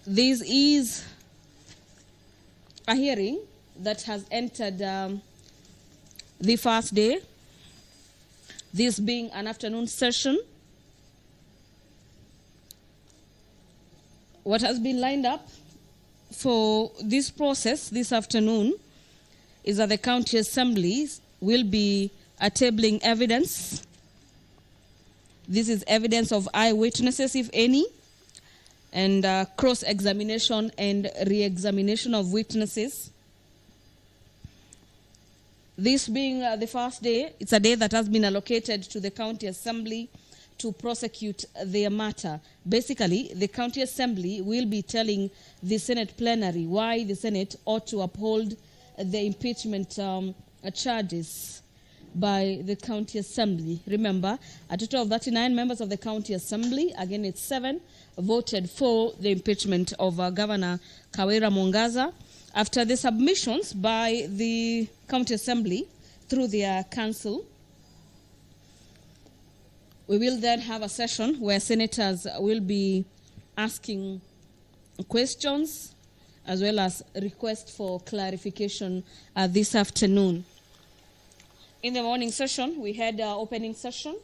This is a hearing that has entered the first day, this being an afternoon session. What has been lined up for this process this afternoon is that the county assemblies will be tabling evidence. This is evidence of eyewitnesses, if any, and cross-examination and re-examination of witnesses. This being the first day, it's a day that has been allocated to the county assembly to prosecute their matter. Basically, the county assembly will be telling the Senate plenary why the Senate ought to uphold the impeachment charges by the county assembly. Remember, a total of 39 members of the county assembly, again it's 7, voted for the impeachment of Governor Kawira Mwangaza. After the submissions by the county assembly through their council, we will then have a session where senators will be asking questions as well as requests for clarification this afternoon. In the morning session, we had an opening session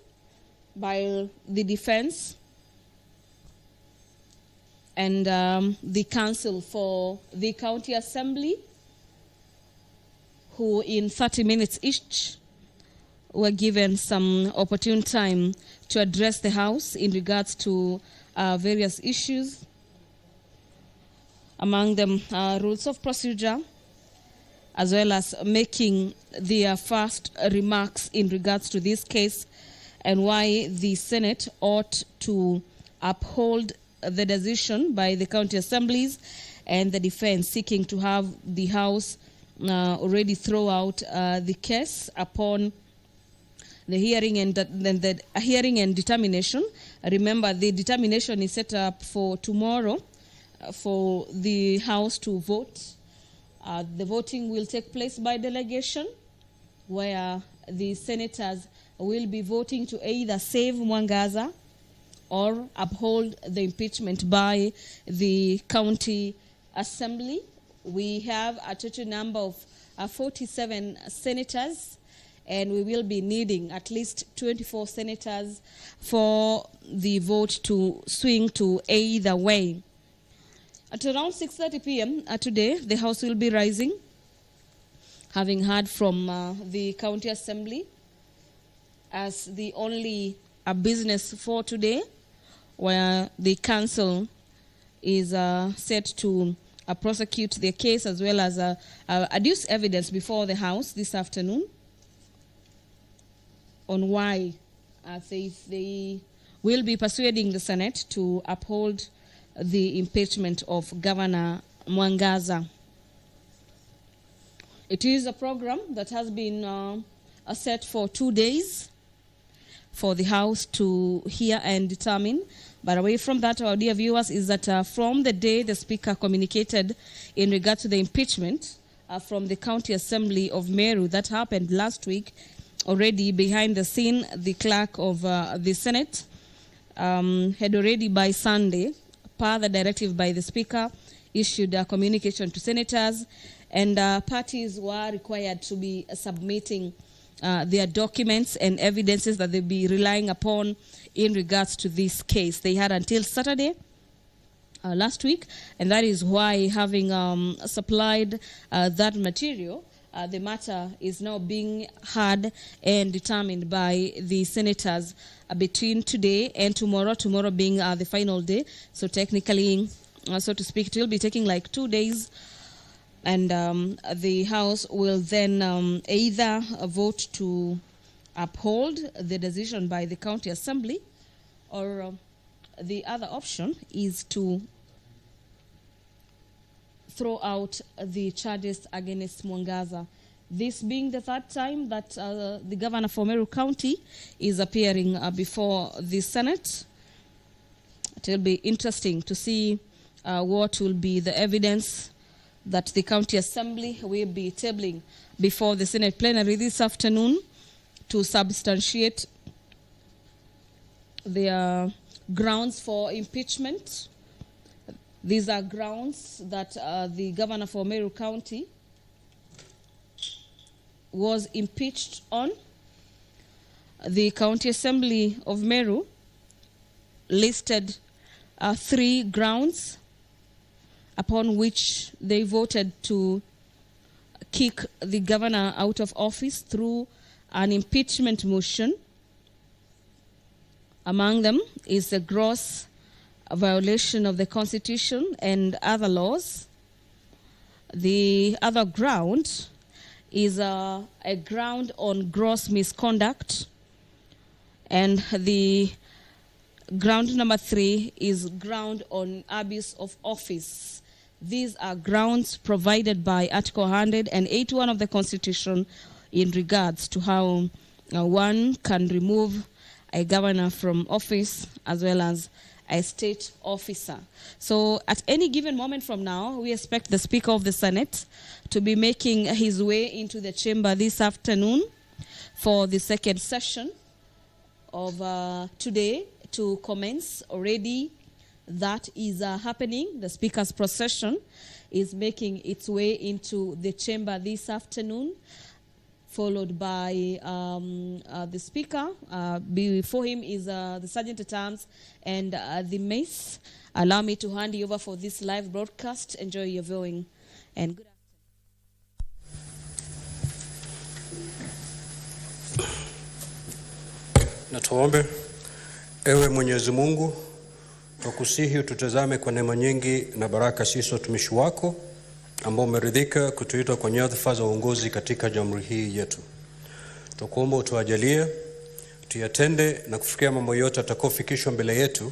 by the defense and the counsel for the county assembly, who in 30 minutes each were given some opportune time to address the House in regards to various issues, among them rules of procedure, as well as making their first remarks in regards to this case and why the Senate ought to uphold the decision by the county assemblies, and the defense seeking to have the House already throw out the case upon the hearing and the hearing and determination. Remember, the determination is set up for tomorrow for the House to vote. The voting will take place by delegation, where the senators will be voting to either save Mwangaza or uphold the impeachment by the county assembly. We have a total number of 47 senators, and we will be needing at least 24 senators for the vote to swing to either way. At around 6:30 p.m. Today, the House will be rising, having heard from the county assembly as the only business for today, where the council is set to prosecute their case as well as adduce evidence before the House this afternoon on why they will be persuading the Senate to uphold the impeachment of Governor Mwangaza. It is a program that has been set for 2 days for the House to hear and determine. But away from that, our dear viewers, is that from the day the Speaker communicated in regard to the impeachment from the County Assembly of Meru, that happened last week, already behind the scene, the clerk of the Senate had already by Sunday, per the directive by the Speaker, issued a communication to senators, and parties were required to be submitting their documents and evidences that they'll be relying upon in regards to this case. They had until Saturday last week, and that is why, having supplied that material, the matter is now being heard and determined by the senators between today and tomorrow, tomorrow being the final day. So technically, so to speak, it will be taking like 2 days, and the House will then either vote to uphold the decision by the county assembly, or the other option is to throw out the charges against Mwangaza. This being the third time that the governor for Meru County is appearing before the Senate. It will be interesting to see what will be the evidence that the county assembly will be tabling before the Senate plenary this afternoon to substantiate their grounds for impeachment. These are grounds that the governor for Meru County was impeached on. The County Assembly of Meru listed 3 grounds upon which they voted to kick the governor out of office through an impeachment motion. Among them is a gross violation of the Constitution and other laws. The other ground is a ground on gross misconduct. And the ground number 3 is ground on abuse of office. These are grounds provided by Article 181 of the Constitution in regards to how one can remove a governor from office as well as a state officer. So at any given moment from now, we expect the Speaker of the Senate to be making his way into the chamber this afternoon for the second session of today to commence. Already that is happening. The Speaker's procession is making its way into the chamber this afternoon, followed by the Speaker. Before him is the Sergeant at Arms and the Mace. Allow me to hand you over for this live broadcast. Enjoy your viewing and good Na tuombe. Ewe Mwenyezi Mungu, tukusihi ututazame kwa neema nyingi na baraka sisi watumishi wako ambao umeridhika kutuita kwa nyadhifa za uongozi katika jamhuri hii yetu. Tukuomba utuajalie tuyatende na kufikia mambo yote atakayofikishwa mbele yetu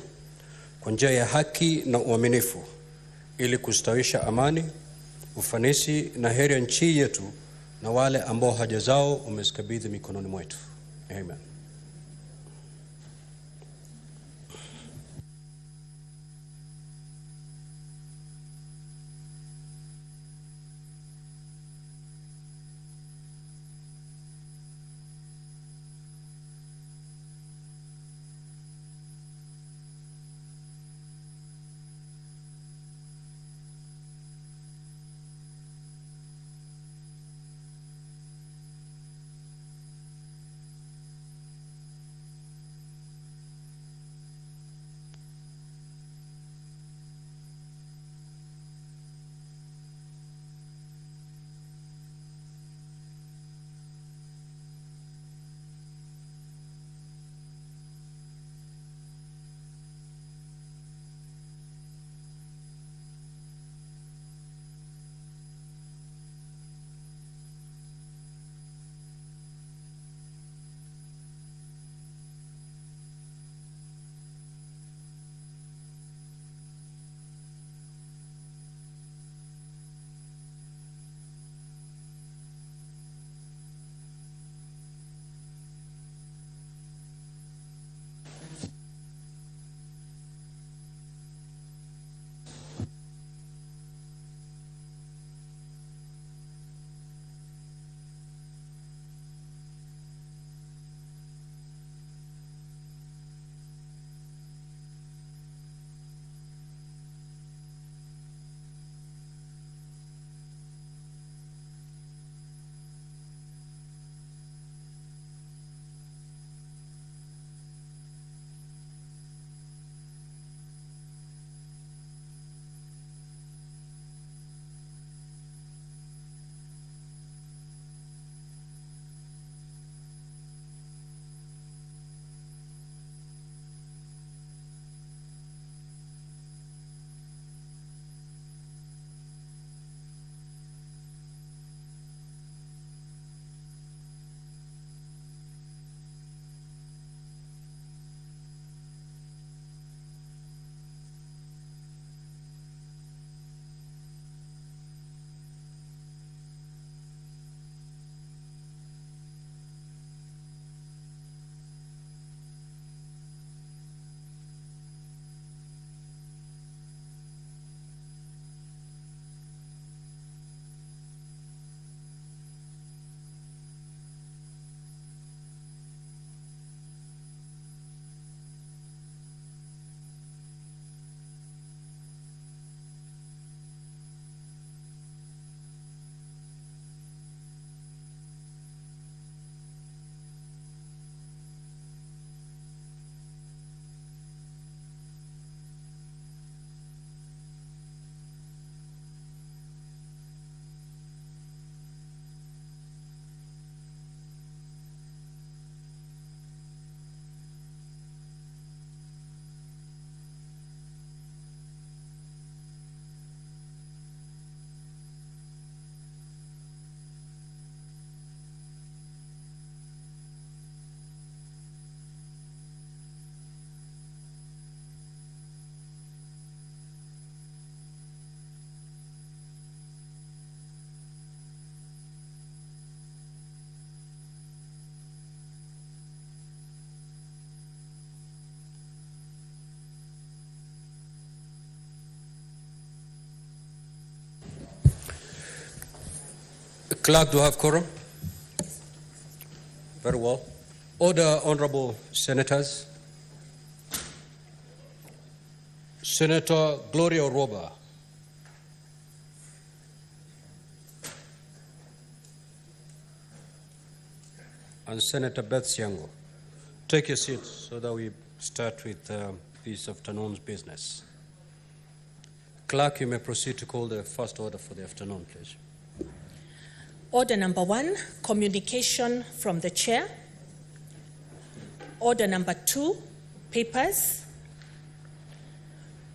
kwa njia ya haki na uaminifu, ili kustawisha amani, ufanisi na heri ya nchi yetu na wale ambao haja zao umezikabidhi mikononi mwetu. Amen. Clerk, do I have quorum? Very well. Order, honorable senators. Senator Gloria Oroba. And Senator Beth Siango. Take your seats so that we start with this afternoon's business. Clerk, you may proceed to call the first order for the afternoon, please. Order number 1, communication from the chair. Order number 2, papers.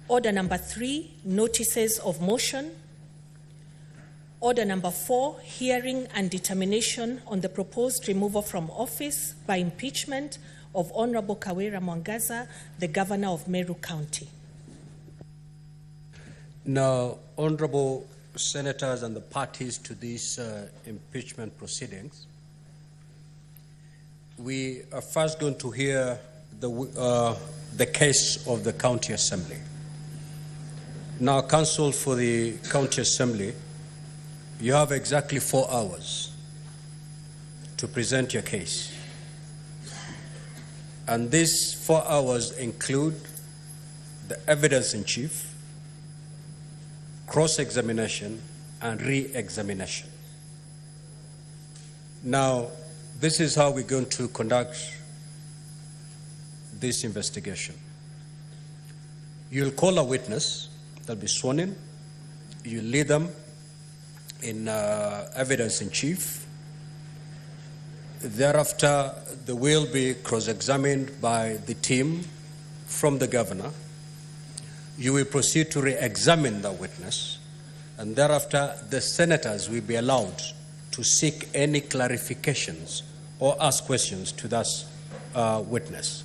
Order number 3, notices of motion. Order number 4, hearing and determination on the proposed removal from office by impeachment of Honorable Kawira Mwangaza, the Governor of Meru County. Now, honorable senators and the parties to these impeachment proceedings, we are first going to hear the case of the County Assembly. Now, counsel for the County Assembly, you have exactly 4 hours to present your case. And these 4 hours include the evidence in chief, cross-examination, and re-examination. Now, this is how we're going to conduct this investigation. You'll call a witness, they'll be sworn in. You lead them in evidence in chief. Thereafter, they will be cross-examined by the team from the governor. You will proceed to re-examine the witness, and thereafter the senators will be allowed to seek any clarifications or ask questions to that witness.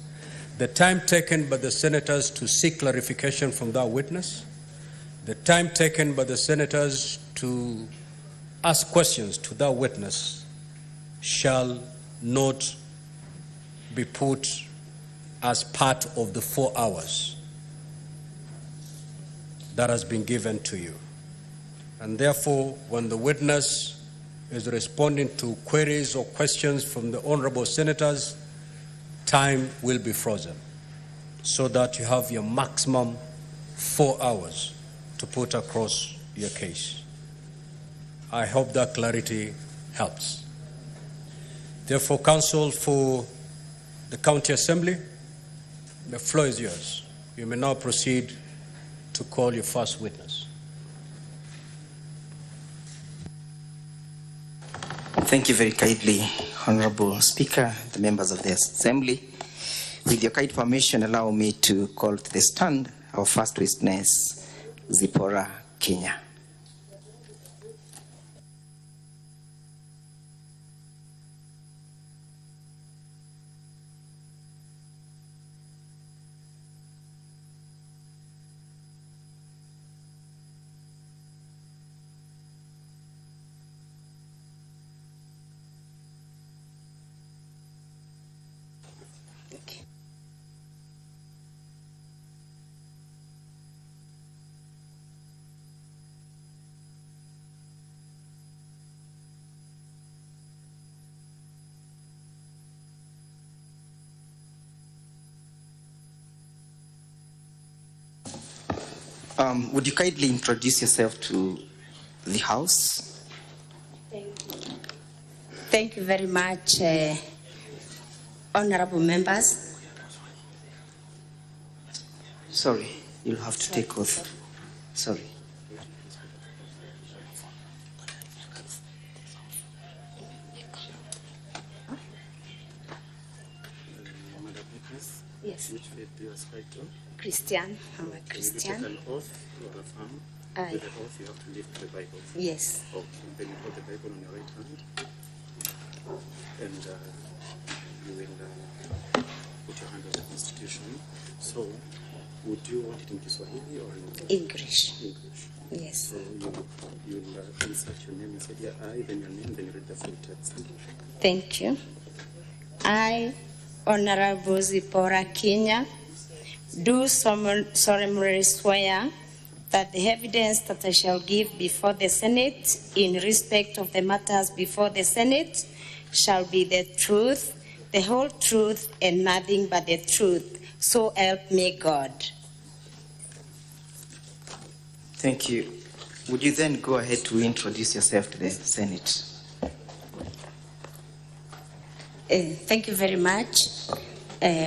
The time taken by the senators to seek clarification from that witness, the time taken by the senators to ask questions to that witness shall not be put as part of the 4 hours that has been given to you. And therefore, when the witness is responding to queries or questions from the honorable senators, time will be frozen so that you have your maximum 4 hours to put across your case. I hope that clarity helps. Therefore, counsel for the County Assembly, the floor is yours. You may now proceed to call your first witness. Thank you very kindly, Honorable Speaker, the members of the Assembly. With your kind permission, allow me to call to the stand our first witness, Zipporah Kenya. Would you kindly introduce yourself to the House? Thank you. Thank you very much, honorable members. Sorry, you'll have to take oath. Sorry. Yes. Which faith do you ascribe to? Christian. I'm a Christian. Will you take an oath or affirm? Aye. With the oath, you have to lift the Bible. Yes. Okay. Then you put the Bible on your right hand, and you will put your hand on the Constitution. So, would you want it in Kiswahili or in English. English? Yes. So you'll insert your name inside your I, then your name, then you read the full text. Thank you. I, Honorable Zipporah Kenya, do solemnly swear that the evidence that I shall give before the Senate in respect of the matters before the Senate shall be the truth, the whole truth, and nothing but the truth. So help me God. Thank you. Would you then go ahead to introduce yourself to the Senate? Thank you very much.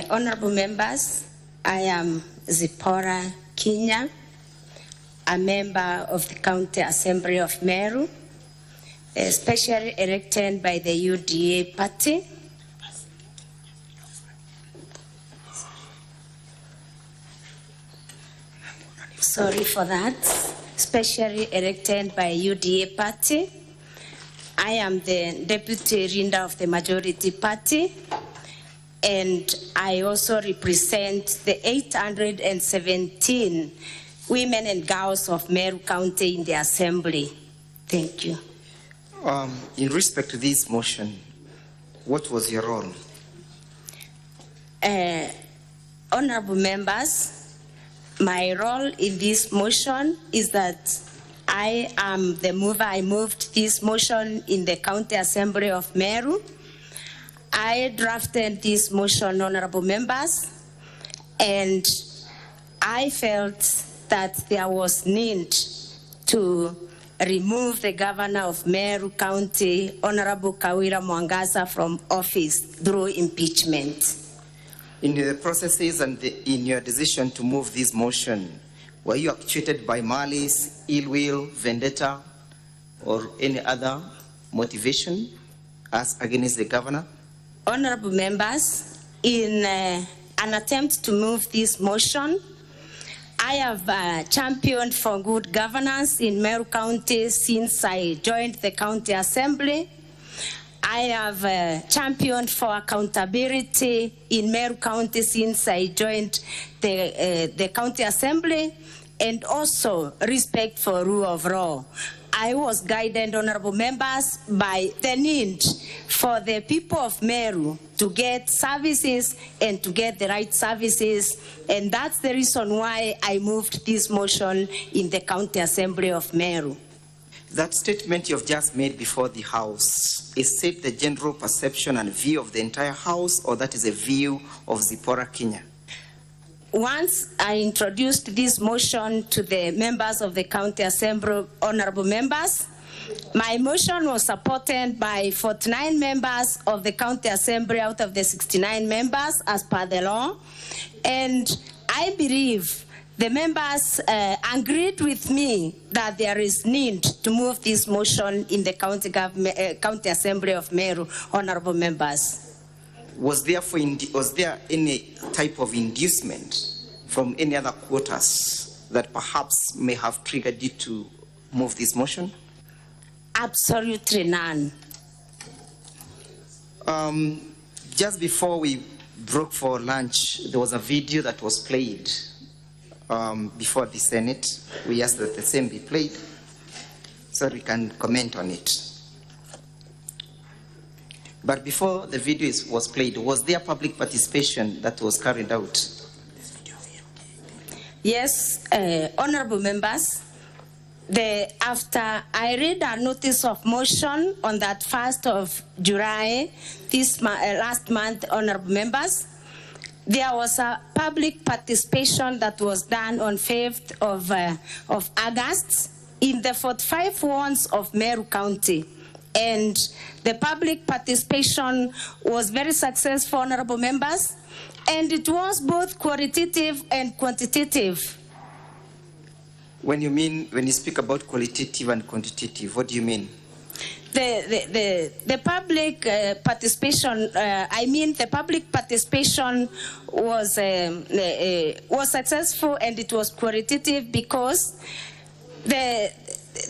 Honorable members, I am Zipporah Kinya, a member of the County Assembly of Meru, especially elected by the UDA party. Sorry for that. Specially elected by UDA party. I am the deputy leader of the majority party, and I also represent the 817 women and girls of Meru County in the assembly. Thank you. In respect to this motion, what was your role? Honorable members, my role in this motion is that I am the mover. I moved this motion in the County Assembly of Meru. I drafted this motion, honorable members, and I felt that there was need to remove the governor of Meru County, Honorable Kawira Mwangaza, from office through impeachment. In the processes and in your decision to move this motion, were you actuated by malice, ill will, vendetta, or any other motivation as against the governor? Honorable members, in an attempt to move this motion, I have championed for good governance in Meru County since I joined the County Assembly. I have championed for accountability in Meru County since I joined the County Assembly, and also respect for rule of law. I was guided, honorable members, by the need for the people of Meru to get services and to get the right services, and that's the reason why I moved this motion in the County Assembly of Meru. That statement you've just made before the House, is it the general perception and view of the entire House, or that is a view of Zipporah Kinya? Once I introduced this motion to the members of the County Assembly, honorable members, my motion was supported by 49 members of the County Assembly out of the 69 members as per the law, and I believe the members agreed with me that there is need to move this motion in the County Assembly of Meru, honorable members. Was there any type of inducement from any other quarters that perhaps may have triggered you to move this motion? Absolutely none. Just before we broke for lunch, there was a video that was played before the Senate. We asked that the same be played so we can comment on it. But before the video was played, was there public participation that was carried out? Yes, honorable members, after I read a notice of motion on that 1st of July, last month, honorable members, there was a public participation that was done on 5th of August in the 45 wards of Meru County. And the public participation was very successful, honorable members, and it was both qualitative and quantitative. When you speak about qualitative and quantitative, what do you mean? The public participation, the public participation was successful, and it was qualitative because the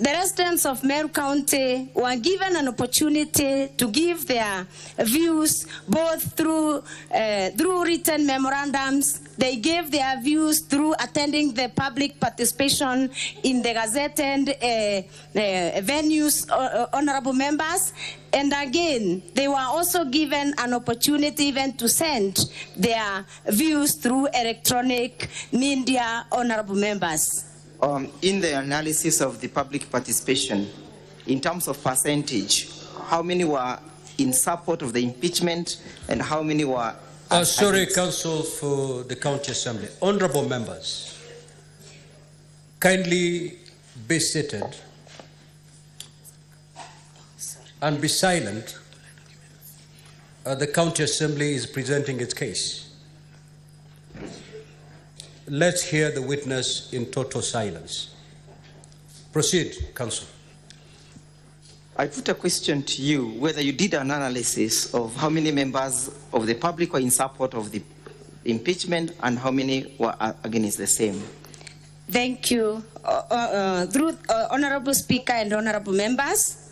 residents of Meru County were given an opportunity to give their views both through written memorandums. They gave their views through attending the public participation in the gazetted venues, honorable members. And again, they were also given an opportunity even to send their views through electronic media, honorable members. In the analysis of the public participation, in terms of percentage, how many were in support of the impeachment and how many were... Sorry, Counsel for the County Assembly. Honorable members, kindly be seated and be silent. The County Assembly is presenting its case. Let's hear the witness in total silence. Proceed, Counsel. I put a question to you, whether you did an analysis of how many members of the public were in support of the impeachment and how many were against the same. Thank you. Honorable Speaker and honorable members,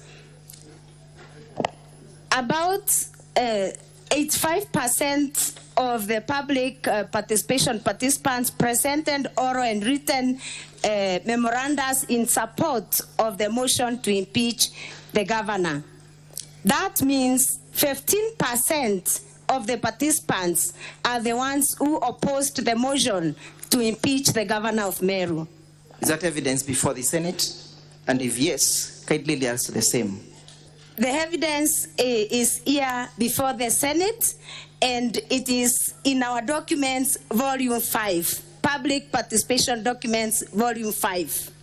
about 85% of the public participants presented oral and written memorandums in support of the motion to impeach the governor. That means 15% of the participants are the ones who opposed the motion to impeach the governor of Meru. Is that evidence before the Senate? And if yes, kindly answer the same. The evidence is here before the Senate, and it is in our documents, volume 5, public participation documents, volume 5.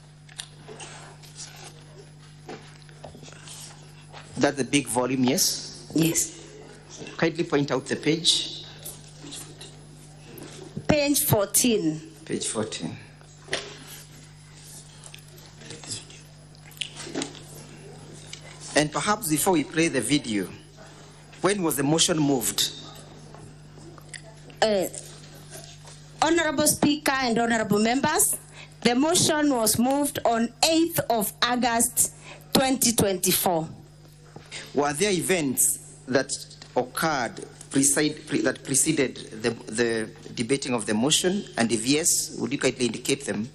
That's the big volume, yes? Yes. Kindly point out the page. Page 14. Page 14. And perhaps before we play the video, when was the motion moved? Honorable Speaker and honorable members, the motion was moved on 8th of August 2024. Were there events that occurred that preceded the debating of the motion? And if yes, would you kindly indicate them?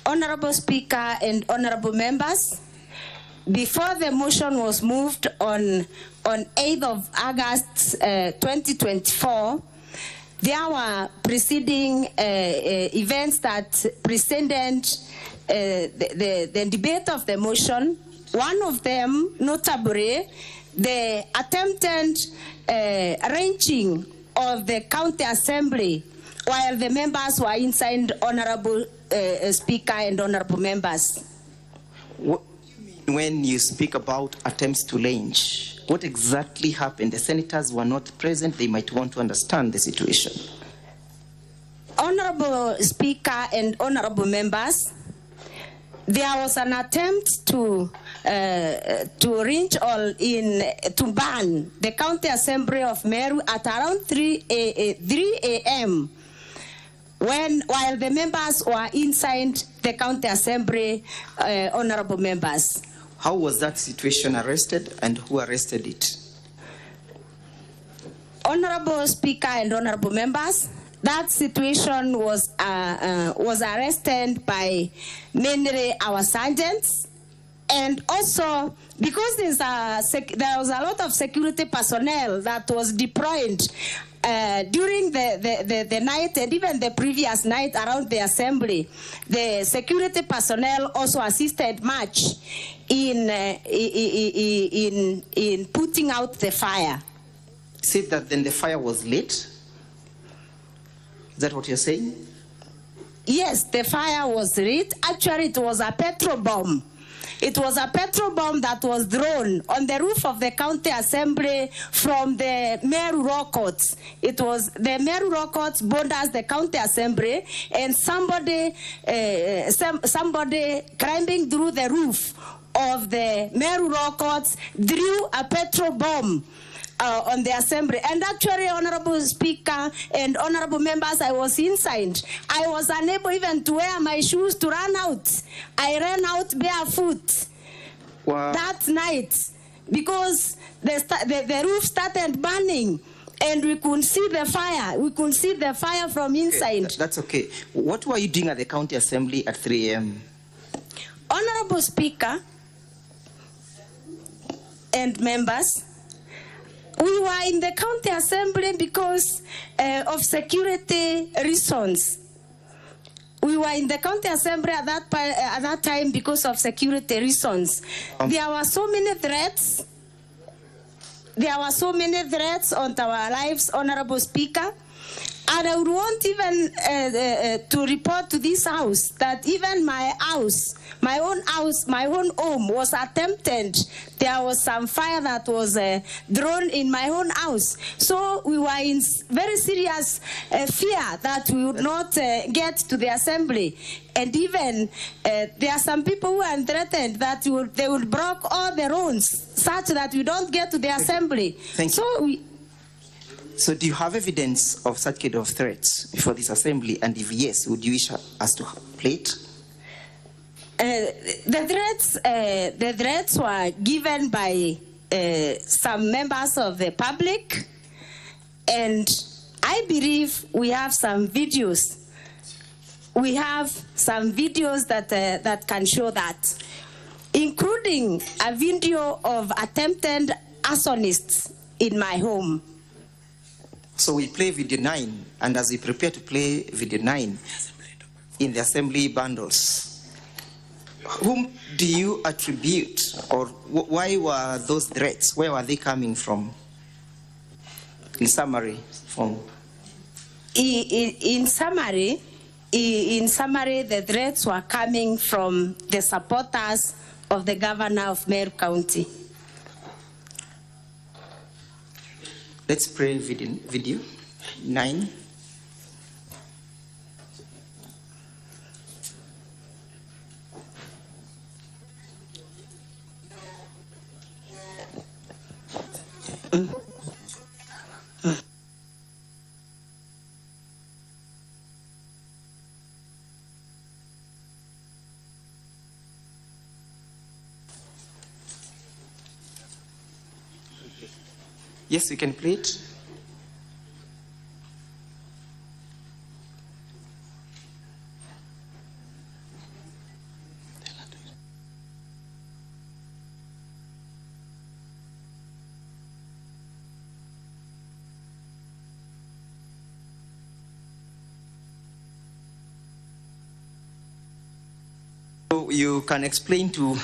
Honorable Speaker and honorable members, before the motion was moved on 8th of August 2024, there were preceding events that preceded the debate of the motion. One of them, notably, the attempted arranging of the county assembly while the members were inside. Honorable Speaker and honorable members. What do you mean when you speak about attempts to lynch? What exactly happened? The senators were not present. They might want to understand the situation. Honorable Speaker and honorable members, there was an attempt to reach all in to ban the county assembly of Meru at around 3 a.m. while the members were inside the county assembly. Honorable members. How was that situation arrested and who arrested it? Honorable Speaker and honorable members, that situation was arrested by mainly our sergeants, and also because there was a lot of security personnel that was deployed during the night and even the previous night around the assembly. The security personnel also assisted much in putting out the fire. Said that then the fire was lit? Is that what you're saying? Yes, the fire was lit. Actually, it was a petrol bomb. It was a petrol bomb that was thrown on the roof of the county assembly from the Meru Law Courts. It was the Meru Law Courts borders the county assembly, and somebody climbing through the roof of the Meru Law Courts threw a petrol bomb on the assembly. And actually, Honorable Speaker and honorable members, I was inside. I was unable even to wear my shoes to run out. I ran out barefoot. Wow. That night because the roof started burning and we couldn't see the fire. We couldn't see the fire from inside. Okay, that's okay. What were you doing at the county assembly at 3 a.m.? Honorable Speaker and members, we were in the county assembly because of security reasons. we were in the county assembly at that time because of security reasons. There were so many threats. There were so many threats on our lives, Honorable Speaker. And I would want even to report to this house that even my house, my own home was attempted. There was some fire that was drawn in my own house. So we were in very serious fear that we would not get to the assembly. And even there are some people who are threatened that they would block all the roads such that we don't get to the assembly. Thank you. So do you have evidence of such kind of threats before this assembly? And if yes, would you wish us to play it? The threats were given by some members of the public, and I believe we have some videos. We have some videos that can show that, including a video of attempted arsonists in my home. So we play video 9, and as we prepare to play video 9 in the assembly bundles, whom do you attribute, or why were those threats? Where were they coming from? In summary, In summary, the threats were coming from the supporters of the governor of Meru County. Let's play video 9. Yes, we can play it. So you can explain to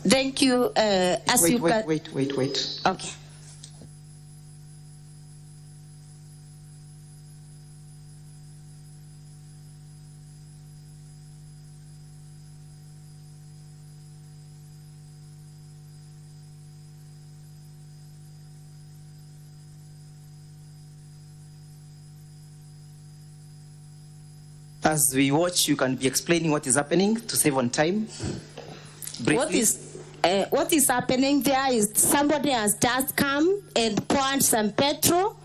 Thank you. Wait. Okay. As we watch, you can be explaining what is happening to save on time. Briefly. What is happening there is somebody has just come and poured some petrol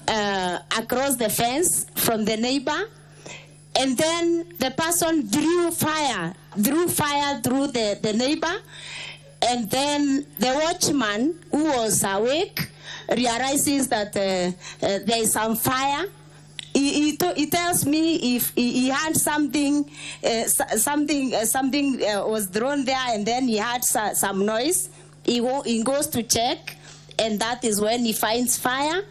across the fence from the neighbor, and then the person drew fire through the neighbor, and then the watchman, who was awake, realizes that there is some fire. He tells me if he had something was thrown there, and then he had some noise. He goes to check, and that is when he finds fire.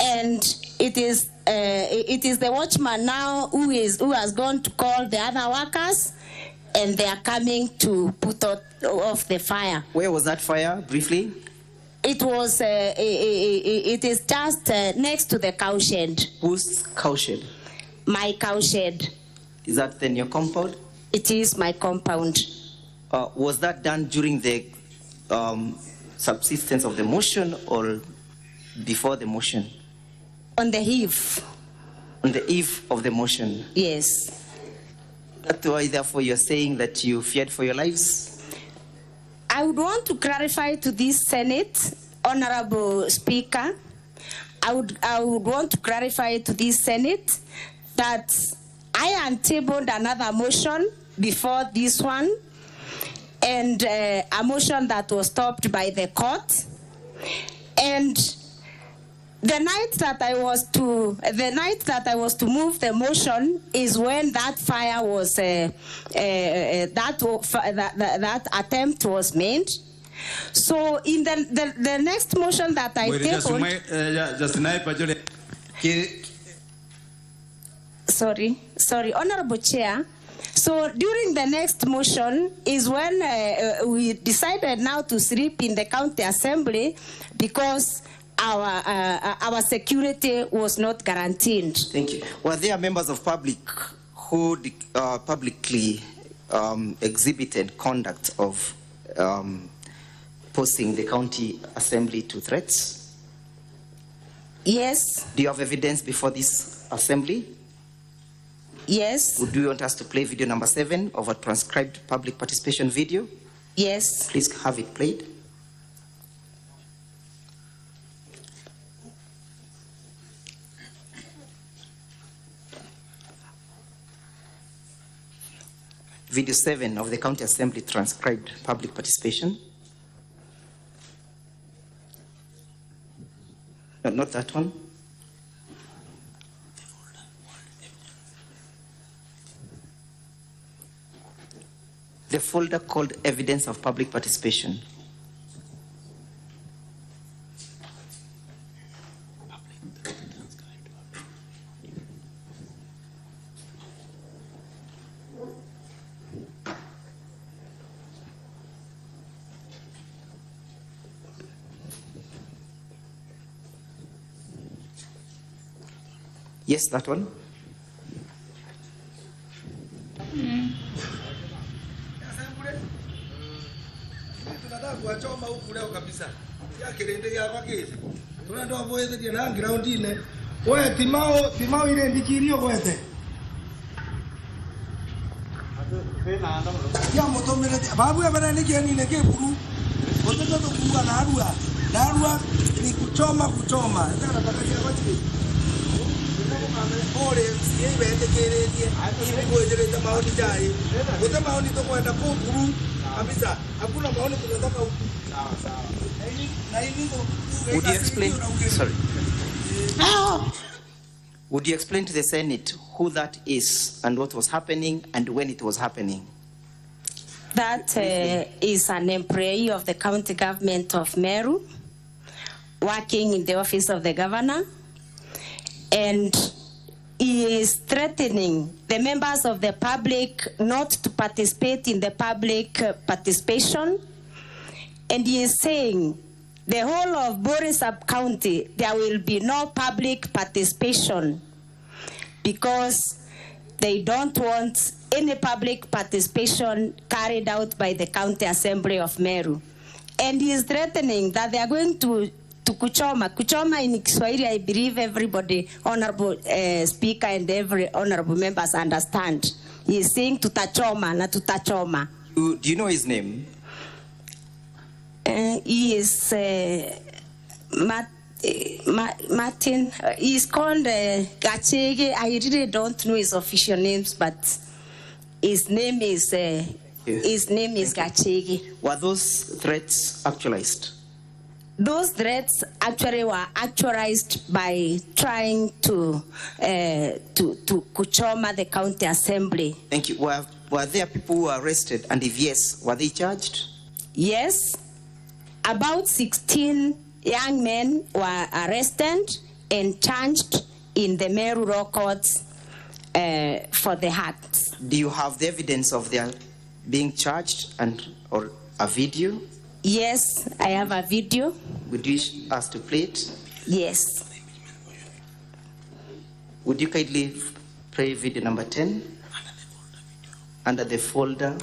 And it is the watchman now who has gone to call the other workers, and they are coming to put off the fire. Where was that fire, briefly? It was. It is just next to the cow shed. Whose cow shed? My cow shed. Is that then your compound? It is my compound. Was that done during the subsistence of the motion or before the motion? On the eve. On the eve of the motion? Yes. That's why, therefore, you're saying that you feared for your lives? I would want to clarify to this Senate, Honorable Speaker, I would want to clarify to this Senate that I untabled another motion before this one, and a motion that was stopped by the court. And the night that I was to move the motion is when that fire was that attempt was made. So in the next motion that I tabled, sorry, Honorable Chair. So during the next motion is when we decided now to sleep in the county assembly because our security was not guaranteed. Thank you. Were there members of public who publicly exhibited conduct of posting the county assembly to threats? Yes. Do you have evidence before this assembly? Yes. Would you want us to play video number 7 of a transcribed public participation video? Yes. Please have it played. Video 7 of the County Assembly transcribed public participation. No, not that one. The folder called Evidence of Public Participation. Yes, that one. Would you explain? Sorry. Would you explain to the Senate who that is and what was happening and when it was happening? That is an employee of the county government of Meru, working in the office of the governor, and he is threatening the members of the public not to participate in the public participation, and he is saying the whole of Bore sub-county, there will be no public participation because they don't want any public participation carried out by the County Assembly of Meru. And he is threatening that they are going to kuchoma. Kuchoma in Kiswahili, I believe everybody, Honorable Speaker and every honorable members understand. He is saying tutachoma na tutachoma. Do you know his name? He is Martin. He's called Gachege. I really don't know his official names, but his name is Gachege. Were those threats actualized? Those threats actually were actualized by trying to kuchoma the county assembly. Thank you. Were there people who were arrested, and if yes, were they charged? Yes. About 16 young men were arrested and charged in the Meru Law Courts for the acts. Do you have the evidence of their being charged or a video? Yes, I have a video. Would you wish us to play it? Yes. Would you kindly play video number 10 under the folder?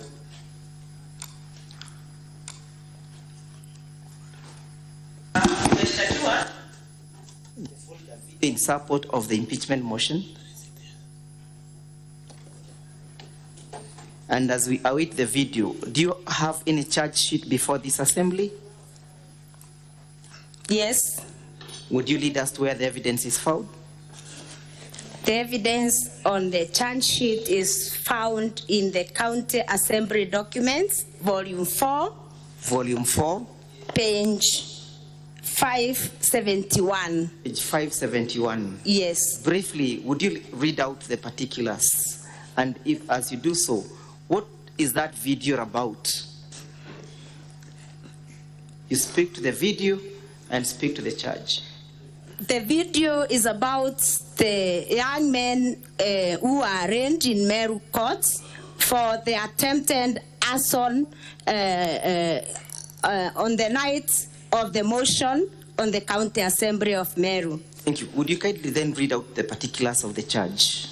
In support of the impeachment motion. And as we await the video, do you have any charge sheet before this assembly? Yes. Would you lead us to where the evidence is found? The evidence on the charge sheet is found in the County Assembly documents, Volume 4. Volume 4. Page 571. Page 571. Yes. Briefly, would you read out the particulars? And if, as you do so, what is that video about? You speak to the video and speak to the charge. The video is about the young men who are arraigned in Meru courts for the attempted arson on the night of the motion on the County Assembly of Meru. Thank you. Would you kindly then read out the particulars of the charge?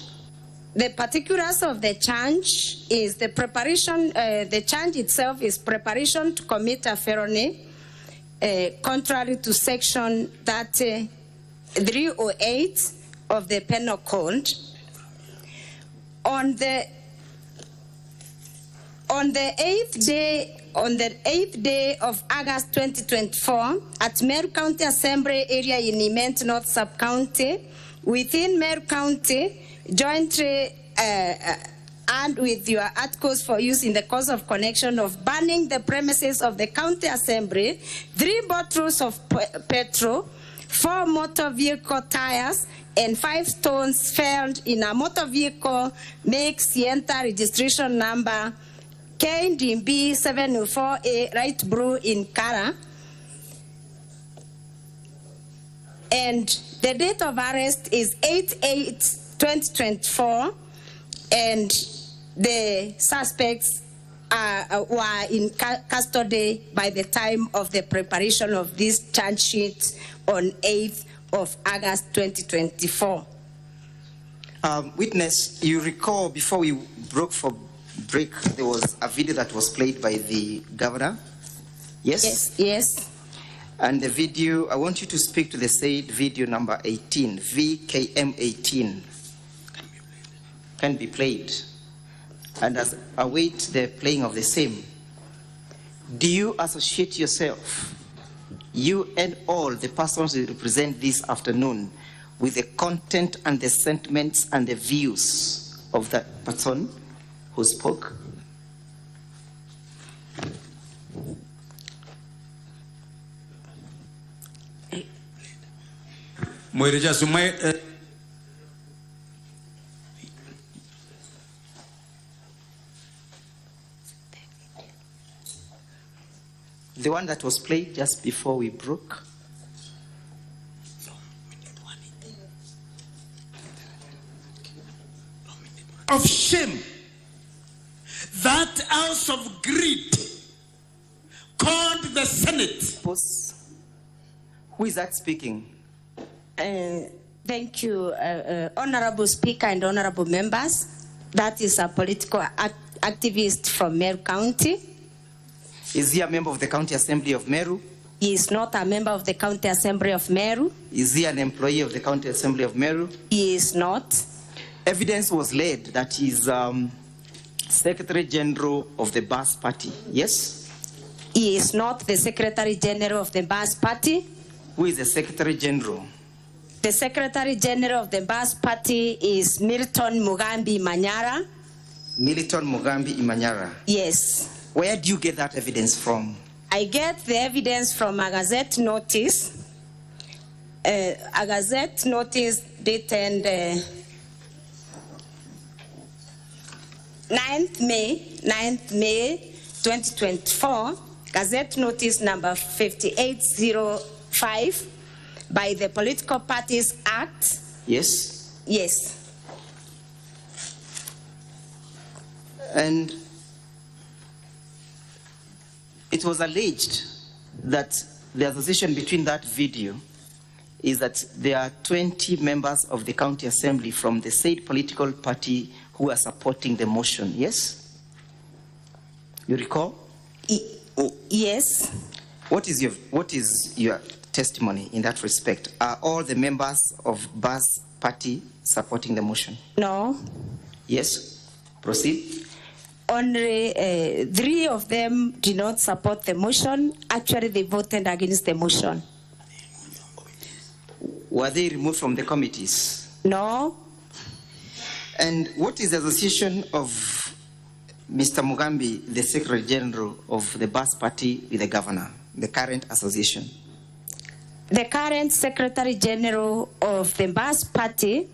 The particulars of the charge is the preparation, the charge itself is preparation to commit a felony contrary to section 308 of the Penal Code. On the 8th day of August 2024, at Meru County Assembly area in Immense North Sub-County, within Meru County, jointly and with your articles for use in the course of connection of burning the premises of the County Assembly, 3 bottles of petrol, 4 motor vehicle tires, and 5 stones found in a motor vehicle make Sienta registration number KDB 704A light blue in color. And the date of arrest is 8/8/2024, and the suspects were in custody by the time of the preparation of this charge sheet on 8th of August 2024. Witness, you recall before we broke for break, there was a video that was played by the governor? Yes? Yes, yes. And the video, I want you to speak to the said video number 18, VKM 18. Can be played. And as await the playing of the same, do you associate yourself, you and all the persons who represent this afternoon, with the content and the sentiments and the views of that person who spoke? The one that was played just before we broke. Of shame, that house of greed called the Senate. Who is that speaking? Thank you, Honorable Speaker and Honorable Members. That is a political activist from Meru County. Is he a member of the County Assembly of Meru? He is not a member of the County Assembly of Meru. Is he an employee of the County Assembly of Meru? He is not. Evidence was laid that he is Secretary General of the Bas Party, yes? He is not the Secretary General of the Bas Party. Who is the Secretary General? The Secretary General of the Bas Party is Milton Mugambi Manyara. Milton Mugambi Imanyara. Yes. Where do you get that evidence from? I get the evidence from a Gazette notice. A Gazette notice dated 9th May 2024, Gazette notice number 5805 by the Political Parties Act. Yes? Yes. And it was alleged that the association between that video is that there are 20 members of the County Assembly from the said political party who are supporting the motion, yes? You recall? Yes. What is your testimony in that respect? Are all the members of Bas Party supporting the motion? No. Yes? Proceed. Only 3 of them did not support the motion. Actually, they voted against the motion. Were they removed from the committees? No. And what is the association of Mr. Mugambi, the Secretary General of the Bas Party, with the governor, the current association? the current Secretary General of the Mbas Party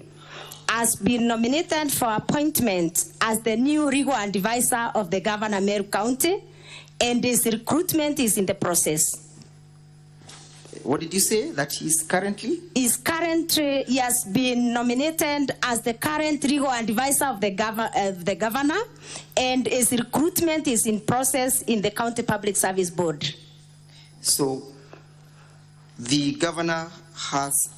has been nominated for appointment as the new legal advisor of the Governor Meru County, and his recruitment is in the process. What did you say that he's currently? He has been nominated as the current legal advisor of the governor, and his recruitment is in process in the County Public Service Board. So the governor has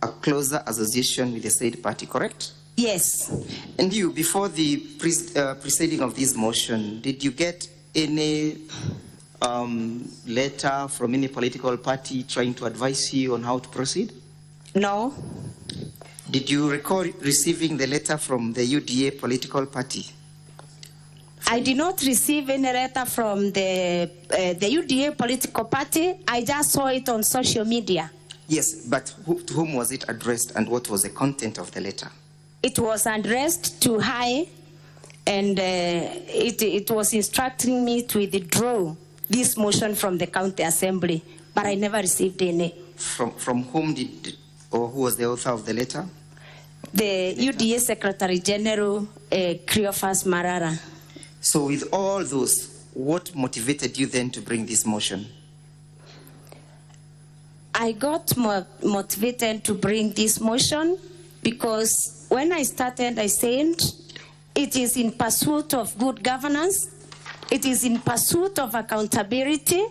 a closer association with the said party, correct? Yes. And you, before the proceeding of this motion, did you get any letter from any political party trying to advise you on how to proceed? No. Did you recall receiving the letter from the UDA political party? I did not receive any letter from the UDA political party. I just saw it on social media. Yes, but to whom was it addressed, and what was the content of the letter? It was addressed to High, and it was instructing me to withdraw this motion from the County Assembly, but I never received any. From whom or who was the author of the letter? The UDA Secretary General, Cleophas Marara. So with all those, what motivated you then to bring this motion? I got motivated to bring this motion because when I started, I said it is in pursuit of good governance, it is in pursuit of accountability,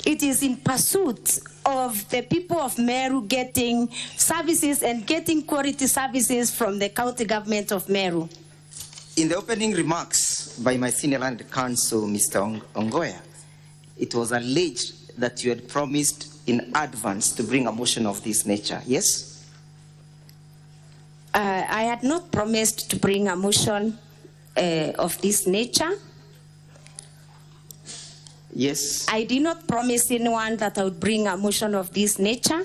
it is in pursuit of the people of Meru getting services and getting quality services from the county government of Meru. In the opening remarks by my senior land counsel, Mr. Ongoya, it was alleged that you had promised in advance to bring a motion of this nature, yes? I had not promised to bring a motion of this nature. Yes. I did not promise anyone that I would bring a motion of this nature.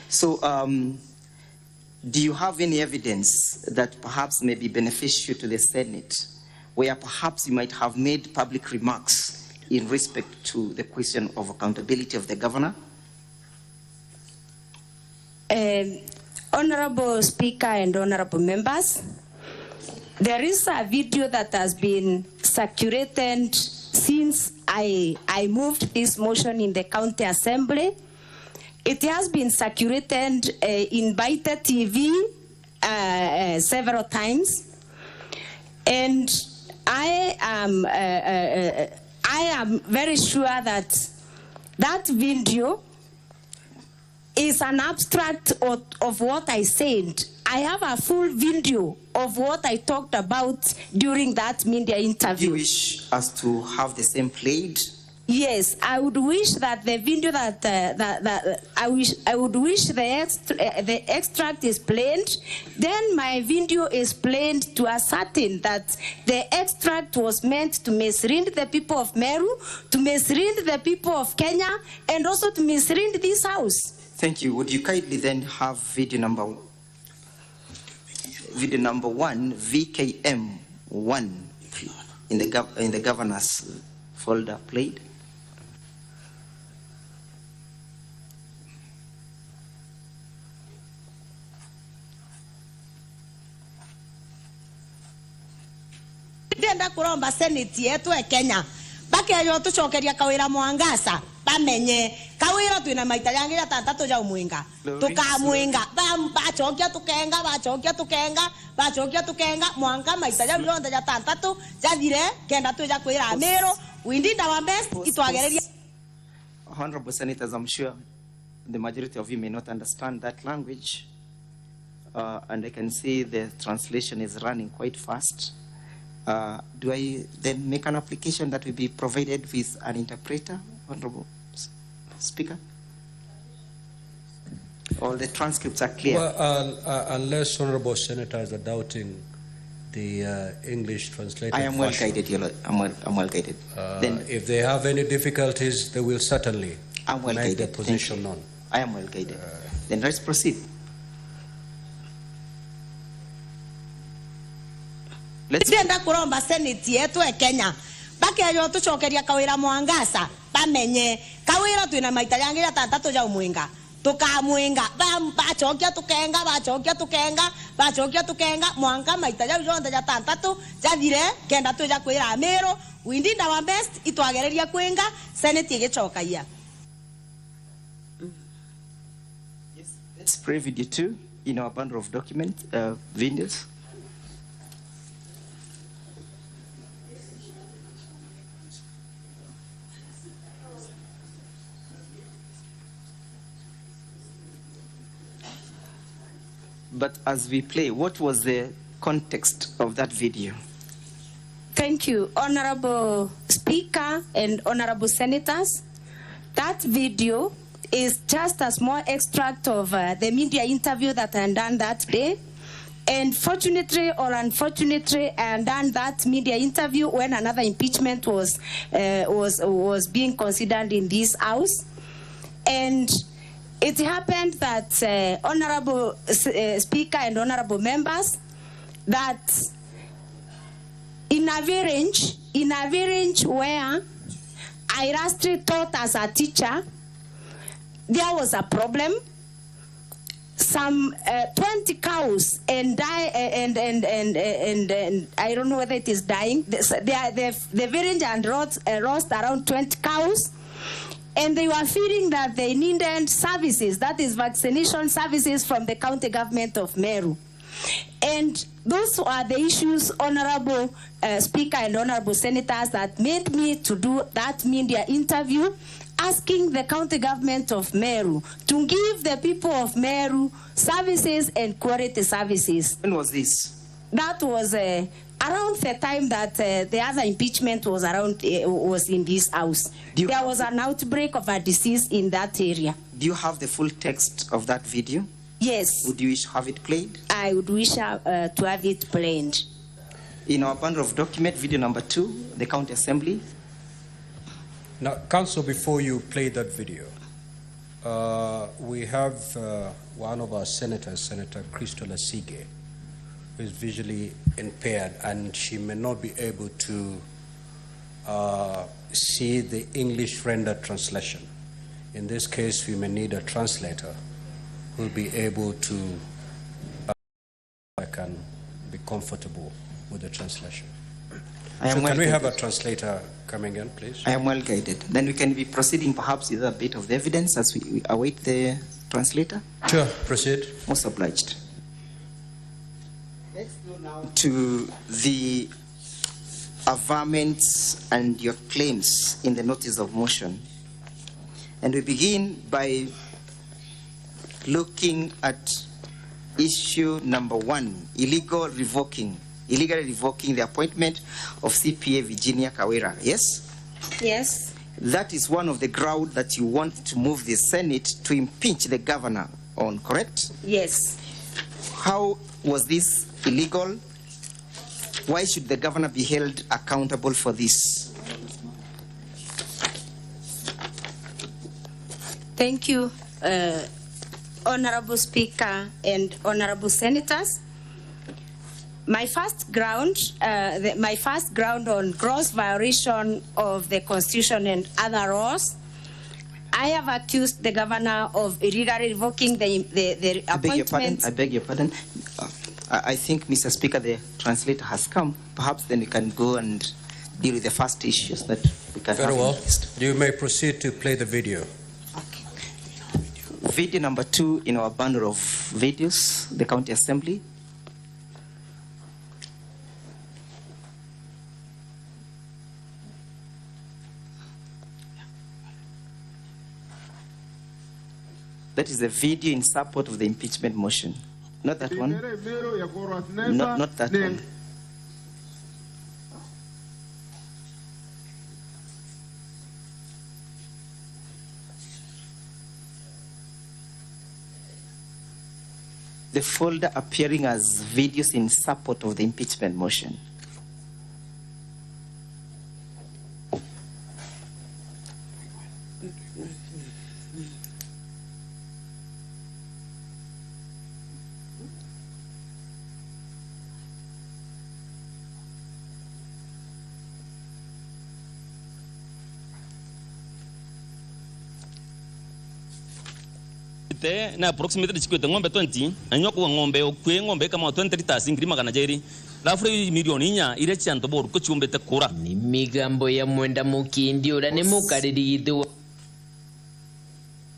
So, do you have any evidence that perhaps may be beneficial to the Senate, where perhaps you might have made public remarks in respect to the question of accountability of the governor? Honorable Speaker and honorable members, there is a video that has been circulated since I moved this motion in the County Assembly. It has been circulated in Baita TV several times, and I am very sure that that video is an abstract of what I said. I have a full video of what I talked about during that media interview. Do you wish us to have the same played? Yes, I would wish that the video I would wish the extract is played. Then my video is played to ascertain that the extract was meant to mislead the people of Meru, to mislead the people of Kenya, and also to mislead this house. Thank you. Would you kindly then have video number 1, VKM 1, in the governor's folder played? Ndenda kuromba seneti yetu e Kenya bakeyo tucokeria Kawira Mwangaza bamenye Kawira twina maita yangi ya tantatu ja umwinga tukamwinga bachokia tukenga mwanga maita ya ronda ya tantatu jathire kenda tuja kwira Meru we did our best itwagereria. Honorable Senators, I'm sure the majority of you may not understand that language, and I can see the translation is running quite fast. Do I then make an application that will be provided with an interpreter, Honorable Speaker? All the transcripts are clear. Well, unless honorable senators are doubting the English translated I am well guided, I'm well guided. Then, if they have any difficulties, they will certainly I'm well make their guided. position known. I am well guided. Then let's proceed. Ndenda kuromba seneti yetu e Kenya bakeyo tucokeria Kawira Mwangaza bamenye Kawira twina maita yangi ya tantatu ja umwinga tukamwinga bachokia tukenga mwanga maita ja jonde ja tantatu jathire kenda tuja kwira amero we did our best itwagereria kwinga senate igicokaia. Yes, let's play video 2 in our bundle of document videos. But as we play, what was the context of that video? Thank you, Honorable Speaker and Honorable Senators. That video is just a small extract of the media interview that I done that day. And fortunately or unfortunately, I done that media interview when another impeachment was being considered in this House. And it happened that, Honorable Speaker and Honorable Members, that in a range where I lastly taught as a teacher, there was a problem. Some 20 cows and I don't know whether it is dying. The village and lost around 20 cows. And they were feeling that they needed services, that is vaccination services from the county government of Meru. And those are the issues, Honorable Speaker and Honorable Senators, that made me to do that media interview, asking the county government of Meru to give the people of Meru services and quality services. When was this? That was around the time that the other impeachment was was in this House. There was an outbreak of a disease in that area. Do you have the full text of that video? Yes. Would you wish to have it played? I would wish to have it played. In our bundle of document, video number 2, the County Assembly. Now, Council, before you play that video, we have one of our senators, Senator Crystal Asige, who is visually impaired, and she may not be able to see the English rendered translation. In this case, we may need a translator who will be able to can be comfortable with the translation. Can we have a translator coming in, please? I am well guided. Then we can be proceeding perhaps with a bit of the evidence as we await the translator. Sure, proceed. Most obliged. Let's go now to the averments and your claims in the notice of motion. And we begin by looking at issue number 1, illegally revoking the appointment of CPA Virginia Kawira. Yes? Yes. That is one of the grounds that you want to move the Senate to impeach the governor on, correct? Yes. How was this illegal? Why should the governor be held accountable for this? Thank you, Honorable Speaker and Honorable Senators. My first ground on gross violation of the Constitution and other laws, I have accused the governor of illegally revoking the appointment. I beg your pardon. I think, Mr. Speaker, the translator has come. Perhaps then we can go and deal with the first issues that we can have. Very well. You may proceed to play the video. Okay. Video number 2 in our bundle of videos, the County Assembly. That is a video in support of the impeachment motion. Not that one. Not that one. The folder appearing as videos in support of the impeachment motion. chikwete na approximately chikwete ng'ombe 20 anyoko ng'ombe okwe ng'ombe kama 20 liters ngiri magana jeri lafuri milioni nya ire chanto boru ko chumbete kura ni migambo ya mwenda mukindi ura ni mukaririgitwe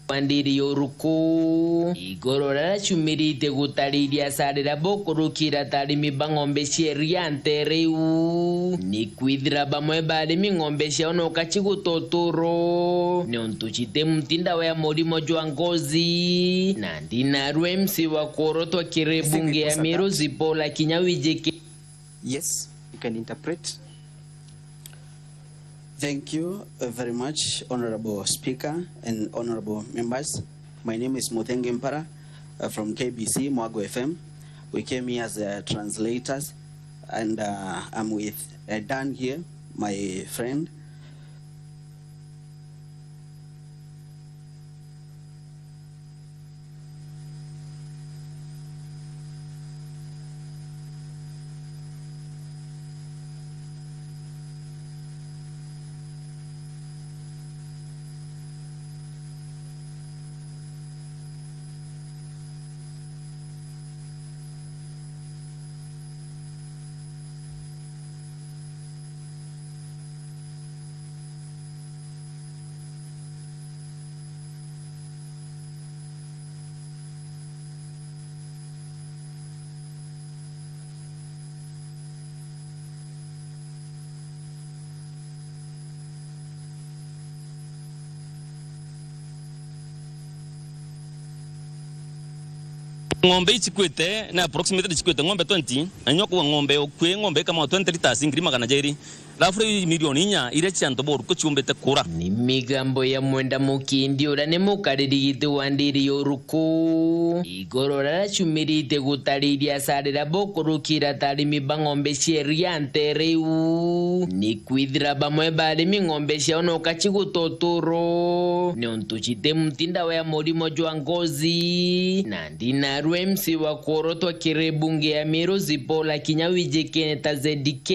Wandiri yoruko igoro rachumirite gutariria sarira bokurukira tarimi bang'ombe sheria ntereu ni kwithira bamwe barimi ng'ombe ciao no kachigutotoro ni ontuchite mtinda wa murimo jwa ngozi na ndina rwemsi wa korotwa kirebunge ya miro zipola kinyawijeke. Yes, you can interpret. Thank you very much, Honorable Speaker and Honorable members. My name is Muthenge Mpara from KBC Mwago FM. We came here as translators, and I'm with Dan here, my friend. ng'ombe chikwete na approximately chikwete ng'ombe 20 anyoko ng'ombe okwe ng'ombe kama 20 liters ngiri magana jeri lafuri milioni nya ire chanto boru ko chumbete kura ni migambo ya mwenda mukindi ura ni mukaririgitwe Wandiri yoruko igoro rachumirite gutariria sarira bokurukira tarimi bang'ombe sheria ntereu ni kwithira bamwe barimi ng'ombe ciao no kachigutotoro ni ontuchite mtinda wa murimo jwa ngozi na ndina rwemsi wa korotwa kirebunge ya miro zipola kinyawijeke ta ZDK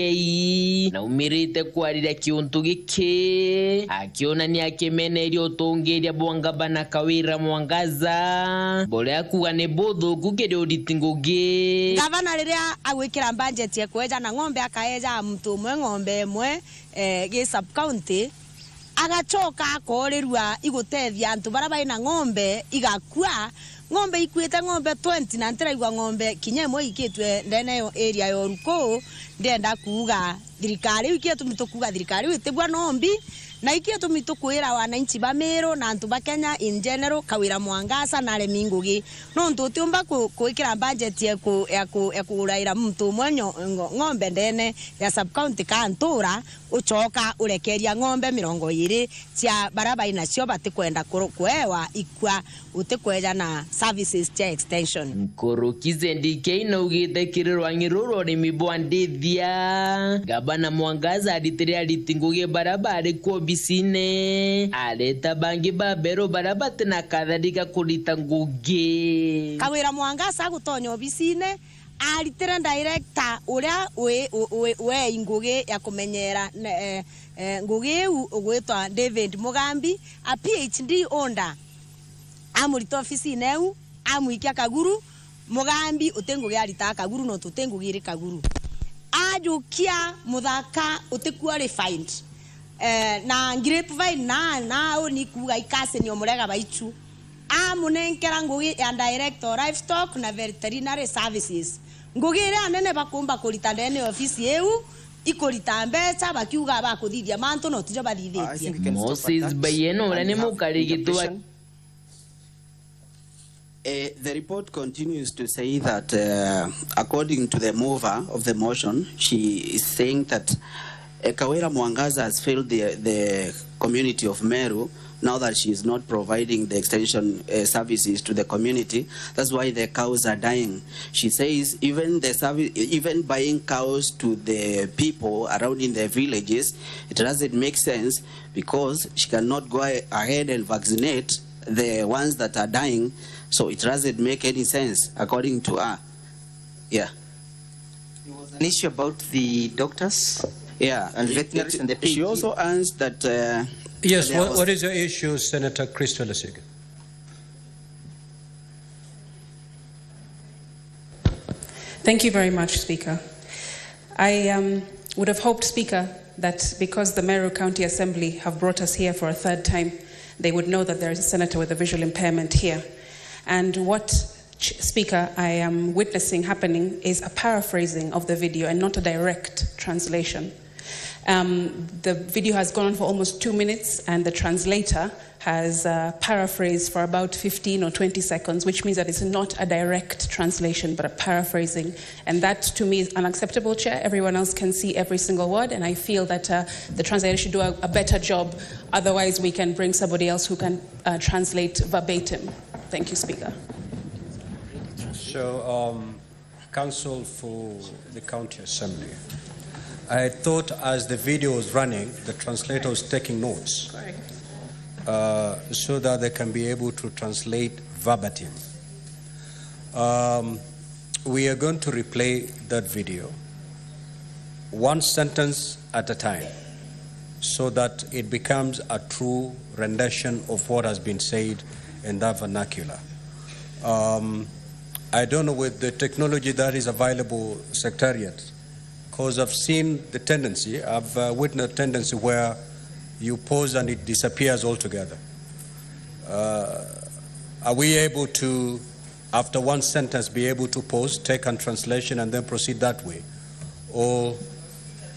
na umirite kwarira kiuntu gike akiona ni akemeneria utongeria bwangaba Kawira Mwangaza bole akuga ne bodho kugere oditingoge gavana riria agwikira budget ya kweja na ng'ombe akaeja mtu mwe ng'ombe mwe ge sub county agachoka akorerwa igutethia antu baraba ina ng'ombe igakua ng'ombe ikwite ng'ombe 20 na ntiraigwa ng'ombe kinyemwe ikitwe ndene yo area yo ruko ndenda kuuga thirikari ikietu mitukuga thirikari witibwa nombi na ikietu mitukwira wananchi ba Meru na antu ba Kenya in general Kawira Mwangaza na aremi ngugi no ntutumba kuikira budget ya kuraira mtu mwenyo ng'ombe ndene ya sub county kantura uchoka urekeria ng'ombe 20 cia baraba ina cio batikwenda kwewa ikwa utikweja na services cia extension Nkorokize ndike inaugite kirirwa ngiruro ni mibwandithia gabana Mwangaza aditiria litinguge barabara kwa bisine aleta bangi babero barabate na kadhalika kulita nguge Kawira Mwangaza gutonyo bisine alitira director uria we nguge ya kumenyera nguge ugwitwa David Mugambi a PhD onda amurito ofisi neu amuikia Kaguru Mugambi utenguge alita Kaguru no tutengugire Kaguru ajukia muthaka utiqualified na grapevine na oni kuga ikase ni omurega baichu amunenkera ngugi ya director livestock na veterinary services ngugire anene bakumba kulita ndene ofisi eu ikorita mbeca bakiuga bakuthithia mantu no tijo bathithitie Moses Bayeno ura ni mukarigitwa. The report continues to say that according to the mover of the motion, she is saying that Kawira Mwangaza has failed the community of Meru now that she is not providing the extension services to the community. That's why the cows are dying. She says even buying cows to the people around in the villages, it doesn't make sense because she cannot go ahead and vaccinate the ones that are dying. So it doesn't make any sense according to her. Yeah. It was an issue about the doctors. Yeah, and veterinaries and the PG. She also answered that. Yes, what is your issue, Senator Chris Feliciga? Thank you very much, Speaker. I would have hoped, Speaker, that because the Meru County Assembly have brought us here for a third time, they would know that there is a senator with a visual impairment here. And what, Speaker, I am witnessing happening is a paraphrasing of the video and not a direct translation. The video has gone on for almost 2 minutes, and the translator has paraphrased for about 15 or 20 seconds, which means that it's not a direct translation, but a paraphrasing. And that, to me, is unacceptable, Chair. Everyone else can see every single word, and I feel that the translator should do a better job. Otherwise, we can bring somebody else who can translate verbatim. Thank you, Speaker. So, Counsel for the County Assembly. I thought as the video was running, the translator was taking notes. Correct. So that they can be able to translate verbatim. We are going to replay that video, one sentence at a time, so that it becomes a true rendition of what has been said in that vernacular. I don't know with the technology that is available, Secretariat, because I've seen the tendency, I've witnessed a tendency where you pause and it disappears altogether. Are we able to, after one sentence, be able to pause, take a translation, and then proceed that way? Or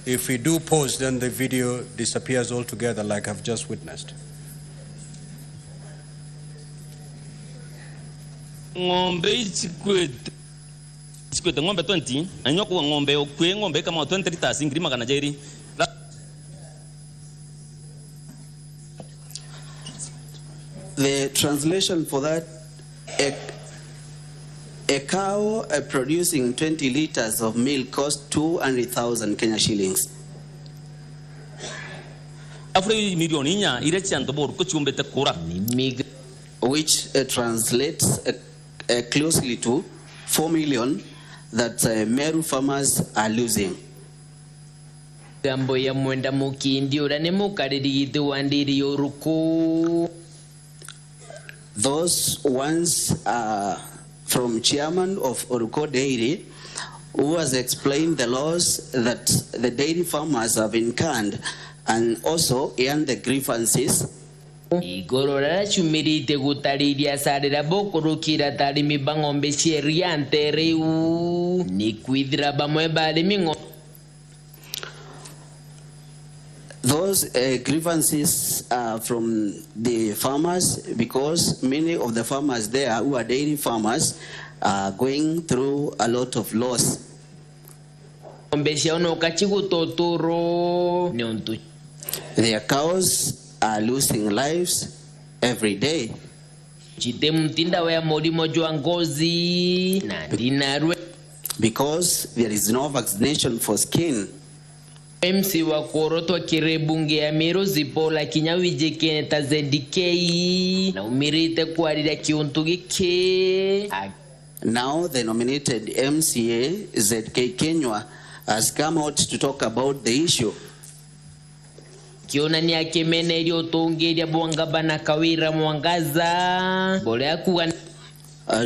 if we do pause, then the video disappears altogether like I've just witnessed? Ngombe chikwete ngombe 20 anyoko ngombe okwe ngombe kama 20 liters ngirima kana jeri. The translation for that, a cow producing 20 liters of milk costs 200,000 Kenya shillings. Which translates closely to 4 million that Meru farmers are losing. Those ones are from chairman of Oruko Dairy, who has explained the laws that the dairy farmers have incurred and also earned the grievances. Igorora chumirite gutariria sarira bokurukira tarimi bangombe sheriante reu ni kwidra bamwe balimingo. Those grievances are from the farmers, because many of the farmers there who are dairy farmers are going through a lot of loss. Their cows are losing lives every day. Because there is no vaccination for skin. MC wa korotwa kirebunge ya Meru zipola kinyawije keneta ZDK na umirite kuarira kiuntu gike. Now the nominated MCA ZK Kenywa has come out to talk about the issue. Kiona ni akemene ilio tongeria Mwangaza na Kawira Mwangaza. Bole akuwa.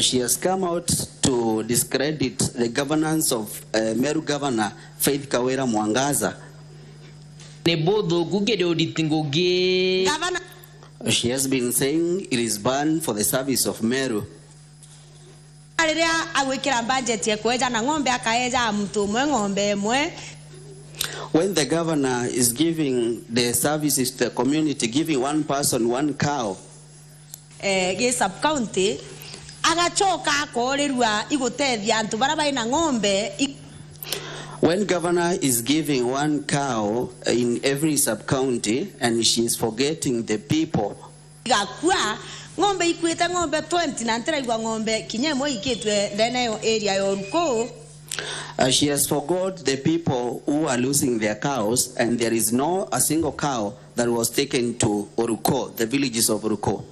She has come out to discredit the governance of Meru Governor Faith Kawira Mwangaza. She has been saying it is banned for the service of Meru. When the governor is giving the services to the community, giving one person one cow, sub-county, when governor is giving one cow in every sub-county and she is forgetting the people, she has forgot the people who are losing their cows, and there is no a single cow that was taken to Oruko, the villages of Oruko.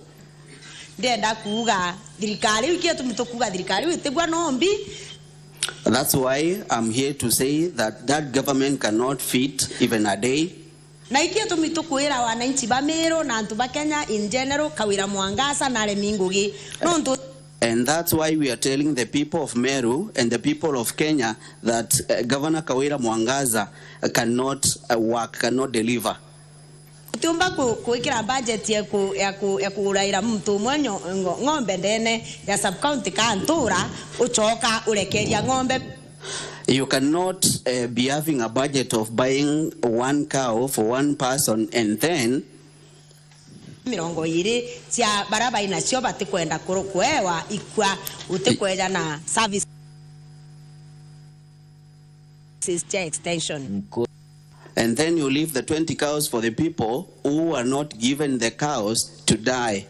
That's why I'm here to say that that government cannot fit even a day. In general, Kawira Mwangaza na Lemingugi. And that's why we are telling the people of Meru and the people of Kenya that Governor Kawira Mwangaza cannot work, cannot deliver. Tumba kuikira budget ya kuuraira mtu mwenyo ng'ombe ndene ya sub-county kantura uchoka urekeria ng'ombe. You cannot be having a budget of buying one cow for one person and then mirongo iri cia baraba inacio batikwenda kuewa ikwa utikweja na service extension. And then you leave the 20 cows for the people who are not given the cows to die.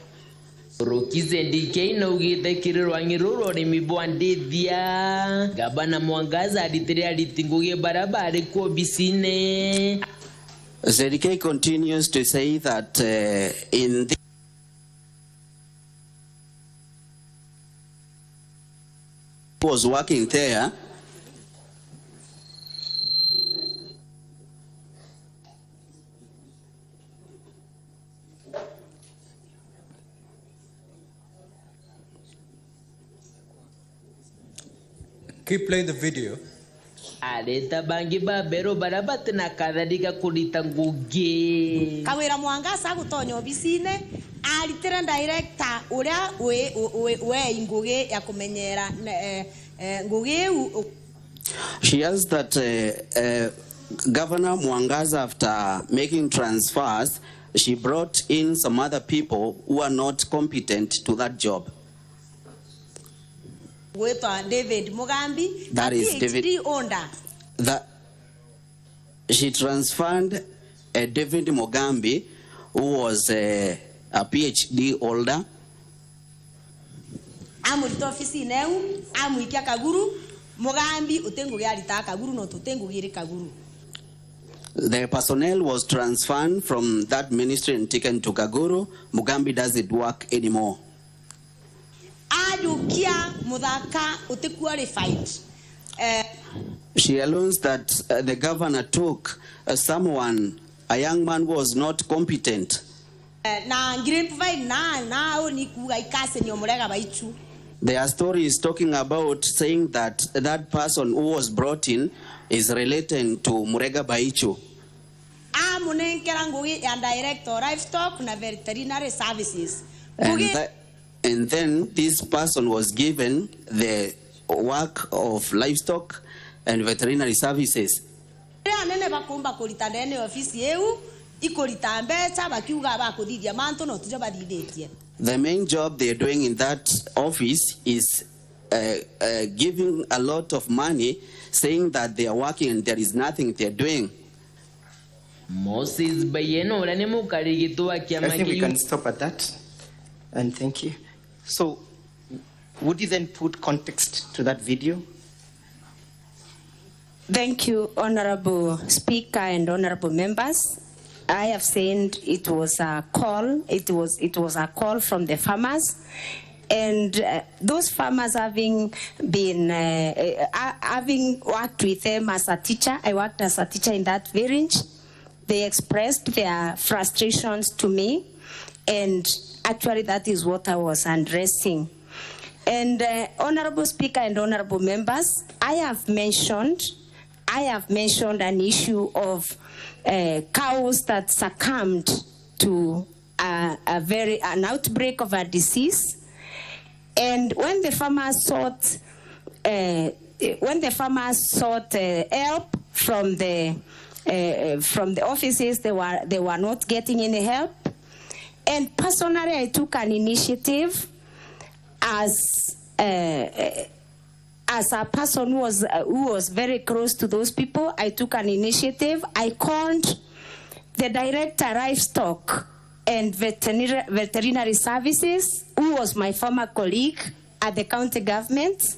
Rokizendi no gite kirwangi roro ni mibwandithia gabana Mwangaza aditire alitinguge barabara ko bisine. ZDK continues to say that in the was working there. Keep playing the video. Aleta bangi babero barabate na kadhalika kulita ngugi. Kawira Mwangaza gutonyo obisine alitire director uria we ngugi ya kumenyera ngugi. She has that Governor Mwangaza, after making transfers, she brought in some other people who are not competent to that job. David Mugambi, that is David Onda. That she transferred David Mugambi, who was a PhD holder. Amurito ofisi neu, amuikia Kaguru, Mugambi utengugi alita Kaguru no tutengugi Kaguru. The personnel was transferred from that ministry and taken to Kaguru. Mugambi doesn't work anymore. She allows that the governor took someone, a young man who was not competent. Their story is talking about saying that that person who was brought in is related to Murega Baichu. Director livestock na veterinary services. And then this person was given the work of livestock and veterinary services. The main job they're doing in that office is giving a lot of money, saying that they are working and there is nothing they're doing. I think we can stop at that. And thank you. So, would you then put context to that video? Thank you, Honorable Speaker and Honorable Members. I have said it was a call. It was a call from the farmers, and those farmers having been having worked with them as a teacher. I worked as a teacher in that village. They expressed their frustrations to me, and actually that is what I was addressing. And Honorable Speaker and Honorable Members, I have mentioned an issue of cows that succumbed to an outbreak of a disease. And when the farmers sought help from the offices, they were not getting any help. And personally, I took an initiative as a person who was very close to those people. I took an initiative. I called the director livestock and veterinary services, who was my former colleague at the county government.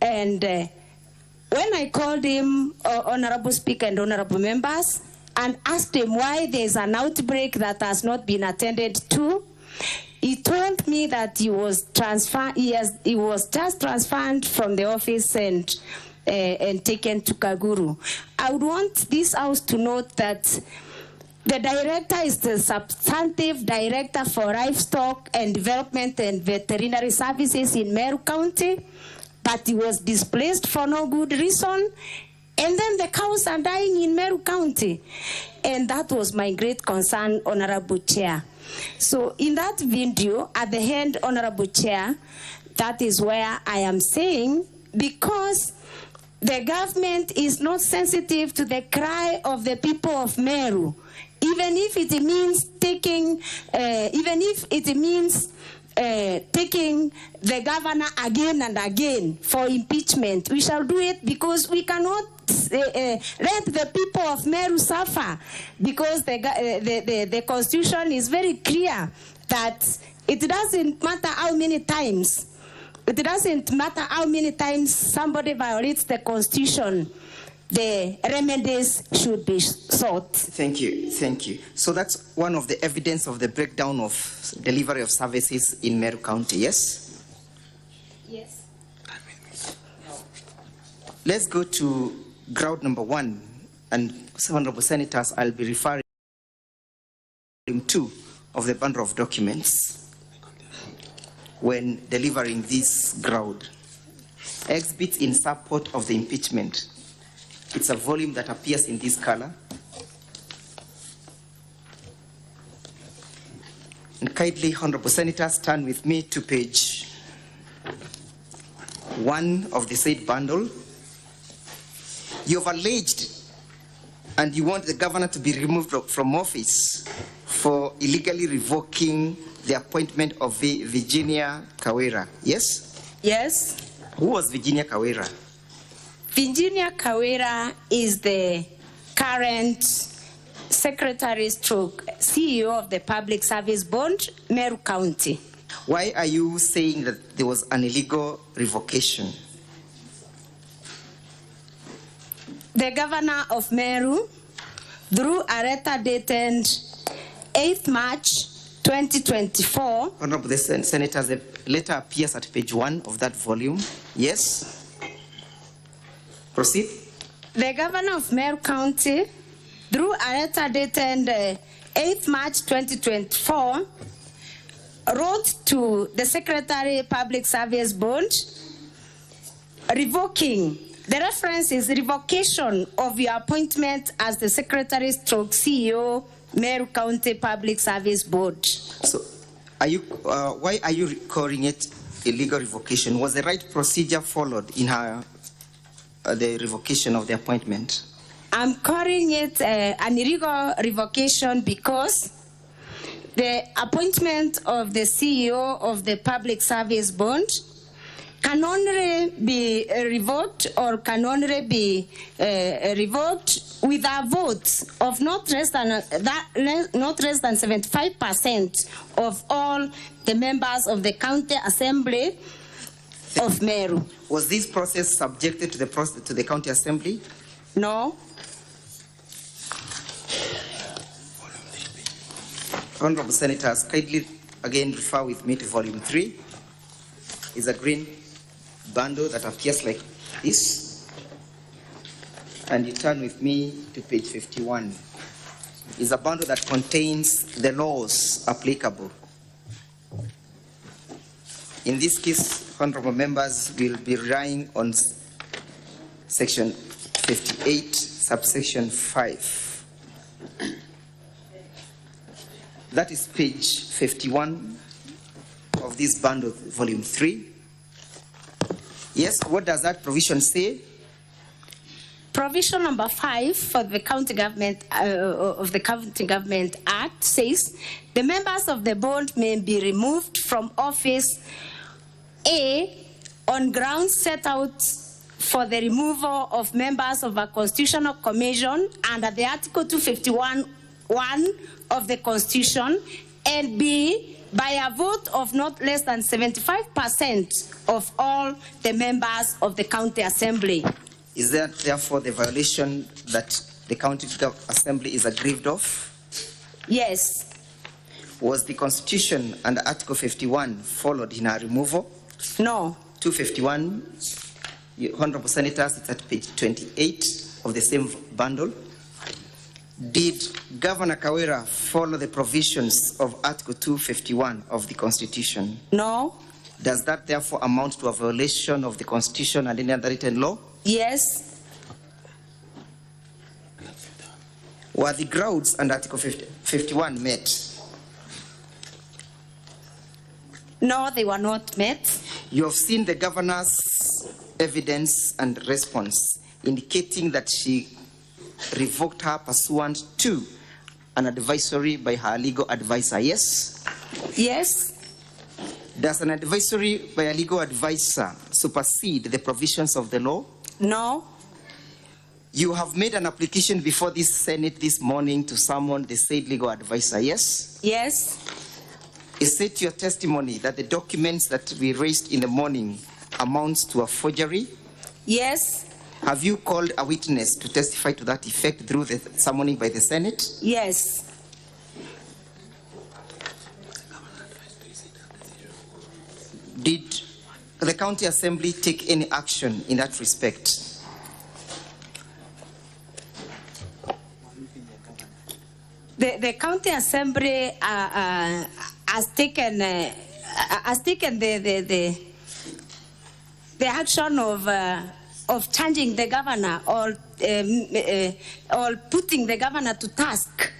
And when I called him, Honorable Speaker and Honorable Members, and asked him why there's an outbreak that has not been attended to, he told me that he was just transferred from the office and taken to Kaguru. I would want this house to note that The director is the substantive director for livestock and development and veterinary services in Meru County, but he was displaced for no good reason. And then the cows are dying in Meru County. And that was my great concern, Honorable Chair. So in that video, at the end, Honorable Chair, that is where I am saying, because the government is not sensitive to the cry of the people of Meru, even if it means taking, taking the governor again and again for impeachment. We shall do it because we cannot let the people of Meru suffer, because the constitution is very clear that it doesn't matter how many times. It doesn't matter how many times somebody violates the constitution, the remedies should be sought. Thank you, thank you. So that's one of the evidence of the breakdown of delivery of services in Meru County, yes? Yes. Let's go to ground number 1, and Honorable Senators, I'll be referring to of the bundle of documents when delivering this ground. Exhibits in support of the impeachment. It's a volume that appears in this color. And kindly, Honorable Senators, turn with me to page 1 of the said bundle. You have alleged and you want the governor to be removed from office for illegally revoking the appointment of Virginia Kawira, yes? Yes. Who was Virginia Kawira? Virginia Kawira is the current Secretary/CEO of the Public Service Board, Meru County. Why are you saying that there was an illegal revocation? The governor of Meru, through a letter dated 8th March 2024. Honorable Senators, the letter appears at page 1 of that volume. Yes? Proceed. The governor of Meru County, through a letter dated 8th March 2024, wrote to the Secretary Public Service Board revoking. The reference is revocation of your appointment as the Secretary/CEO, Meru County Public Service Board. So, why are you calling it illegal revocation? Was the right procedure followed in her the revocation of the appointment? I'm calling it an illegal revocation because the appointment of the CEO of the Public Service Board can only be revoked or can only be revoked with a vote of not less than 75% of all the members of the County Assembly of Meru. Was this process subjected to the County Assembly? No. Honorable Senators, kindly again refer with me to volume 3. It's a green bundle that appears like this. And you turn with me to page 51. It's a bundle that contains the laws applicable. In this case, honorable members will be relying on section 58, subsection 5. That is page 51 of this bundle, volume 3. Yes, what does that provision say? Provision number 5 for the County Government of the County Government Act says the members of the board may be removed from office on grounds set out for the removal of members of a constitutional commission under the Article 251(1) of the Constitution, and B, by a vote of not less than 75% of all the members of the County Assembly. Is that therefore the violation that the County Assembly is aggrieved of? Yes. Was the Constitution under Article 51 followed in our removal? No. 251, Honorable Senators, it's at page 28 of the same bundle. Did Governor Kawira follow the provisions of Article 251 of the Constitution? No. Does that therefore amount to a violation of the Constitution and any other written law? Yes. Were the grounds under Article 51 met? No, they were not met. You have seen the governor's evidence and response indicating that she revoked her pursuant to an advisory by her legal advisor, yes? Yes. Does an advisory by a legal advisor supersede the provisions of the law? No. You have made an application before this Senate this morning to summon the said legal advisor, yes? Yes. Is it your testimony that the documents that we raised in the morning amounts to a forgery? Yes. Have you called a witness to testify to that effect through the summoning by the Senate? Yes. Did the County Assembly take any action in that respect? The County Assembly has taken the action of changing the governor or putting the governor to task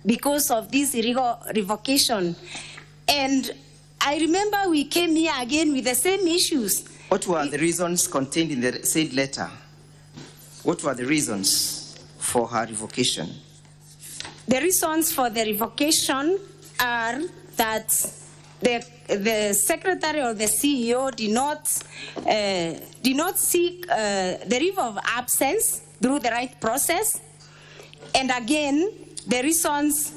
because of this illegal revocation. And I remember we came here again with the same issues. What were the reasons contained in the said letter? What were the reasons for her revocation? The reasons for the revocation are that the secretary or the CEO did not seek the leave of absence through the right process. And again, the reasons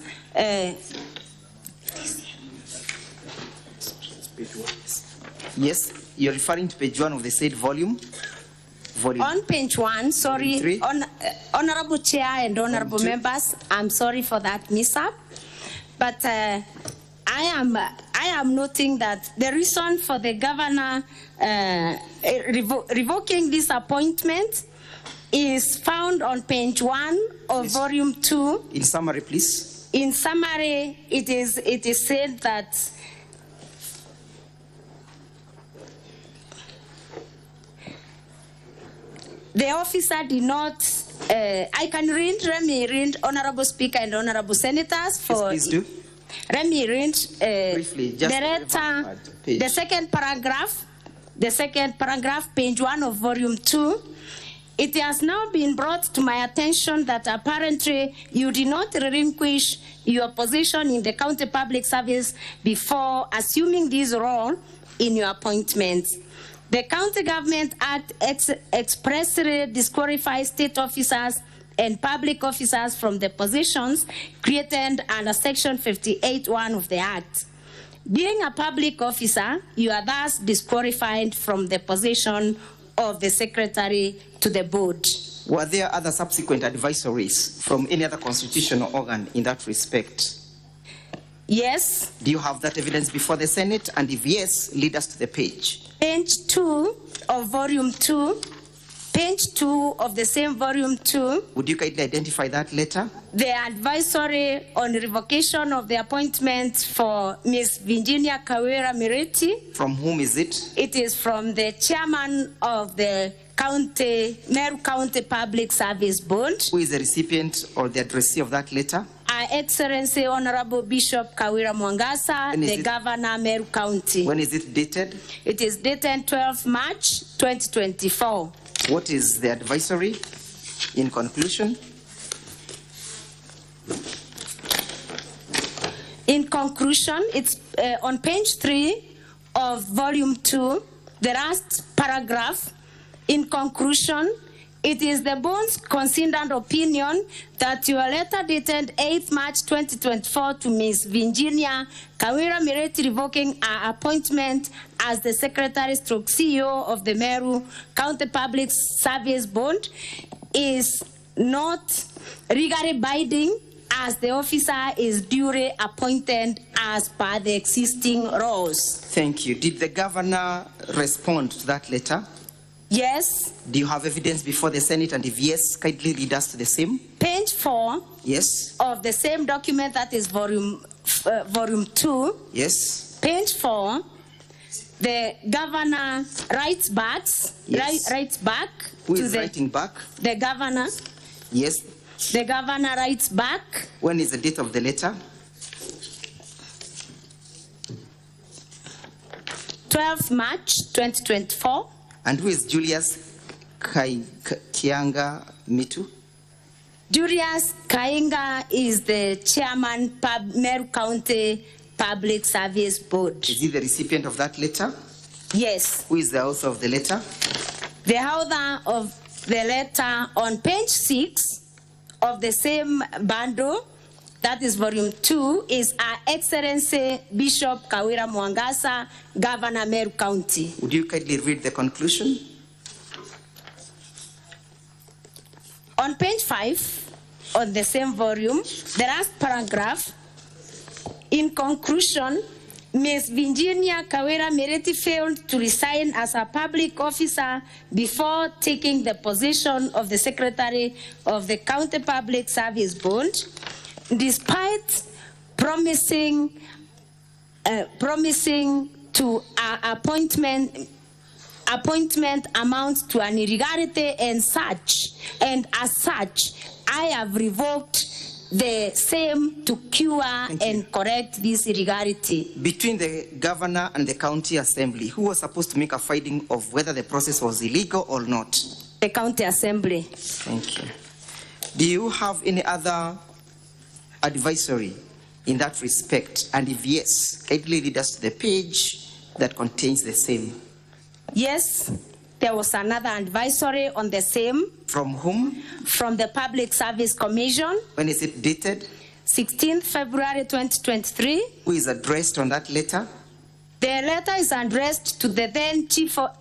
yes, you're referring to page 1 of the said volume? On page 1, sorry, Honorable Chair and Honorable Members, I'm sorry for that mishap, but I am noting that the reason for the governor revoking this appointment is found on page 1 of volume 2. In summary, please. In summary, it is said that the officer did not, I can read, let me read, Honorable Speaker and Honorable Senators. For, yes, please do. Let me read briefly, just the second paragraph, page 1 of volume 2. It has now been brought to my attention that apparently you did not relinquish your position in the county public service before assuming this role in your appointment. The County Government Act expressly disqualifies state officers and public officers from the positions created under Section 58(1) of the Act. Being a public officer, you are thus disqualified from the position of the Secretary to the Board. Were there other subsequent advisories from any other constitutional organ in that respect? Yes. Do you have that evidence before the Senate? And if yes, lead us to the page. Page 2 of volume 2. Page 2 of the same volume 2. Would you kindly identify that letter? The advisory on revocation of the appointment for Ms. Virginia Kawira Miriti. From whom is it? It is from the chairman of the Meru County Public Service Board. Who is the recipient or the addressee of that letter? Our Excellency Honorable Bishop Kawira Mwangaza, the Governor, Meru County. When is it dated? It is dated 12 March 2024. What is the advisory in conclusion? In conclusion, it's on page 3 of volume 2, the last paragraph. In conclusion, it is the board's considered opinion that your letter dated 8 March 2024 to Ms. Virginia Kawira Mireti revoking her appointment as the Secretary/CEO of the Meru County Public Service Board is not legally binding, as the officer is duly appointed as per the existing laws. Thank you. Did the governor respond to that letter? Yes. Do you have evidence before the Senate? And if yes, kindly read us to the same. Page 4 Yes. of the same document, that is volume 2. Yes. Page 4, the governor writes back. Yes. Writes back. Who to is writing back? The governor. Yes. The governor writes back. When is the date of the letter? 12th March 2024. And who is Julius Kianga Mitu? Julius Kainga is the chairman, Meru County Public Service Board. Is he the recipient of that letter? Yes. Who is the author of the letter? The author of the letter on page 6 of the same bundle, that is volume 2, is Our Excellency Bishop Kawira Mwangaza, Governor Meru County. Would you kindly read the conclusion? On page 5 of the same volume, the last paragraph, in conclusion, Ms. Virginia Kawira Mereti failed to resign as a public officer before taking the position of the Secretary of the County Public Service Board, despite promising to appointment amounts to an irregularity and as such, I have revoked the same to cure and correct this irregularity. Between the governor and the county assembly, who was supposed to make a finding of whether the process was illegal or not? The county assembly. Thank you. Do you have any other advisory in that respect? And if yes, kindly read us to the page that contains the same. Yes, there was another advisory on the same. From whom? From the Public Service Commission. When is it dated? 16th February 2023. Who is addressed on that letter? The letter is addressed to the then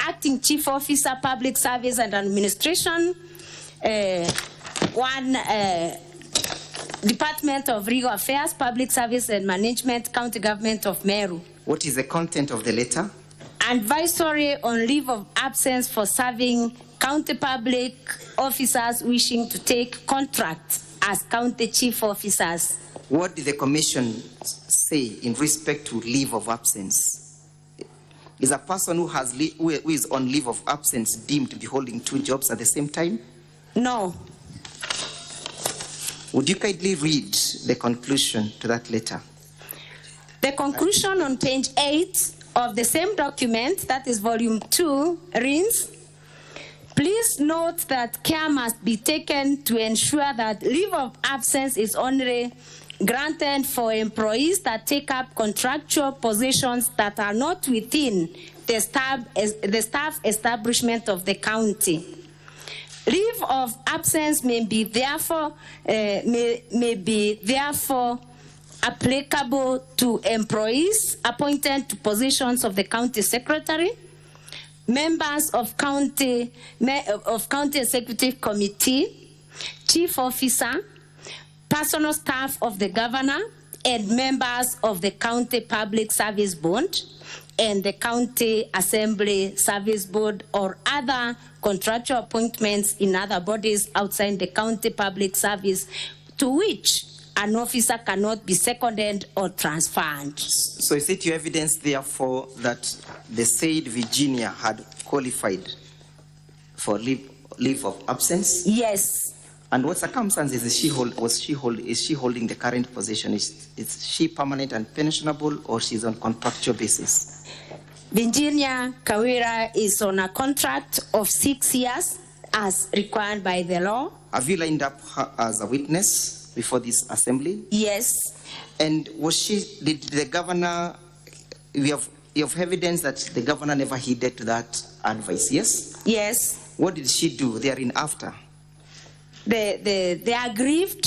Acting Chief Officer, Public Service and Administration, Department of Legal Affairs, Public Service and Management, County Government of Meru. What is the content of the letter? Advisory on leave of absence for serving county public officers wishing to take contracts as county chief officers. What did the commission say in respect to leave of absence? Is a person who is on leave of absence deemed to be holding 2 jobs at the same time? No. Would you kindly read the conclusion to that letter? The conclusion on page 8 of the same document, that is volume 2, reads, please note that care must be taken to ensure that leave of absence is only granted for employees that take up contractual positions that are not within the staff establishment of the county. Leave of absence may be therefore applicable to employees appointed to positions of the county secretary, members of county executive committee, chief officer, personal staff of the governor, and members of the county public service board and the county assembly service board or other contractual appointments in other bodies outside the county public service to which an officer cannot be seconded or transferred. So is it your evidence, therefore, that the said Virginia had qualified for leave of absence? Yes. And what circumstances is she holding the current position? Is she permanent and pensionable, or she's on contractual basis? Virginia Kawira is on a contract of 6 years as required by the law. Have you lined up her as a witness before this assembly? Yes. And did the governor, you have evidence that the governor never heeded to that advice, yes? Yes. What did she do therein after? The aggrieved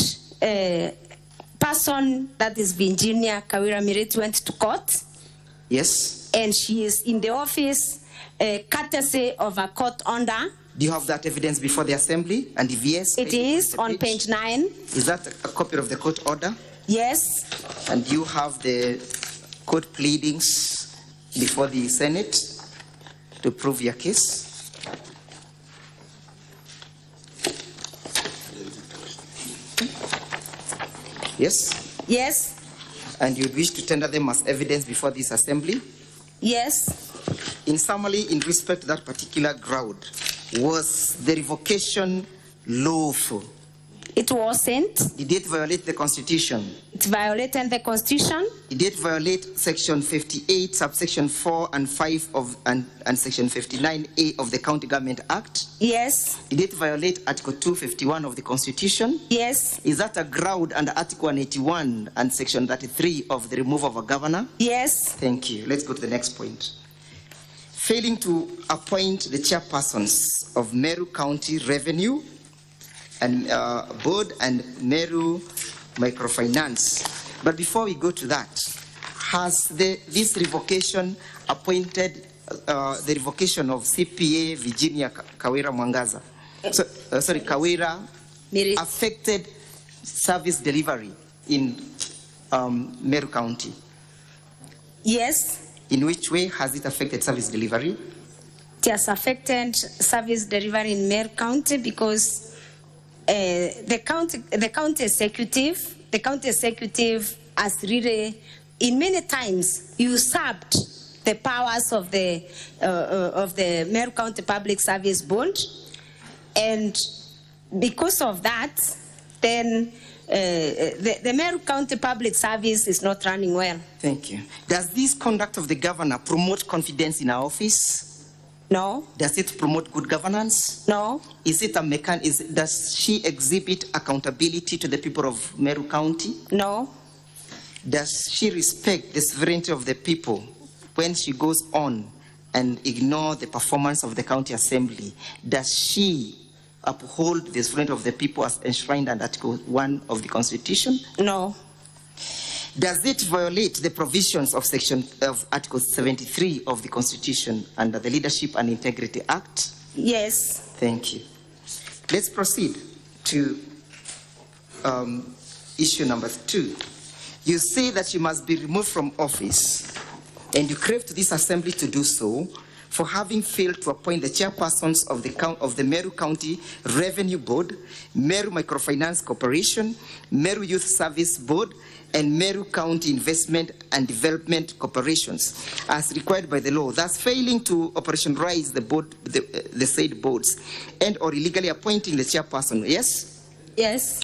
person, that is Virginia Kawira Mireti, went to court. Yes. And she is in the office courtesy of a court order. Do you have that evidence before the assembly? And if yes, it is on page 9. Is that a copy of the court order? Yes. And you have the court pleadings before the Senate to prove your case? Yes? Yes. And you wish to tender them as evidence before this assembly? Yes. In summary, in respect to that particular ground, was the revocation lawful? It wasn't. Did it violate the Constitution? It violated the Constitution. Did it violate Section 58, subsection 4 and 5 and Section 59A of the County Government Act? Yes. Did it violate Article 251 of the Constitution? Yes. Is that a ground under Article 181 and Section 33 of the removal of a governor? Yes. Thank you. Let's go to the next point. Failing to appoint the chairpersons of Meru County Revenue and Board and Meru Microfinance. But before we go to that, has this revocation appointed the revocation of CPA Virginia Kawira Mwangaza? Kawira affected service delivery in Meru County? Yes. In which way has it affected service delivery? It has affected service delivery in Meru County because the county executive has really, in many times, usurped the powers of the Meru County Public Service Board, and because of that, then the Meru County Public Service is not running well. Thank you. Does this conduct of the governor promote confidence in our office? No. Does it promote good governance? No. Is it does she exhibit accountability to the people of Meru County? No. Does she respect the sovereignty of the people when she goes on and ignore the performance of the county assembly? Does she uphold the sovereignty of the people as enshrined in Article 1 of the Constitution? No. Does it violate the provisions of Article 73 of the Constitution under the Leadership and Integrity Act? Yes. Thank you. Let's proceed to issue number 2. You say that you must be removed from office, and you crave to this assembly to do so for having failed to appoint the chairpersons of the Meru County Revenue Board, Meru Microfinance Corporation, Meru Youth Service Board, and Meru County Investment and Development Corporations, as required by the law, thus failing to operationalize the said boards, and or illegally appointing the chairperson. Yes? Yes.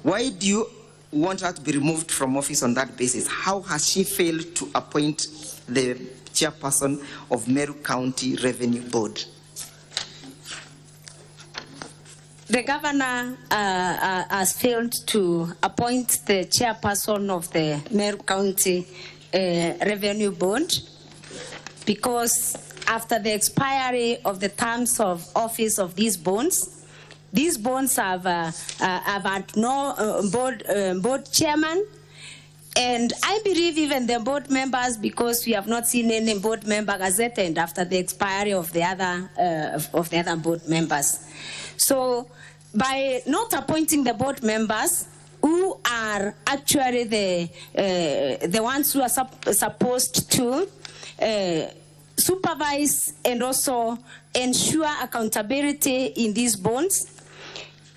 Why do you want her to be removed from office on that basis? How has she failed to appoint the chairperson of Meru County Revenue Board? The governor has failed to appoint the chairperson of the Meru County Revenue Board because after the expiry of the terms of office of these bonds have had no board chairman. And I believe even the board members, because we have not seen any board member gazetted after the expiry of the other board members. So by not appointing the board members, who are actually the ones who are supposed to supervise and also ensure accountability in these bonds,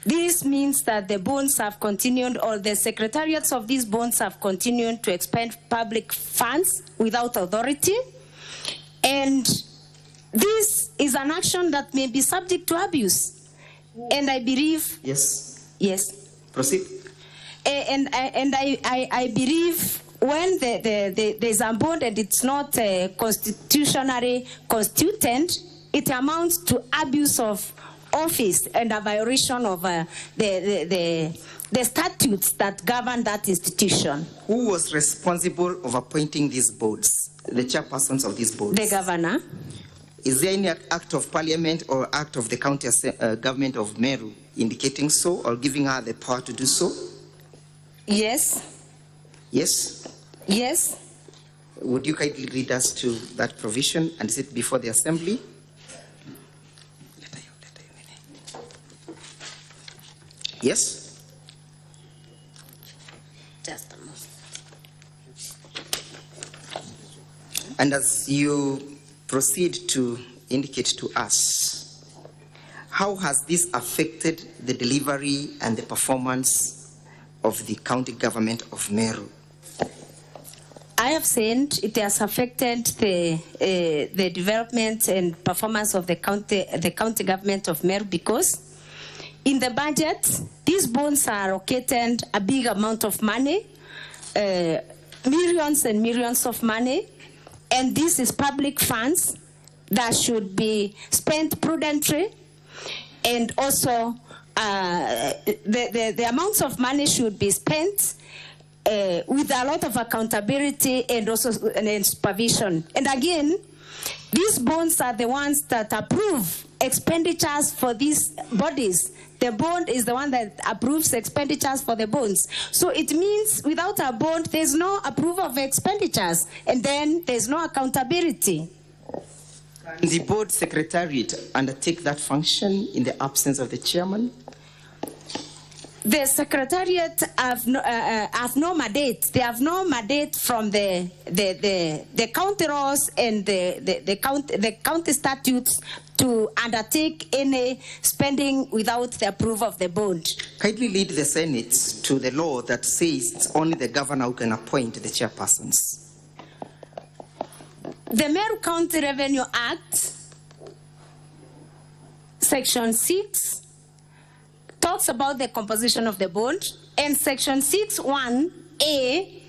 this means that the bonds have continued, or the secretariats of these bonds have continued to expend public funds without authority. And this is an action that may be subject to abuse. And I believe... Yes. Yes. Proceed. And I believe when there's a bond and it's not constitutionally constituted, it amounts to abuse of office and a violation of the statutes that govern that institution. Who was responsible of appointing these boards, the chairpersons of these boards? The governor. Is there any act of parliament or act of the county government of Meru indicating so or giving her the power to do so? Yes. Yes? Yes. Would you kindly read us to that provision and sit before the assembly? Yes? Just a moment. And as you proceed to indicate to us, how has this affected the delivery and the performance of the county government of Meru? I have said it has affected the development and performance of the county government of Meru because in the budget, these bonds are allocated a big amount of money, millions and millions of money, and this is public funds that should be spent prudently, and also the amounts of money should be spent with a lot of accountability and also supervision. And again, these bonds are the ones that approve expenditures for these bodies. The bond is the one that approves expenditures for the bonds. So it means without a bond, there's no approval of expenditures, and then there's no accountability. Can the board secretariat undertake that function in the absence of the chairman? The secretariat have no mandate. They have no mandate from the county laws and the county statutes to undertake any spending without the approval of the bond. Kindly lead the Senate to the law that says it's only the governor who can appoint the chairpersons. The Meru County Revenue Act, Section 6, talks about the composition of the bond, and Section 6(1)(a)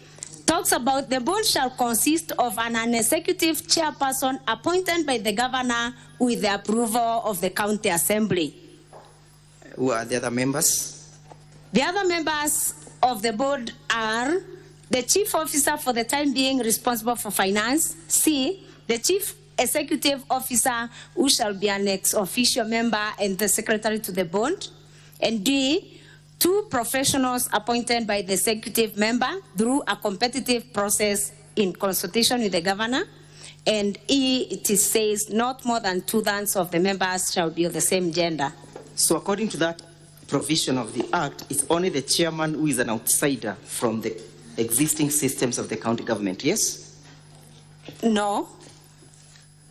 talks about the bond shall consist of an executive chairperson appointed by the governor with the approval of the county assembly. Who are the other members? The other members of the board are the chief officer for the time being responsible for finance, C, the chief executive officer who shall be an ex-officio member and the secretary to the board, and D, 2 professionals appointed by the executive member through a competitive process in consultation with the governor, and E, it says not more than 2/3 of the members shall be of the same gender. So according to that provision of the Act, it's only the chairman who is an outsider from the existing systems of the county government, yes? No.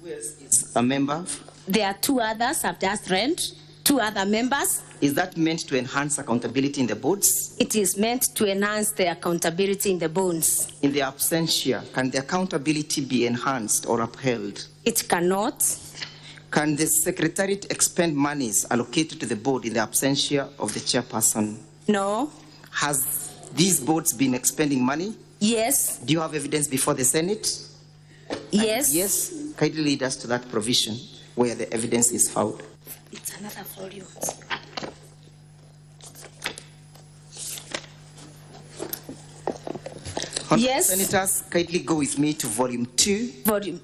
Who else is a member? There are 2 others I've just read, 2 other members. Is that meant to enhance accountability in the boards? It is meant to enhance the accountability in the bonds. In the absentia, can the accountability be enhanced or upheld? It cannot. Can the secretariat expend monies allocated to the board in the absentia of the chairperson? No. Has these boards been expending money? Yes. Do you have evidence before the Senate? Yes. Yes. Kindly lead us to that provision where the evidence is found. It's another volume. Yes. Senators, kindly go with me to volume 2. Volume.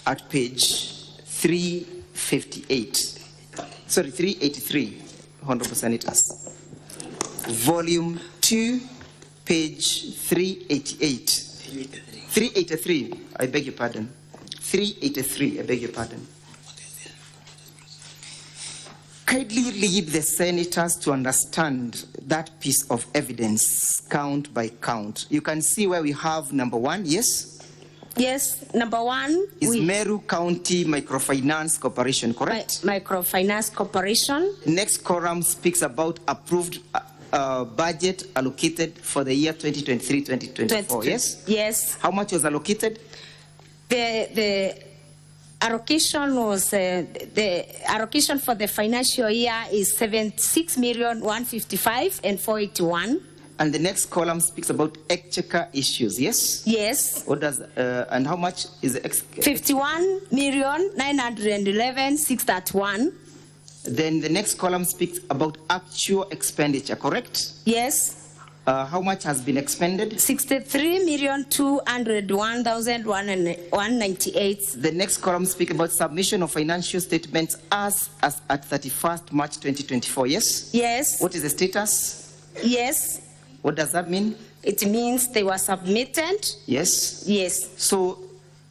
At page 358. Sorry, 383, Honorable Senators. Volume 2, page 388. 383, I beg your pardon. 383, I beg your pardon. Kindly lead the senators to understand that piece of evidence, count by count. You can see where we have number 1, yes? Yes, number 1 is Meru County Microfinance Corporation, correct? Microfinance Corporation. Next column speaks about approved budget allocated for the year 2023-2024, yes? Yes. How much was allocated? The allocation was, the allocation for the financial year is 76,155,481. And the next column speaks about exchequer issues, yes? Yes. What does, and how much is the 51,911,631. Then the next column speaks about actual expenditure, correct? Yes. How much has been expended? 63,201,198. The next column speaks about submission of financial statements as at 31st March 2024, yes? Yes. What is the status? Yes. What does that mean? It means they were submitted. Yes. Yes. So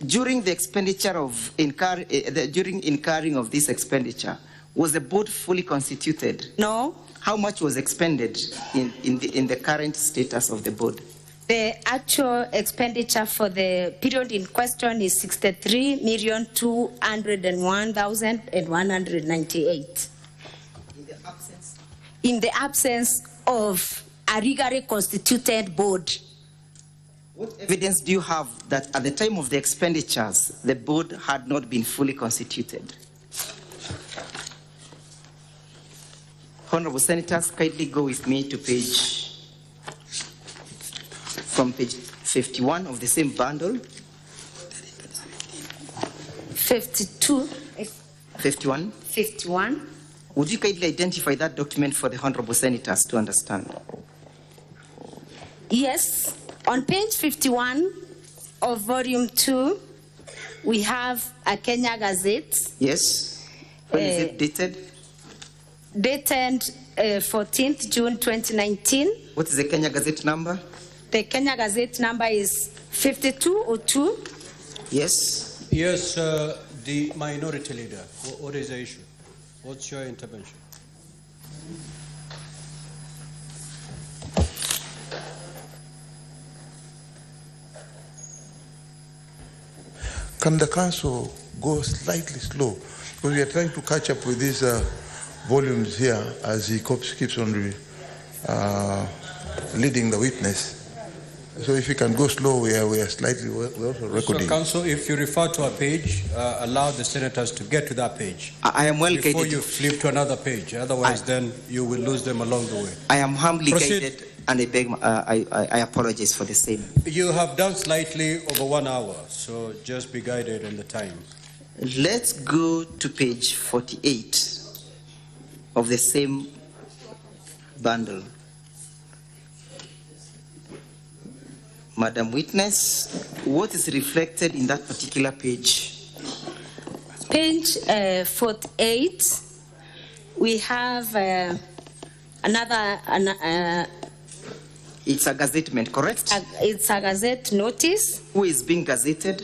during the expenditure of during incurring of this expenditure, was the board fully constituted? No. How much was expended in the current status of the board? The actual expenditure for the period in question is 63,201,198. In the absence? In the absence of a legally constituted board. What evidence do you have that at the time of the expenditures, the board had not been fully constituted? Honorable Senators, kindly go with me to page 51 of the same bundle. 52. 51. 51. Would you kindly identify that document for the Honorable Senators to understand? Yes. On page 51 of volume 2, we have a Kenya Gazette. Yes. When is it dated? Dated 14th June 2019. What is the Kenya Gazette number? The Kenya Gazette number is 5202. Yes. Yes, the minority leader. What is the issue? What's your intervention? Can the council go slightly slow? Because we are trying to catch up with these volumes here as he keeps on leading the witness. So if you can go slow, we are slightly, we're also recording. So, Council, if you refer to a page, allow the senators to get to that page. I am well before guided. You flip to another page. Otherwise, then you will lose them along the way. I am humbly Proceed. guided, and I beg, I apologize for the same. You have done slightly over 1 hour, so just be guided in the time. Let's go to page 48 of the same bundle. Madam Witness, what is reflected in that particular page? Page 48, we have another. It's a gazettement, correct? It's a gazette notice. Who is being gazetted?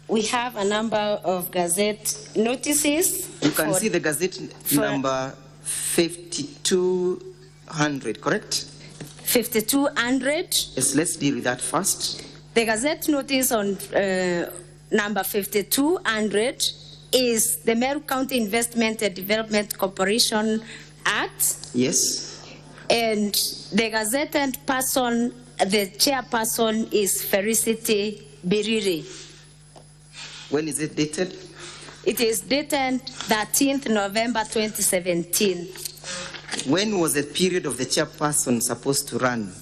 We have a number of gazette notices. You can see the gazette number 5200, correct? 5200. Yes, let's deal with that first. The gazette notice on number 5200 is the Meru County Investment and Development Corporation Act. Yes. And the gazetted person, the chairperson is Felicity Biriri. When is it dated? It is dated 13th November 2017. When was the period of the chairperson supposed to run?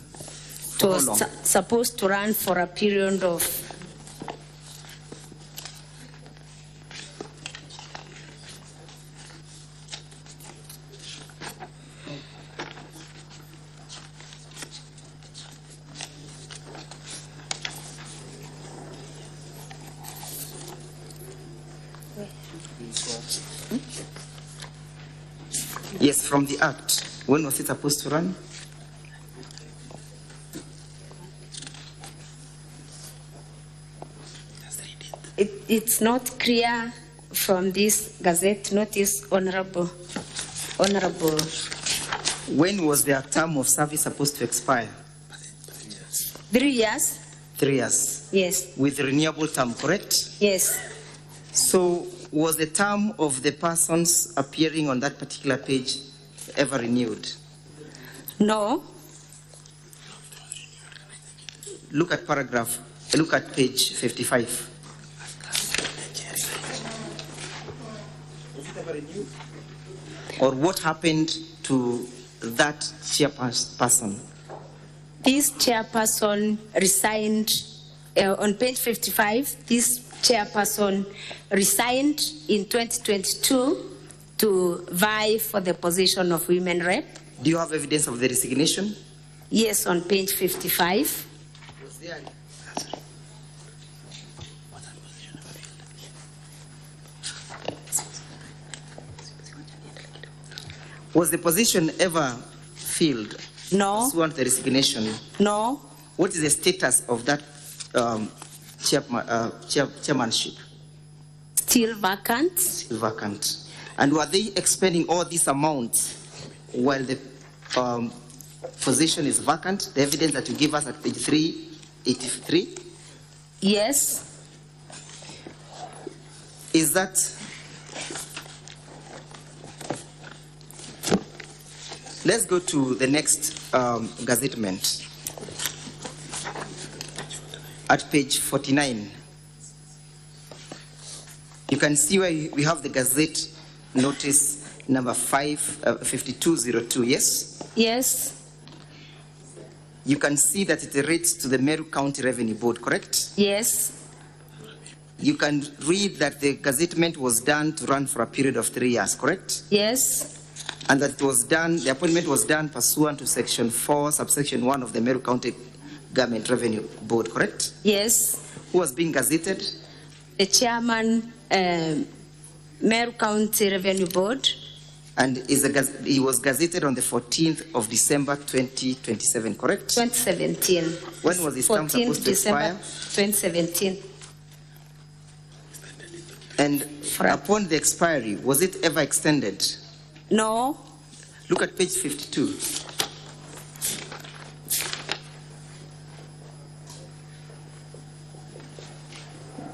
It was supposed to run for a period of Yes, from the Act. When was it supposed to run? It's not clear from this gazette notice, Honorable. When was their term of service supposed to expire? 3 years? 3 years. Yes. With renewable term, correct? Yes. So was the term of the persons appearing on that particular page ever renewed? No. Look at page 55. Or what happened to that chairperson? This chairperson resigned on page 55. This chairperson resigned in 2022 to vie for the position of women rep. Do you have evidence of the resignation? Yes, on page 55. Was the position ever filled? No. Pursuant to the resignation? No. What is the status of that chairmanship? Still vacant. Still vacant. And were they expending all these amounts while the position is vacant? The evidence that you give us at page 383? Yes. Is that let's go to the next gazettement. At page 49, you can see where we have the Gazette notice number 5202, yes? Yes. You can see that it relates to the Meru County Revenue Board, correct? Yes. You can read that the gazettement was done to run for a period of 3 years, correct? Yes. And that it was done, the appointment was done pursuant to section 4, subsection 1 of the Meru County Government Revenue Board, correct? Yes. Who was being gazetted? The chairman, Meru County Revenue Board. And he was gazetted on the 14th of December 2027, correct? 2017. When was his term supposed to expire? 2017. And upon the expiry, was it ever extended? No. Look at page 52.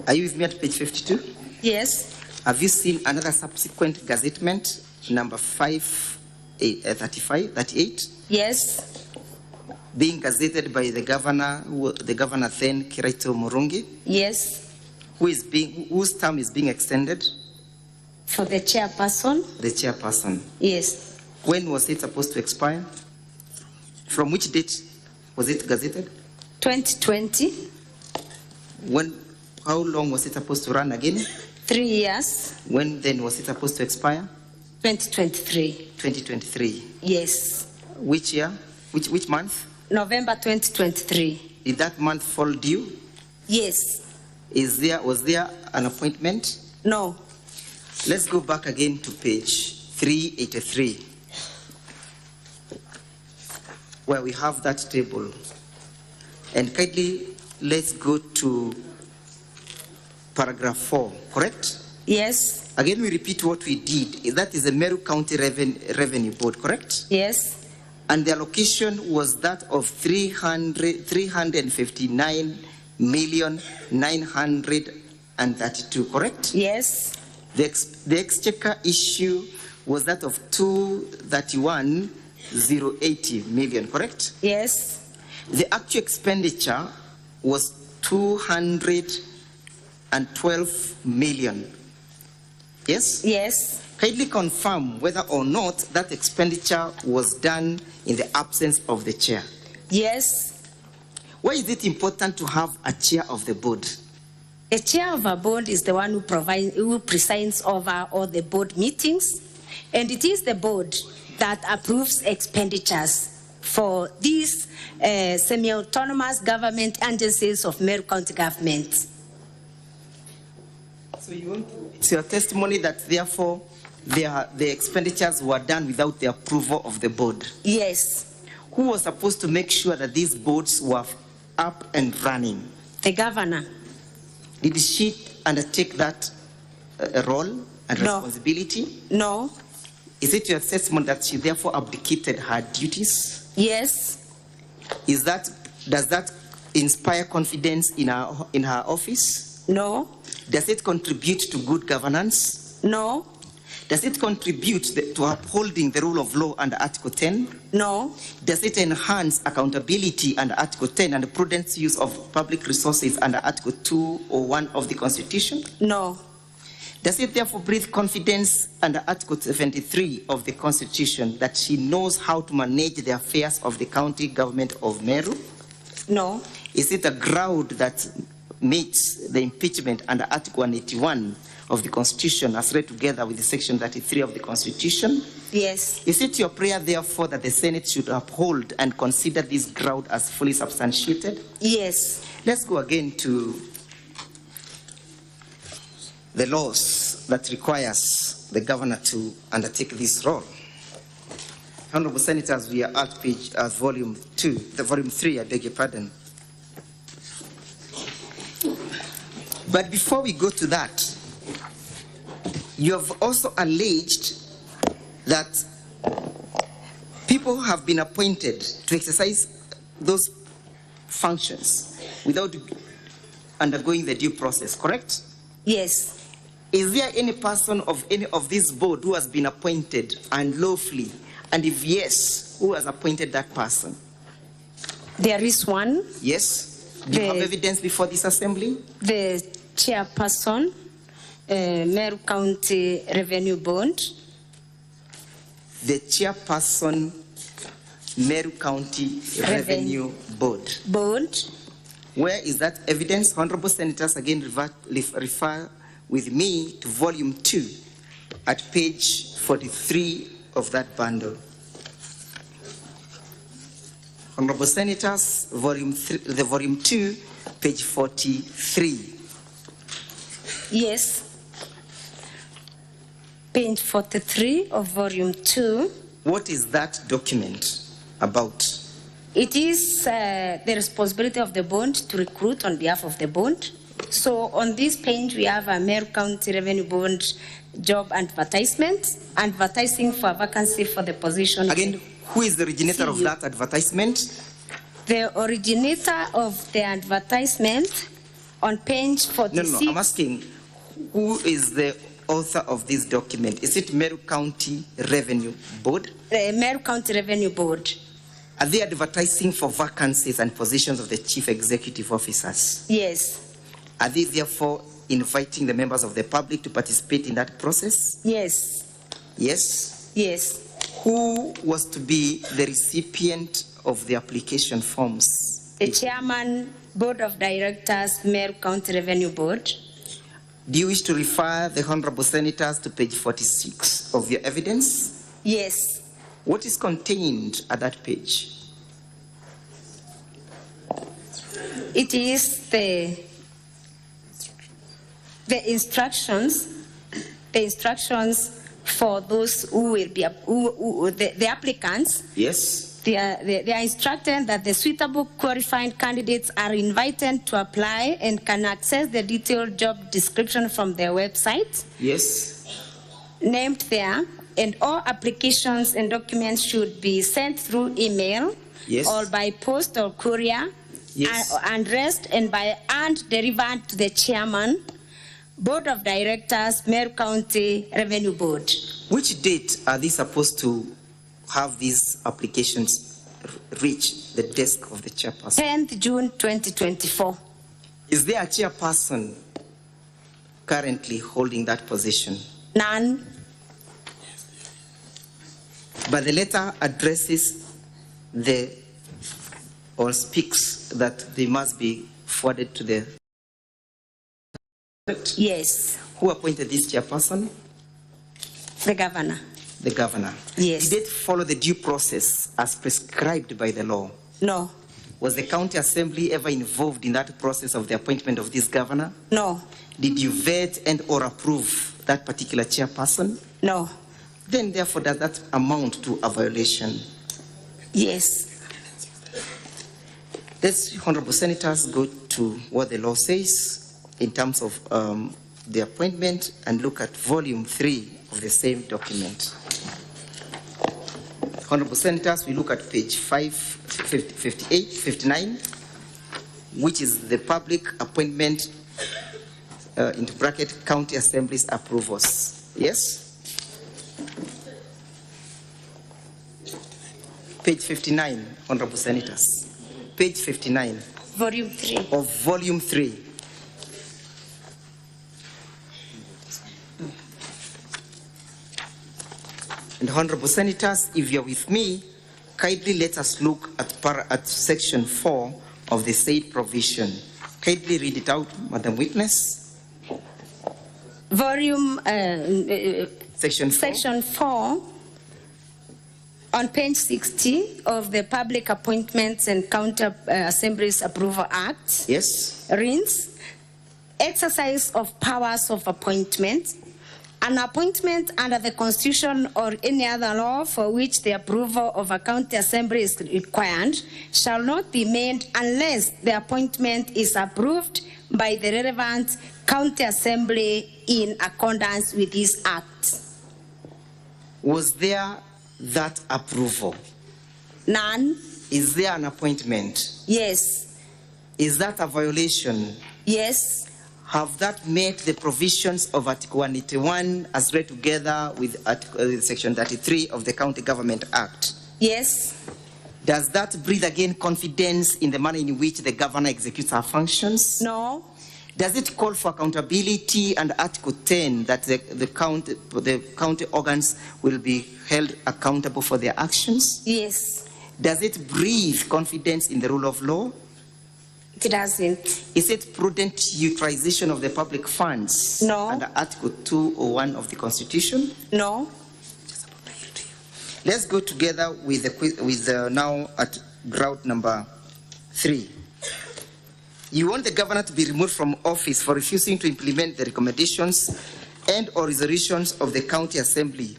Are you with me at page 52? Yes. Have you seen another subsequent gazettement, number 38? Yes. Being gazetted by the governor then, Kiraito Murungi? Yes. Whose term is being extended? For the chairperson? The chairperson. Yes. When was it supposed to expire? From which date was it gazetted? 2020. How long was it supposed to run again? 3 years. When then was it supposed to expire? 2023. 2023. Yes. Which year? Which month? November 2023. Did that month fall due? Yes. Was there an appointment? No. Let's go back again to page 383, where we have that table. And kindly, let's go to paragraph 4, correct? Yes. Again, we repeat what we did. That is the Meru County Revenue Board, correct? Yes. And the allocation was that of 359,932, correct? Yes. The exchequer issue was that of 231,080 million, correct? Yes. The actual expenditure was 212 million. Yes? Yes. Kindly confirm whether or not that expenditure was done in the absence of the chair. Yes. Why is it important to have a chair of the board? The chair of a board is the one who presides over all the board meetings, and it is the board that approves expenditures for these semi-autonomous government agencies of Meru County government. So it's your testimony that therefore the expenditures were done without the approval of the board? Yes. Who was supposed to make sure that these boards were up and running? The governor. Did she undertake that role and responsibility? No. Is it your assessment that she therefore abdicated her duties? Yes. Does that inspire confidence in her office? No. Does it contribute to good governance? No. Does it contribute to upholding the rule of law under Article 10? No. Does it enhance accountability under Article 10 and the prudent use of public resources under Article 201 of the Constitution? No. Does it therefore breathe confidence under Article 73 of the Constitution that she knows how to manage the affairs of the county government of Meru? No. Is it a ground that meets the impeachment under Article 181 of the Constitution as read together with the Section 33 of the Constitution? Yes. Is it your prayer, therefore, that the Senate should uphold and consider this ground as fully substantiated? Yes. Let's go again to the laws that requires the governor to undertake this role. Honorable Senators, we are at volume 3, I beg your pardon. But before we go to that, you have also alleged that people have been appointed to exercise those functions without undergoing the due process, correct? Yes. Is there any person of any of this board who has been appointed unlawfully And if yes, who has appointed that person? There is one. Yes. Do you have evidence before this assembly? The chairperson, Meru County Revenue Board. The chairperson, Meru County Revenue Board. Board. Where is that evidence? Honorable Senators, again refer with me to volume 2 at page 43 of that bundle. Honorable Senators, volume 2, page 43. Yes. Page 43 of volume 2. What is that document about? It is the responsibility of the board to recruit on behalf of the board. So on this page, we have a Meru County Revenue Board job advertisement, advertising for a vacancy for the position. Again, who is the originator of that advertisement? The originator of the advertisement on page 46. No, I'm asking, who is the author of this document? Is it Meru County Revenue Board? The Meru County Revenue Board. Are they advertising for vacancies and positions of the chief executive officers? Yes. Are they therefore inviting the members of the public to participate in that process? Yes. Yes? Yes. Who was to be the recipient of the application forms? The chairman, Board of Directors, Meru County Revenue Board. Do you wish to refer the Honorable Senators to page 46 of your evidence? Yes. What is contained at that page? It is the instructions for those who will be the applicants. Yes. They are instructed that the suitable qualified candidates are invited to apply and can access the detailed job description from their website. Yes. Named there, and all applications and documents should be sent through email. Yes. Or by post or courier. Yes. Addressed and delivered to the chairman, Board of Directors, Meru County Revenue Board. Which date are they supposed to have these applications reach the desk of the chairperson? 10th June 2024. Is there a chairperson currently holding that position? None. But the letter addresses or speaks that they must be forwarded to the. Yes. Who appointed this chairperson? The governor. The governor. Yes. Did it follow the due process as prescribed by the law? No. Was the county assembly ever involved in that process of the appointment of this governor? No. Did you vet and or approve that particular chairperson? No. Then therefore does that amount to a violation? Yes. Let's, Honorable Senators, go to what the law says in terms of the appointment and look at volume 3 of the same document. Honorable Senators, we look at page 59, which is the public appointment into bracket county assemblies approvals. Yes? Page 59, Honorable Senators. Page 59. Volume 3. Of volume 3. And Honorable Senators, if you're with me, kindly let us look at section 4 of the said provision. Kindly read it out, Madam Witness. Volume Section 4. Section 4 on page 60 of the Public Appointments and County Assemblies Approval Act. Yes. Reads, exercise of powers of appointment. An appointment under the Constitution or any other law for which the approval of a county assembly is required shall not be made unless the appointment is approved by the relevant county assembly in accordance with this act. Was there that approval? None. Is there an appointment? Yes. Is that a violation? Yes. have that met the provisions of Article 181 as read together with Section 33 of the County Government Act? Yes. Does that breathe again confidence in the manner in which the governor executes her functions? No. Does it call for accountability under Article 10 that the county organs will be held accountable for their actions? Yes. Does it breathe confidence in the rule of law? It doesn't. Is it prudent utilization of the public funds? No. Under Article 201 of the Constitution? No. Let's go together with now at ground number 3. You want the governor to be removed from office for refusing to implement the recommendations and or resolutions of the county assembly.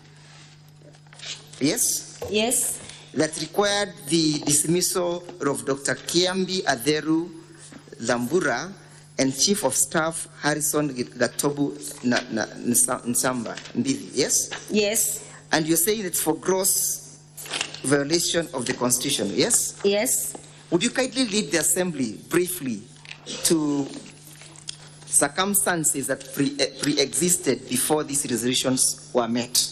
Yes? Yes. That required the dismissal of Dr. Kiambi Aderu Zambura and Chief of Staff Harrison Gatobu Nsamba Mbili. Yes? Yes. And you're saying it's for gross violation of the Constitution. Yes? Yes. Would you kindly lead the assembly briefly to circumstances that pre-existed before these resolutions were met?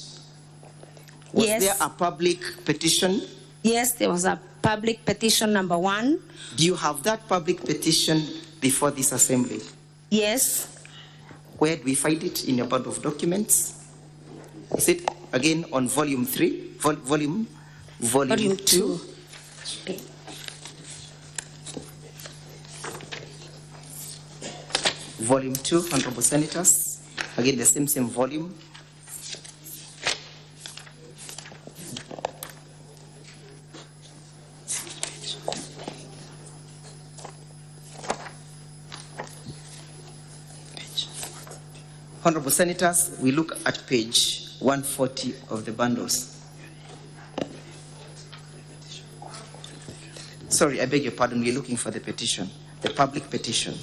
Was there a public petition? Yes, there was a public petition number 1. Do you have that public petition before this assembly? Yes. Where do we find it in your bundle of documents? Is it again on volume 3? Volume 2? Volume 2, Honorable Senators. Again, the same volume. Honorable Senators, we look at page 140 of the bundles. Sorry, I beg your pardon, we're looking for the petition, the public petition.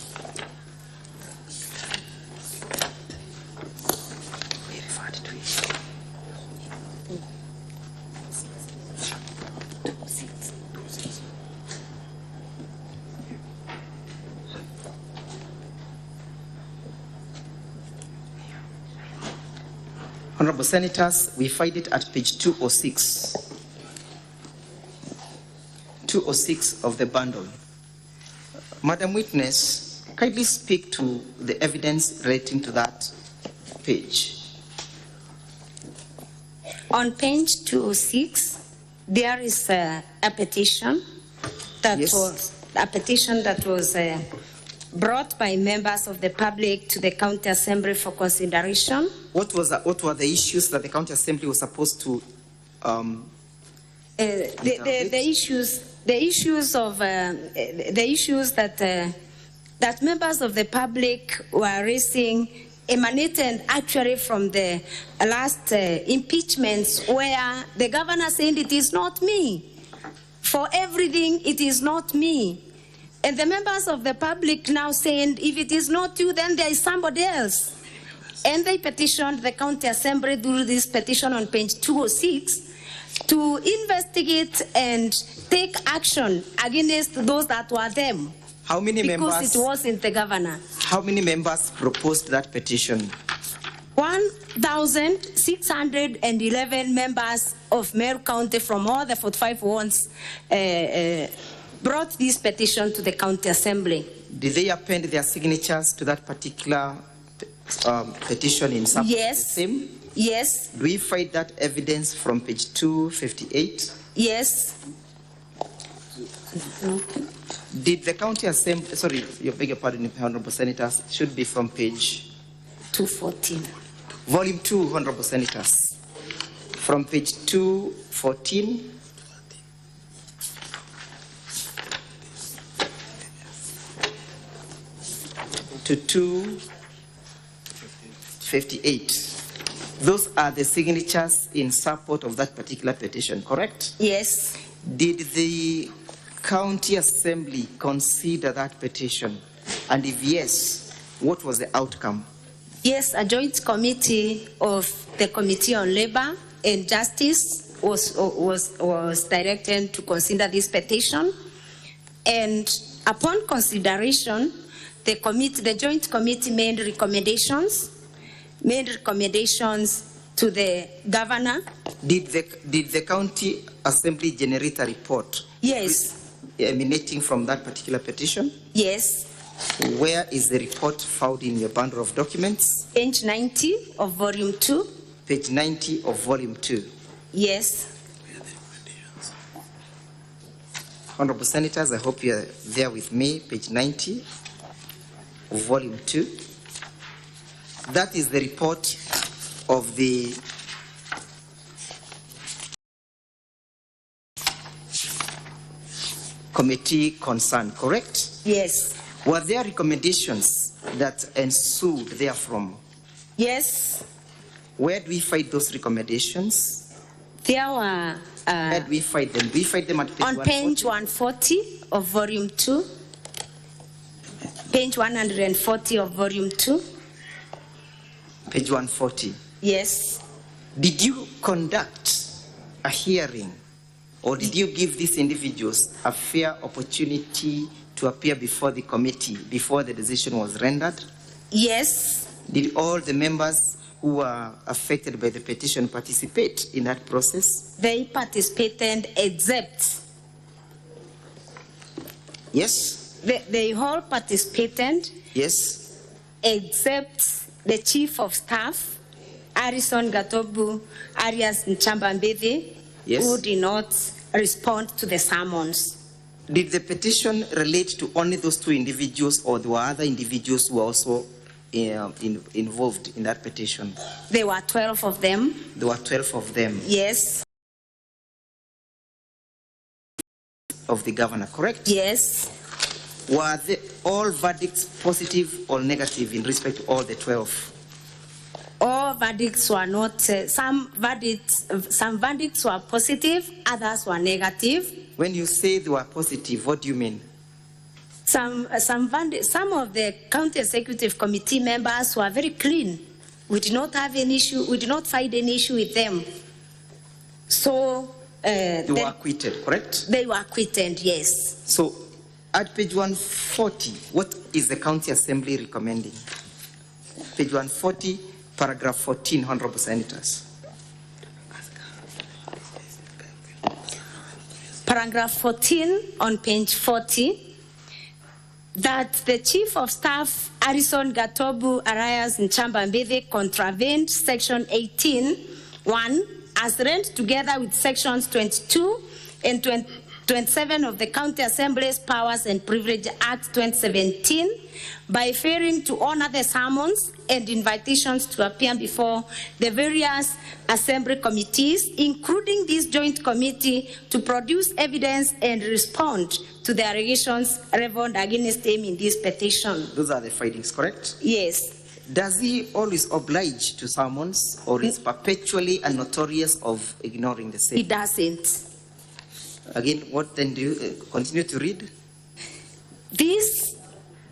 Honorable Senators, we find it at page 206. 206 of the bundle. Madam Witness, kindly speak to the evidence relating to that page. On page 206, there is a petition that was brought by members of the public to the County Assembly for consideration. What were the issues that the County Assembly was supposed to the issues that members of the public were raising emanated actually from the last impeachments, where the governor said it is not me. For everything, it is not me. And the members of the public now saying, if it is not you, then there is somebody else. And they petitioned the County Assembly through this petition on page 206 to investigate and take action against those that were them. How many members? Because it wasn't the governor. How many members proposed that petition? 1,611 members of Meru County from all the 45 wards brought this petition to the County Assembly. Did they append their signatures to that particular petition in support? Yes. The same? Yes. Do we find that evidence from page 258? Yes. Did the County Assembly, sorry, you beg your pardon, Honorable Senators, should be from page 214. Volume 2, Honorable Senators. From page 214 to 258. Those are the signatures in support of that particular petition, correct? Yes. Did the County Assembly consider that petition? And if yes, what was the outcome? Yes, a joint committee of the Committee on Labor and Justice was directed to consider this petition. And upon consideration, the joint committee made recommendations to the governor. Did the county assembly generate a report? Yes. Emanating from that particular petition? Yes. Where is the report found in your bundle of documents? Page 90 of volume 2. Page 90 of volume 2. Yes. Honorable Senators, I hope you are there with me. Page 90 of volume 2. That is the report of the committee concerned, correct? Yes. Were there recommendations that ensued therefrom? Yes. Where do we find those recommendations? There were. Where do we find them? Do we find them at page on 140? page 140 of volume 2. Page 140 of volume 2. Page 140. Yes. Did you conduct a hearing, or did you give these individuals a fair opportunity to appear before the committee before the decision was rendered? Yes. Did all the members who were affected by the petition participate in that process? They participated except. Yes. They all participated. Yes. Except the chief of staff, Harrison Gatobu Arias Nchambambede, Yes. who did not respond to the summons. Did the petition relate to only those two individuals, or there were other individuals who were also involved in that petition? There were 12 of them. There were 12 of them. Yes. Of the governor, correct? Yes. Were all verdicts positive or negative in respect to all the 12? All verdicts were not. Some verdicts were positive, others were negative. When you say they were positive, what do you mean? Some of the county executive committee members were very clean. We did not have an issue. We did not find an issue with them. So they were acquitted, correct? They were acquitted, yes. So at page 140, what is the county assembly recommending? Page 140, paragraph 14, Honorable Senators. Paragraph 14 on page 40, that the Chief of Staff, Harrison Gatobu Arias Nchambambede, contravened Section 18(1) as read together with Sections 22 and 27 of the County Assembly's Powers and Privilege Act 2017 by failing to honor the summons and invitations to appear before the various assembly committees, including this joint committee, to produce evidence and respond to the allegations leveled against him in this petition. Those are the findings, correct? Yes. Does he always oblige to summons, or is perpetually and notorious of ignoring the same? He doesn't. Again, what then do you continue to read? This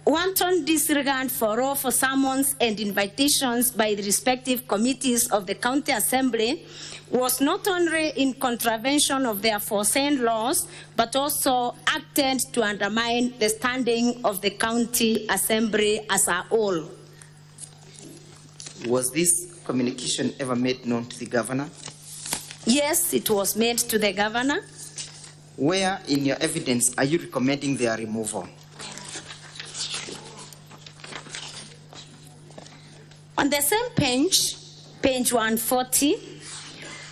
wanton disregard for all for summons and invitations by the respective committees of the county assembly was not only in contravention of their aforesaid laws, but also acted to undermine the standing of the county assembly as a whole. Was this communication ever made known to the governor? Yes, it was made to the governor. Where in your evidence are you recommending their removal? On the same page, page 140,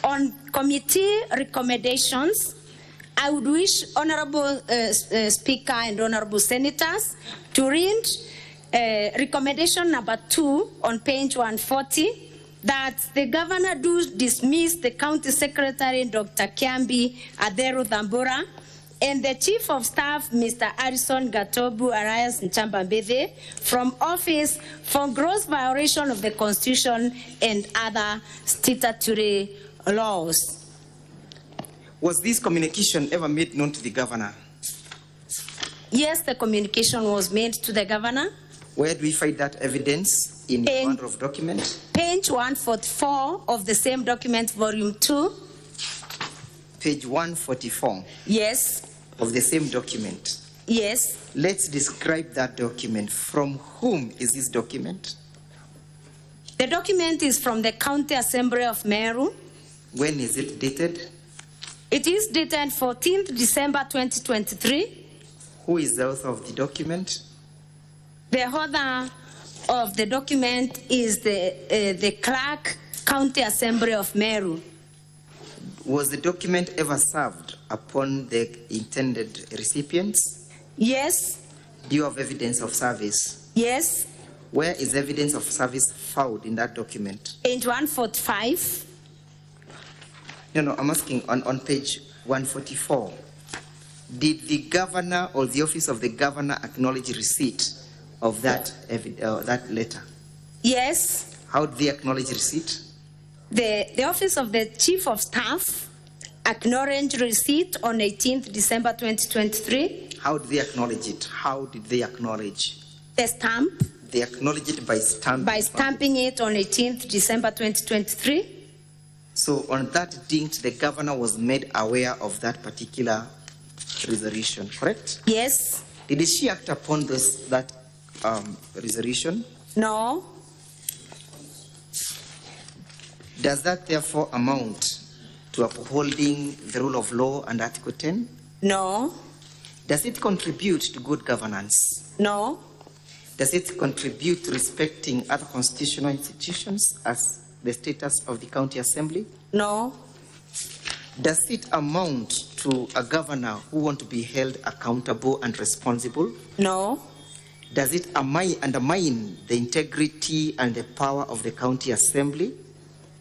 on committee recommendations, I would wish Honorable Speaker and Honorable Senators to read recommendation number 2 on page 140, that the governor do dismiss the county secretary, Dr. Kiambi Adero Thambura, and the chief of staff, Mr. Harrison Gatobu Arias Nchambambede, from office for gross violation of the Constitution and other statutory laws. Was this communication ever made known to the governor? Yes, the communication was made to the governor. Where do we find that evidence in the bundle of documents? Page 144 of the same document, volume 2. Page 144. Yes. Of the same document. Yes. Let's describe that document. From whom is this document? The document is from the County Assembly of Meru. When is it dated? It is dated 14th December 2023. Who is the author of the document? The author of the document is the Clerk, County Assembly of Meru. Was the document ever served upon the intended recipients? Yes. Do you have evidence of service? Yes. Where is evidence of service found in that document? Page 145. No, I'm asking on page 144. Did the governor or the office of the governor acknowledge receipt of that letter? Yes. How did they acknowledge receipt? The office of the Chief of Staff acknowledged receipt on 18th December 2023. How did they acknowledge it? How did they acknowledge? The stamp. They acknowledged it by stamping. By stamping it on 18th December 2023. So on that date, the governor was made aware of that particular resolution, correct? Yes. Did she act upon that resolution? No. Does that therefore amount to upholding the rule of law and Article 10? No. Does it contribute to good governance? No. Does it contribute to respecting other constitutional institutions as the status of the county assembly? No. Does it amount to a governor who wants to be held accountable and responsible? No. Does it undermine the integrity and the power of the county assembly?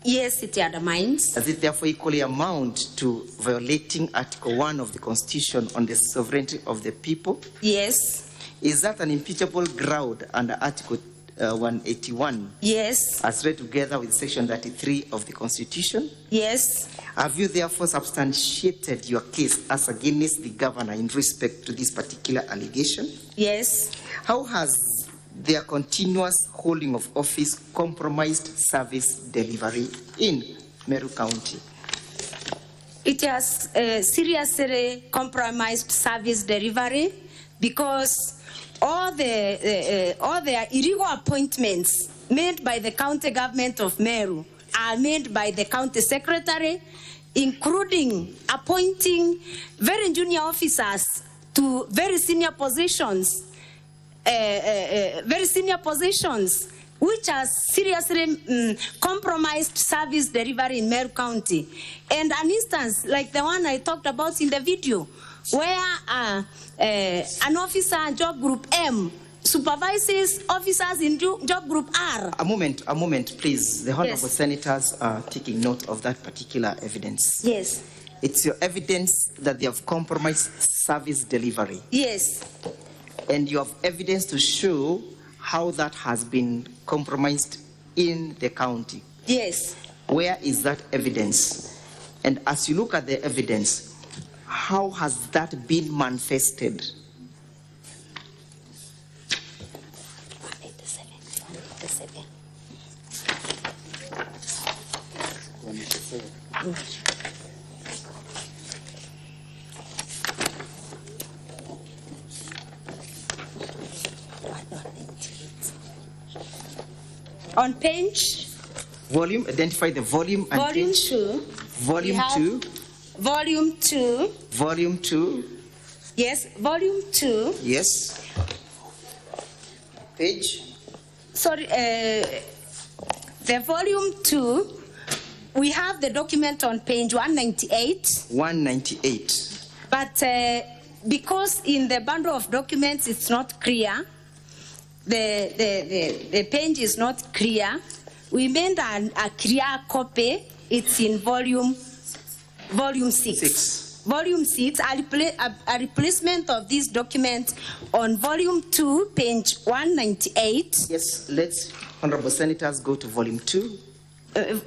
Yes, it undermines. Does it therefore equally amount to violating Article 1 of the Constitution on the sovereignty of the people? Yes. Is that an impeachable ground under Article 181? Yes. As read together with Section 33 of the Constitution? Yes. Have you therefore substantiated your case as against the governor in respect to this particular allegation? Yes. How has their continuous holding of office compromised service delivery in Meru County? It has seriously compromised service delivery because all the illegal appointments made by the county government of Meru are made by the county secretary, including appointing very junior officers to very senior positions, which has seriously compromised service delivery in Meru County. And an instance like the one I talked about in the video, where an officer in job group M supervises officers in job group R. A moment, please. The honorable senators are taking note of that particular evidence. Yes. It's your evidence that they have compromised service delivery. Yes. And you have evidence to show how that has been compromised in the county. Yes. Where is that evidence? And as you look at the evidence, how has that been manifested? On page? Volume, identify the volume and volume page. 2. Volume 2. Volume 2. Volume 2. Yes, volume 2. Yes. Page? Sorry, the volume 2, we have the document on page 198. 198. But because in the bundle of documents it's not clear, the page is not clear, we made a clear copy. It's in volume 6. Volume 6, a replacement of this document on volume 2, page 198. Yes, let's, honorable senators, go to volume 2.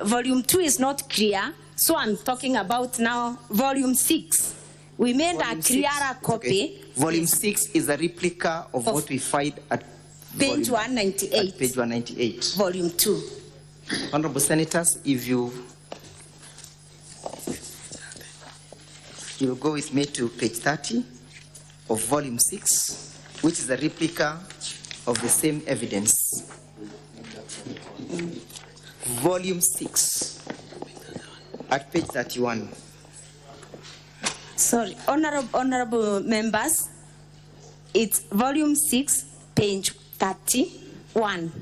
Volume 2 is not clear, so I'm talking about now volume 6. We made volume a clearer copy. Okay. Volume 6 is a replica of what we find at page 198. At page 198. Volume 2. Honorable senators, if you'll go with me to page 30. of volume 6, which is a replica of the same evidence. Volume 6, at page 31. Sorry, honorable members, it's volume 6, page 31.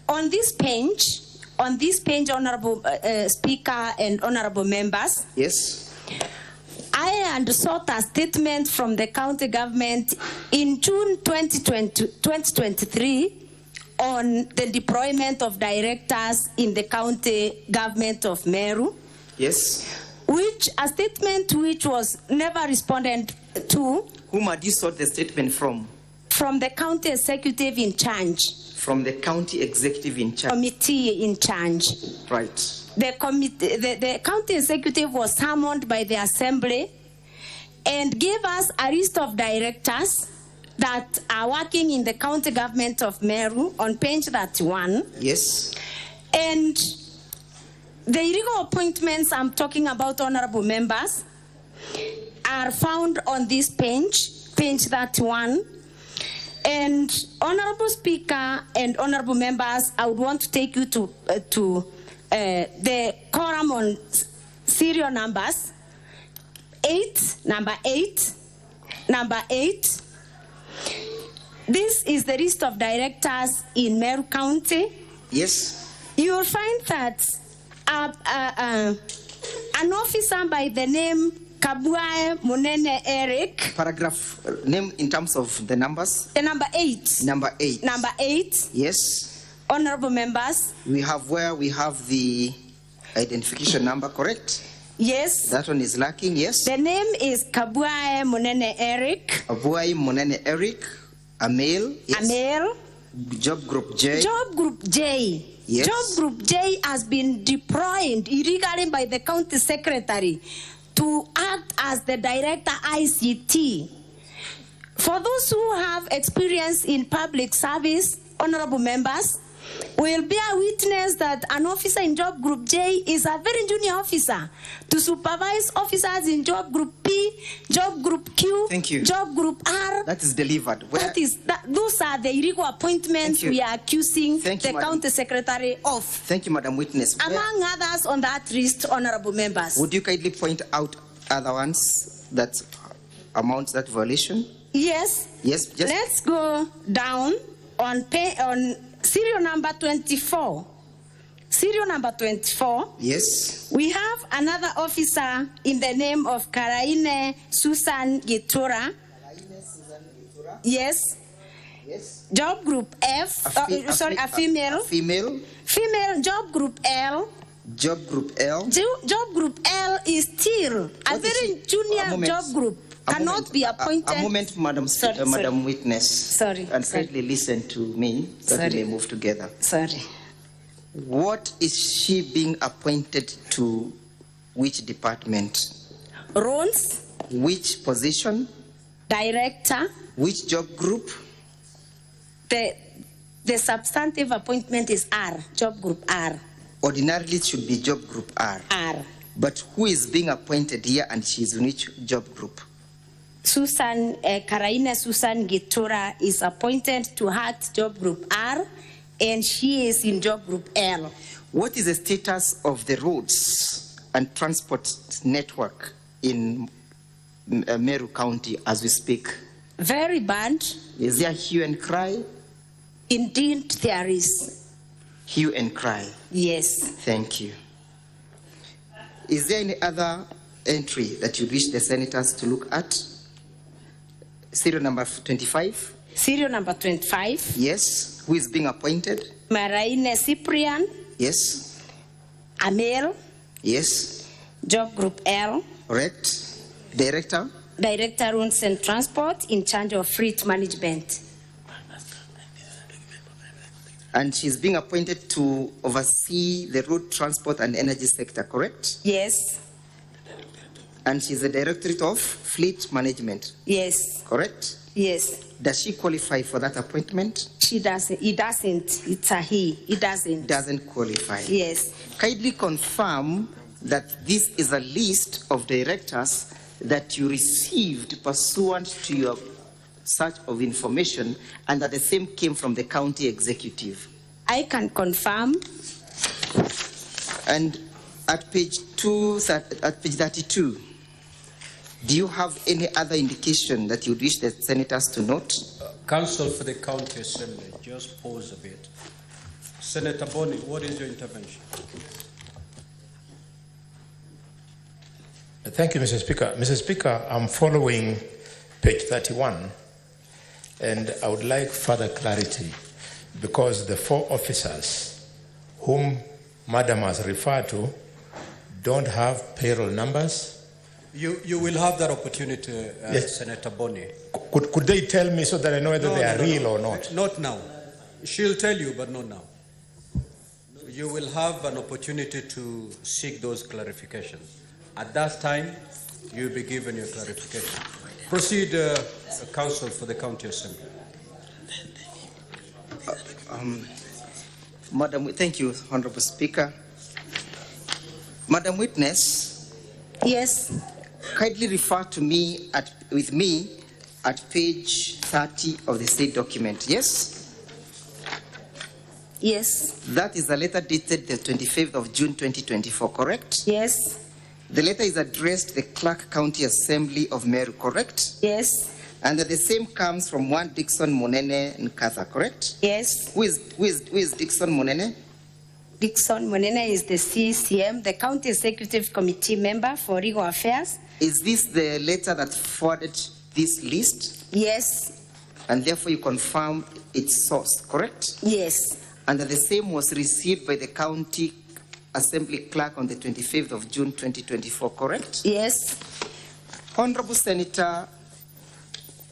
On this page, honorable speaker and honorable members. Yes. I had sought a statement from the county government in June 2023 on the deployment of directors in the county government of Meru. Yes. Which a statement which was never responded to. Whom had you sought the statement from? From the county executive in charge. From the county executive in charge. Committee in charge. Right. The county executive was summoned by the assembly and gave us a list of directors that are working in the county government of Meru on page 31. Yes. And the illegal appointments I'm talking about, honorable members, are found on this page 31. And honorable speaker and honorable members, I would want to take you to the column on serial numbers. Number 8. This is the list of directors in Meru County. Yes. You will find that an officer by the name Kabua Munene Eric. Paragraph name in terms of the numbers. The number 8. Number 8. Number 8. Yes. Honorable members. We have the identification number, correct? Yes. That one is lacking, yes. The name is Kabua Munene Eric. Kabua Munene Eric, a male. Yes. A male. Job group J. Job group J. Yes. Job group J has been deployed illegally by the county secretary to act as the director ICT. For those who have experience in public service, honorable members, will bear witness that an officer in job group J is a very junior officer to supervise officers in job group P, job group Q, Thank you. job group R. That is delivered. Those are the illegal appointments we are accusing the county secretary of. Thank you, Madam Witness. Among others on that list, honorable members. Would you kindly point out other ones that amount to that violation? Yes. Yes. Just Let's go down on serial number 24. Serial number 24. Yes. We have another officer in the name of Karaine Susan Gitura. Yes. Yes. Job group F. A female. A female. Female. Job group L. Job group L. Job group L is still a very junior job group. Cannot be appointed. A moment, Madam Witness. Sorry. And kindly listen to me so that we may move together. Sorry. What is she being appointed to? Which department? Roles. Which position? Director. Which job group? The substantive appointment is R. Job group R. Ordinarily it should be job group R. R. But who is being appointed here and she is in which job group? Karaina Susan Gitura is appointed to HAT job group R, and she is in job group L. What is the status of the roads and transport network in Meru County as we speak? Very bad. Is there hue and cry? Indeed, there is. Hue and cry? Yes. Thank you. Is there any other entry that you wish the senators to look at? Serial number 25? Serial number 25. Yes. Who is being appointed? Maraine Cyprian. Yes. Amel. Yes. Job group L. Correct. Director? Director Roads and Transport in charge of fleet management. And she's being appointed to oversee the road transport and energy sector, correct? Yes. And she's the Directorate of Fleet Management? Yes. Correct? Yes. Does she qualify for that appointment? She doesn't. He doesn't. It's a he. He doesn't. Doesn't qualify. Yes. Kindly confirm that this is a list of directors that you received pursuant to your search of information, and that the same came from the county executive? I can confirm. And at page 32, do you have any other indication that you wish the senators to note? Counsel for the County Assembly, just pause a bit. Senator Boni, what is your intervention? Thank you, Mr. Speaker. Mr. Speaker, I'm following page 31, and I would like further clarity, because the 4 officers whom Madam has referred to don't have payroll numbers. You will have that opportunity, Yes. Senator Boni. Could they tell me so that I know whether they are real or not? Not now. She'll tell you, but not now. You will have an opportunity to seek those clarifications. At that time, you'll be given your clarification. Proceed, Counsel for the County Assembly. Madam, thank you, Honorable Speaker. Madam Witness. Yes. Kindly refer to me with me at page 30 of the state document. Yes? Yes. That is the letter dated the 25th of June 2024, correct? Yes. The letter is addressed to the Clark County Assembly of Meru, correct? Yes. And the same comes from one Dixon Monene Nkatha, correct? Yes. Who is Dixon Monene? Dixon Monene is the CCM, the County Executive Committee member for Legal Affairs. Is this the letter that forwarded this list? Yes. And therefore you confirm its source, correct? Yes. And that the same was received by the County Assembly Clerk on the 25th of June 2024, correct? Yes. Honorable Senator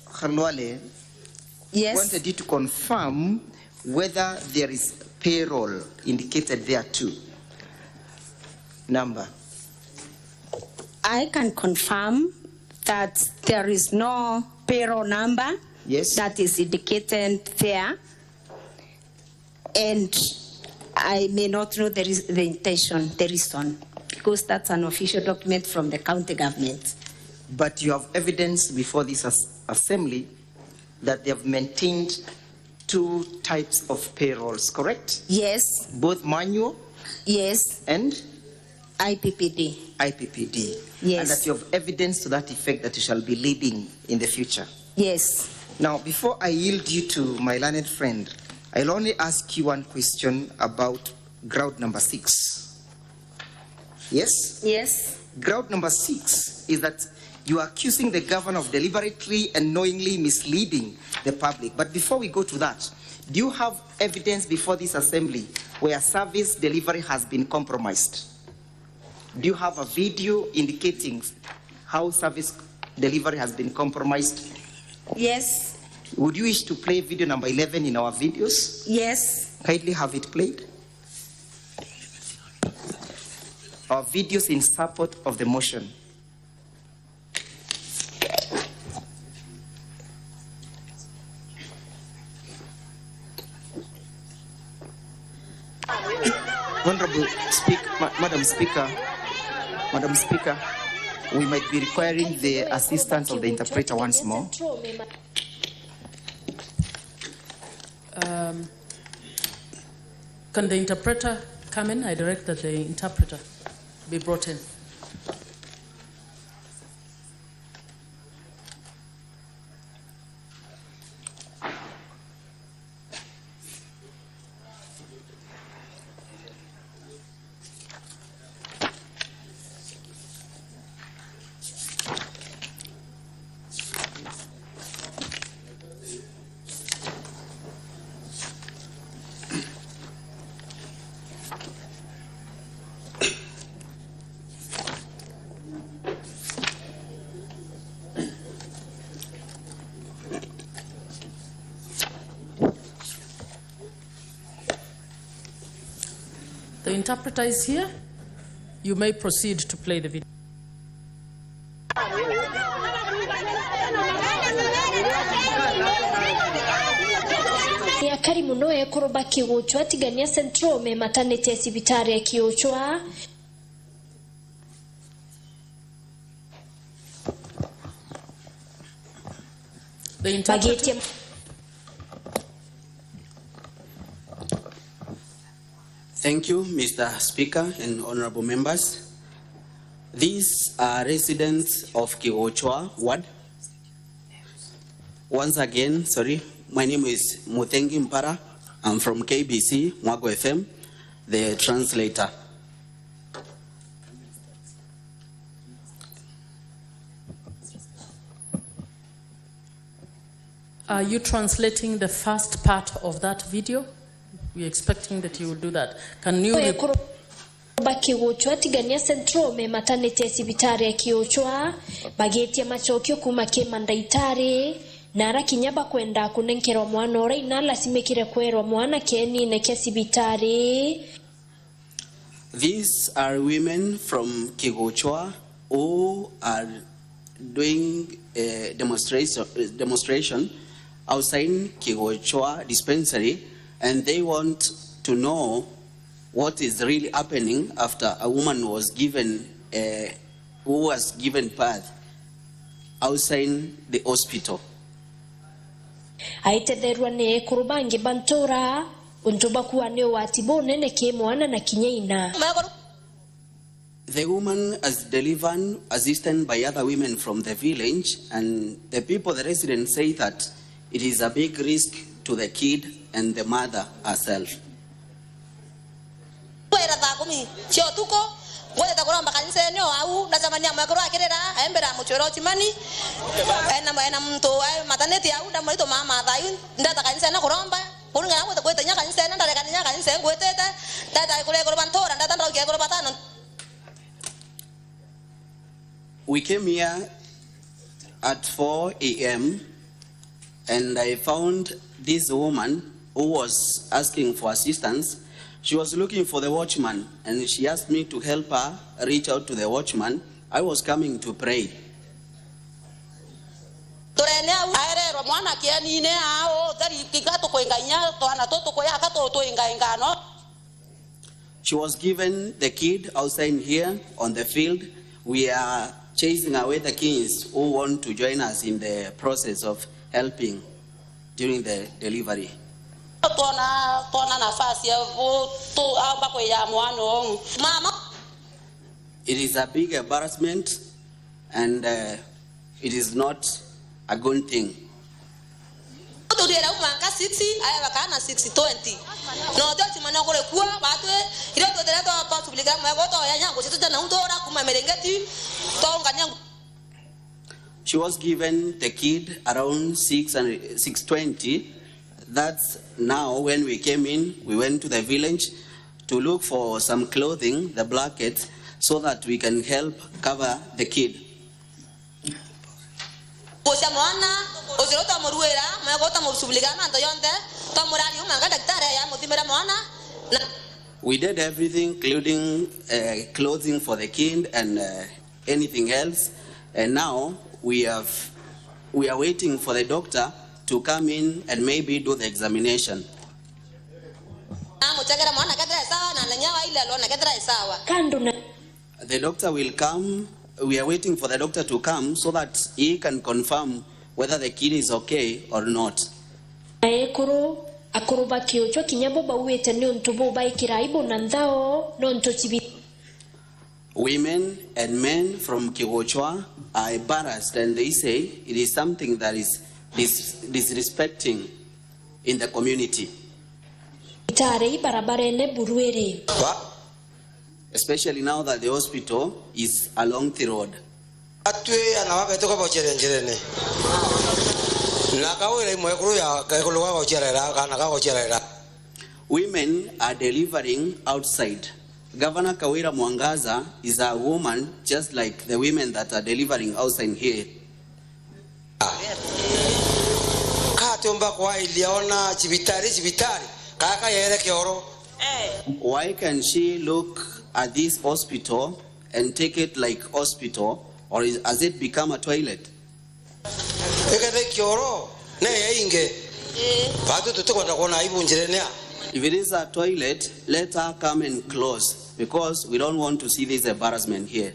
Khalwale, yes, wanted you to confirm whether there is payroll indicated there too. Number. I can confirm that there is no payroll number. Yes. That is indicated there. And I may not know the intention, the reason, because that's an official document from the county government. But you have evidence before this assembly that they have maintained 2 types of payrolls, correct? Yes. Both manual? Yes. And? IPPD. IPPD. Yes. And that you have evidence to that effect that you shall be leading in the future? Yes. Now, before I yield you to my learned friend, I'll only ask you one question about ground number 6. Yes? Yes. Ground number 6 is that you are accusing the governor of deliberately and knowingly misleading the public. But before we go to that, do you have evidence before this assembly where service delivery has been compromised? Do you have a video indicating how service delivery has been compromised? Yes. Would you wish to play video number 11 in our videos? Yes. Kindly have it played. Our videos in support of the motion. Honorable Madam Speaker, we might be requiring the assistance of the interpreter once more. Can the interpreter come in? I direct that the interpreter be brought in. The interpreter is here. You may proceed to play the video. Akari muno ekoroba kiwuchwa tigania central me maternity sibitari kiwuchwa The interpreter. Thank you, Mr. Speaker and honorable members. These are residents of Kigochwa Ward. Once again, my name is Mutengi Mpara. I'm from KBC, Mwago FM, the translator. Are you translating the first part of that video? We're expecting that you will do that. Can you... Kigochwa tigania centro me maternity sibitari ya Kigochwa bageti ya machokio kuma kemandaitari nara kinyaba kwenda kunenkerwa mwana ora inala simekire kwerwa mwana keni neke sibitari. These are women from Kigochwa who are doing a demonstration outside Kigochwa dispensary, and they want to know what is really happening after a woman was given, who was given birth outside the hospital. Aitederwa ne kurubangi bantora untuba kuwa neo watibo nene ke mwana na kinyeina. The woman is delivered, assisted by other women from the village, and the people, the residents, say that it is a big risk to the kid and the mother herself. We came here at 4 a.m. and I found this woman who was asking for assistance. She was looking for the watchman, and she asked me to help her reach out to the watchman. I was coming to pray. She was given the kid outside here on the field. We are chasing away the kids who want to join us in the process of helping during the delivery. It is a big embarrassment, and it is not a good thing. She was given the kid around 6:20. That's now when we came in, we went to the village to look for some clothing, the blanket, so that we can help cover the kid. We did everything, including clothing for the kid and anything else. And now we are waiting for the doctor to come in and maybe do the examination. The doctor will come. We are waiting for the doctor to come so that he can confirm whether the kid is okay or not. Women and men from Kigochwa are embarrassed, and they say it is something that is disrespecting in the community. Especially now that the hospital is along the road. Women are delivering outside. Governor Kawira Mwangaza is a woman just like the women that are delivering outside here. Why can she look at this hospital and take it like hospital, or has it become a toilet? If it is a toilet, let her come and close, because we don't want to see this embarrassment here.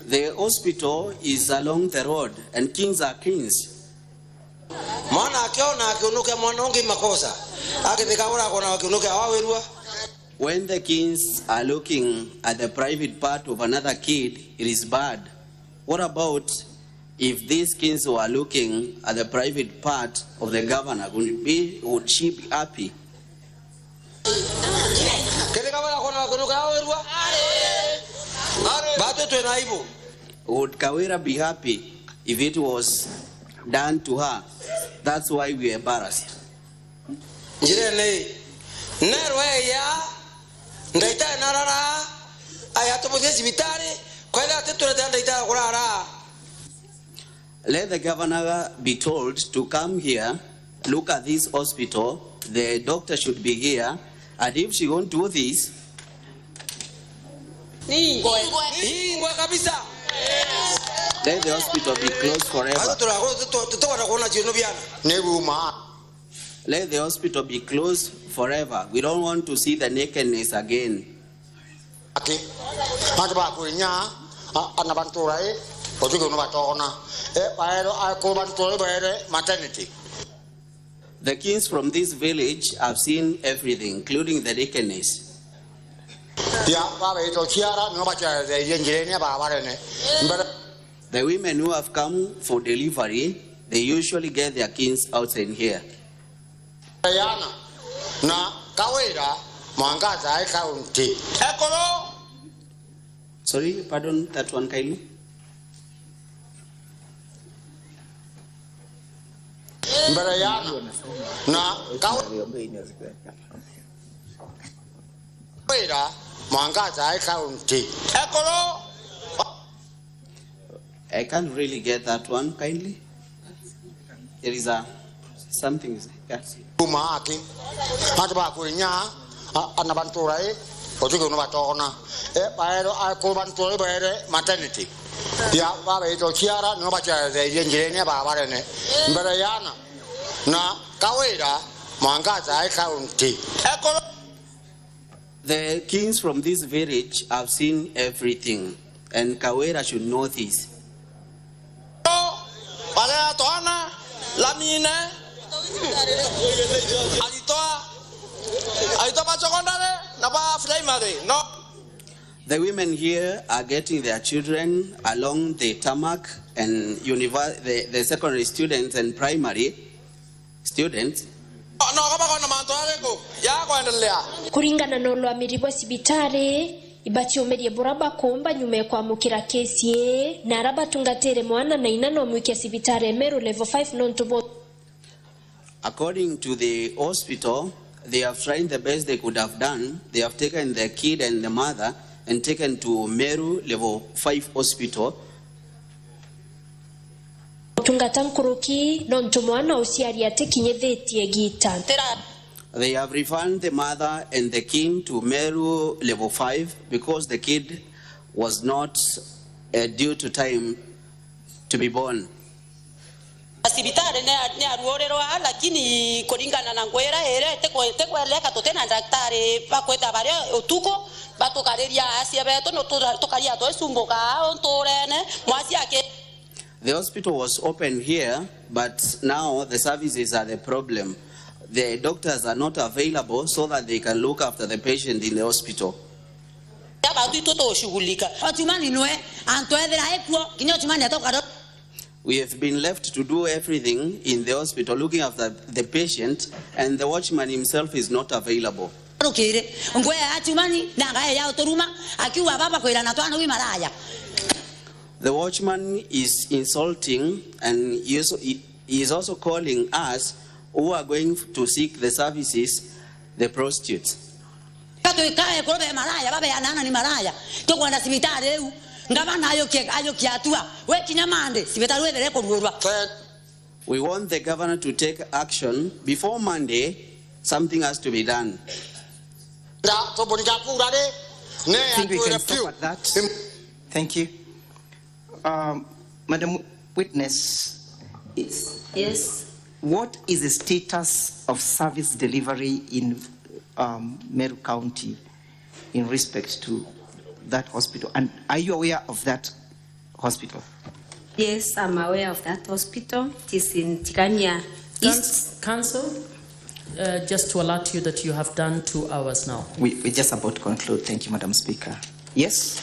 The hospital is along the road and kings are kings. When the kings are looking at the private part of another kid, it is bad. What about if these kings were looking at the private part of the governor? Would she be happy? Would Kawira be happy if it was done to her? That's why we are embarrassed. Let the governor be told to come here, look at this hospital, the doctor should be here, and if she won't do this, let the hospital be closed forever. Let the hospital be closed forever. We don't want to see the nakedness again. The kings from this village have seen everything, including the nakedness. The women who have come for delivery, they usually get their kings outside here. Sorry, pardon that one kindly. I can't really get that one kindly. There is a something. Yes. The kings from this village have seen everything, and Kawira should know this. The women here are getting their children along the tarmac, and the secondary students and primary students. Kuringana na ulwamiri bwa sibitari ibatiomerie buraba kumba nyume kwa mukira kesi na araba tungatere mwana na inano mwiki sibitari Meru level 5 non-to-vote. According to the hospital, they have tried the best they could have done. They have taken the kid and the mother and taken to Meru level 5 hospital. They have refound the mother and the king to Meru level 5 because the kid was not due to time to be born. Sibitari ne aruorerwa lakini kuringana na ngwera ere tekweleka totena daktari pakweta bare otuko batokareria asia beto no tokaria to sumboka ontorene mwasi yake. The hospital was open here, but now the services are the problem. The doctors are not available so that they can look after the patient in the hospital. We have been left to do everything in the hospital, looking after the patient, and the watchman himself is not available. The watchman is insulting, and he is also calling us who are going to seek the services, the prostitutes. We want the governor to take action. Before Monday, something has to be done. I think we can stop at that. Thank you. Madam Witness, Yes. what is the status of service delivery in Meru County in respect to that hospital? And are you aware of that hospital? Yes, I'm aware of that hospital. It is in Tigania East. Council, just to alert you that you have done 2 hours now. We're just about to conclude. Thank you, Madam Speaker. Yes?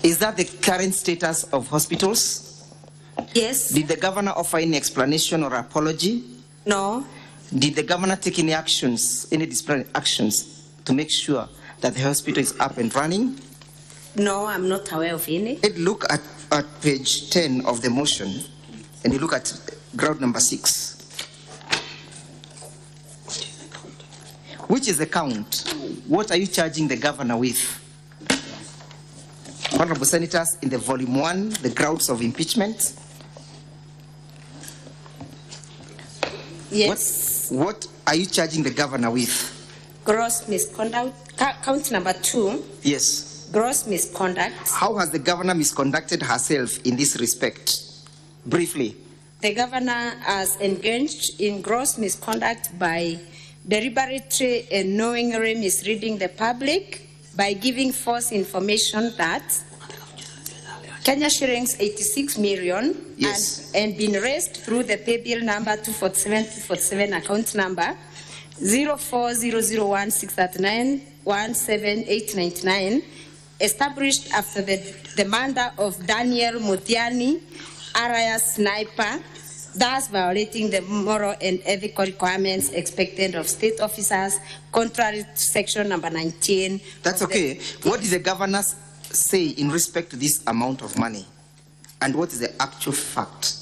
Is that the current status of hospitals? Yes. Did the governor offer any explanation or apology? No. Did the governor take any actions, any disciplinary actions, to make sure that the hospital is up and running? No, I'm not aware of any. Look at page 10 of the motion, and you look at ground number 6. Which is the count? What are you charging the governor with? Honorable Senators, in the volume 1, the grounds of impeachment. Yes. What are you charging the governor with? Gross misconduct. Count number 2. Yes. Gross misconduct. How has the governor misconducted herself in this respect? Briefly. The governor has engaged in gross misconduct by deliberately and knowingly misleading the public by giving false information that Kenya shillings 86 million yes. and been raised through the pay bill number 247 account number 0400163917,899 established after the murder of Daniel Mutiani, alias Sniper, thus violating the moral and ethical requirements expected of state officers, contrary to section number 19. That's okay. What did the governor say in respect to this amount of money? And what is the actual fact?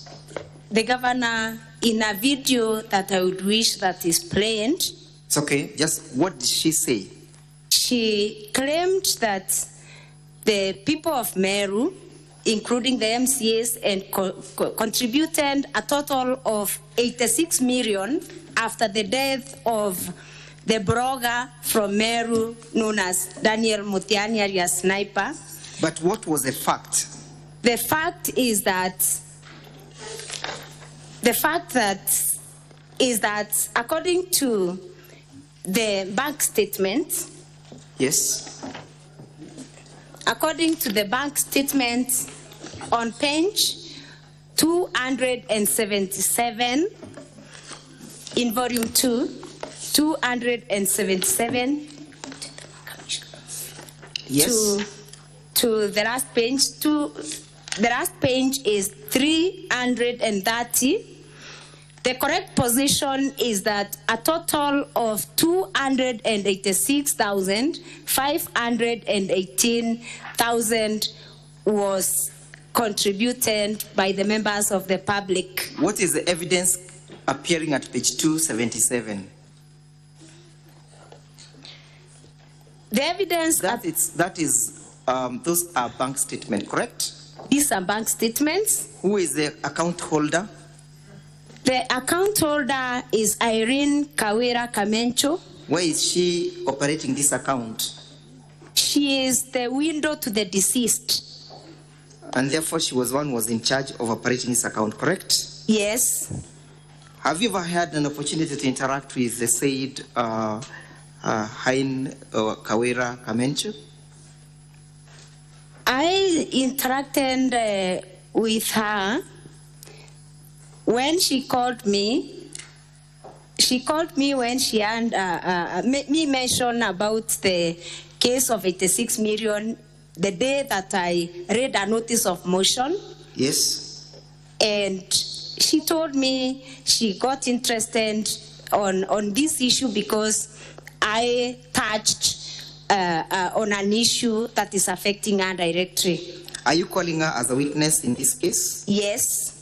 The governor, in a video that I would wish that is played. It's okay. Just what did she say? She claimed that the people of Meru, including the MCAs, and contributed a total of 86 million after the death of the blogger from Meru known as Daniel Mutiani, alias Sniper. But what was the fact? The fact is that according to the bank statement. Yes. According to the bank statement on page 277 in volume 2, 277 yes. to the last page. The last page is 330. The correct position is that a total of 286,518,000 was contributed by the members of the public. What is the evidence appearing at page 277? The evidence those are bank statements, correct? These are bank statements. Who is the account holder? The account holder is Irene Kawira Kamencho. Where is she operating this account? She is the widow to the deceased. And therefore she was one who was in charge of operating this account, correct? Yes. Have you ever had an opportunity to interact with the said Hein Kawira Kamencho? I interacted with her when she called me. She called me when she had me mention about the case of 86 million the day that I read a notice of motion. Yes. And she told me she got interested on this issue because I touched on an issue that is affecting her directly. Are you calling her as a witness in this case? Yes.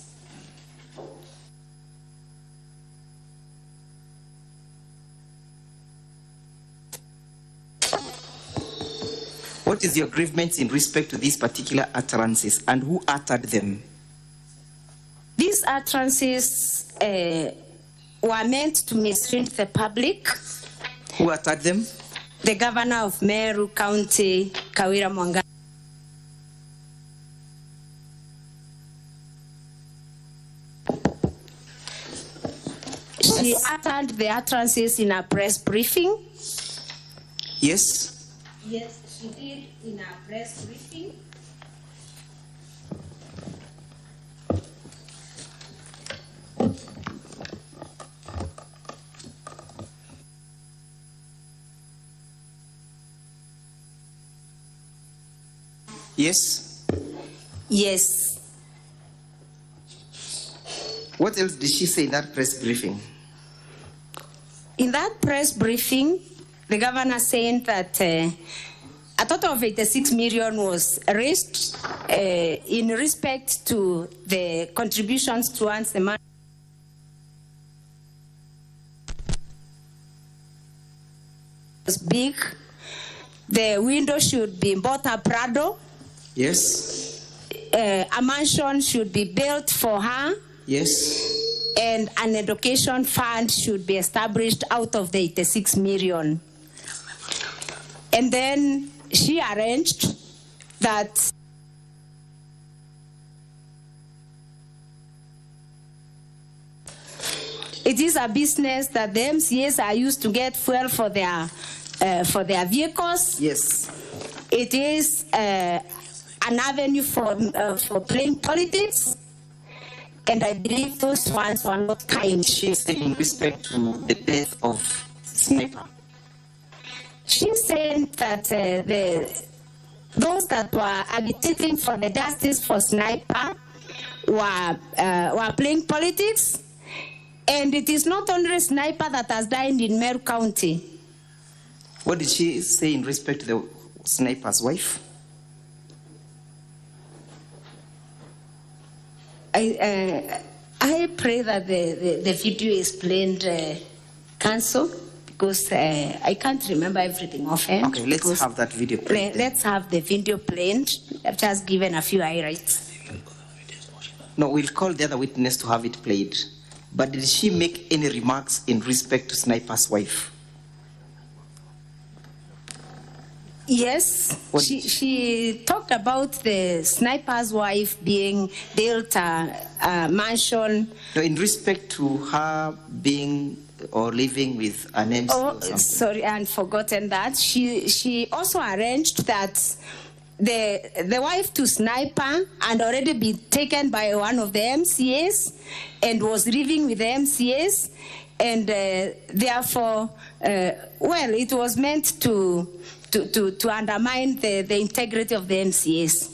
What is your grievance in respect to these particular utterances and who uttered them? These utterances were meant to mislead the public. Who uttered them? The governor of Meru County, Kawira Mwangaza. She uttered the utterances in a press briefing. Yes. Yes, she did in a press briefing. Yes. Yes. What else did she say in that press briefing? In that press briefing, the governor saying that a total of 86 million was raised in respect to the contributions towards the man. Was big. The window should be bought a Prado. Yes. A mansion should be built for her. Yes. And an education fund should be established out of the 86 million. And then she arranged that it is a business that the MCAs are used to get fuel for their vehicles. Yes. It is an avenue for playing politics. And I believe those ones were not kind. She said in respect to the death of Sniper. She said that those that were agitating for the justice for Sniper were playing politics. And it is not only Sniper that has died in Meru County. What did she say in respect to the Sniper's wife? I pray that the video is played cancel because I can't remember everything offhand. Okay, let's have that video played. Let's have the video played. I've just given a few highlights. No, we'll call the other witness to have it played. But did she make any remarks in respect to Sniper's wife? Yes, she talked about the Sniper's wife being built a mansion. No, in respect to her being or living with an MC or something. Sorry, I'd forgotten that. She also arranged that the wife to Sniper had already been taken by one of the MCAs and was living with the MCAs, and therefore, it was meant to undermine the integrity of the MCAs.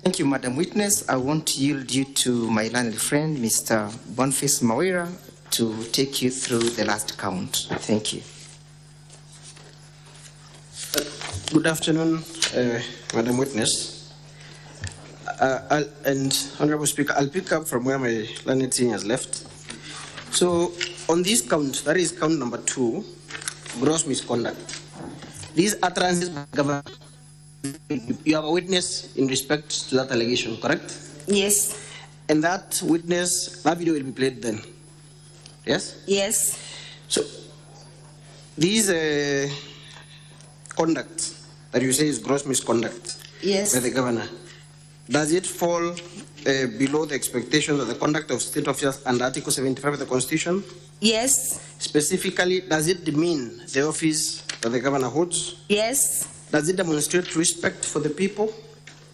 Thank you, Madam Witness. I want to yield you to my learned friend, Mr. Boniface Kawira, to take you through the last count. Thank you. Good afternoon, Madam Witness. And Honorable Speaker, I'll pick up from where my learned senior has left. So, on this count, that is count number 2, gross misconduct. These utterances by the government, you have a witness in respect to that allegation, correct? Yes. And that witness, that video will be played then. Yes? Yes. So, these conduct that you say is gross misconduct by the governor, does it fall below the expectations of the conduct of state officers under Article 75 of the Constitution? Yes. Specifically, does it demean the office that the governor holds? Yes. Does it demonstrate respect for the people?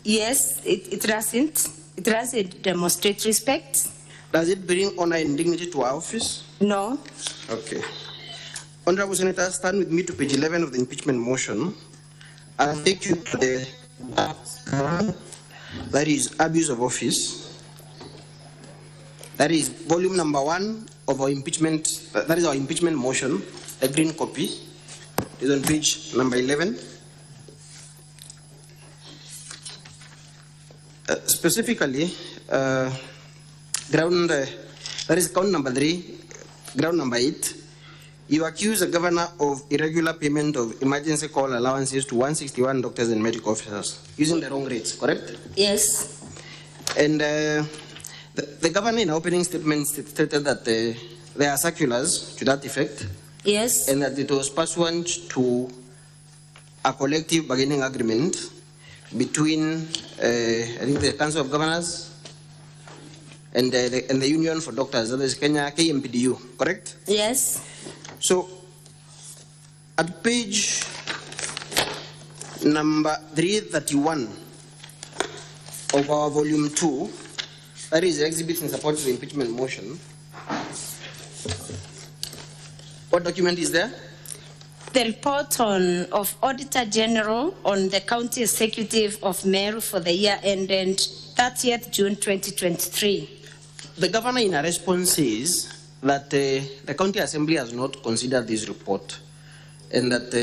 Yes, it doesn't. It doesn't demonstrate respect. Does it bring honor and dignity to our office? No. Okay. Honorable Senator, stand with me to page 11 of the impeachment motion. I'll take you to the that is abuse of office. That is volume number 1 of our impeachment. That is our impeachment motion, the green copy. It is on page number 11. Specifically, that is count number 3, ground number 8. You accuse the governor of irregular payment of emergency call allowances to 161 doctors and medical officers using the wrong rates, correct? Yes. And the governor in opening statement stated that there are circulars to that effect. Yes. And that it was pursuant to a collective bargaining agreement between, I think, the Council of Governors and the Union for Doctors, that is Kenya, KMPDU, correct? Yes. So, at page number 331 of our volume 2, that is exhibits in support of the impeachment motion. What document is there? The report of Auditor General on the County Executive of Meru for the year ended 30th June 2023. The governor in a response says that the County Assembly has not considered this report, and that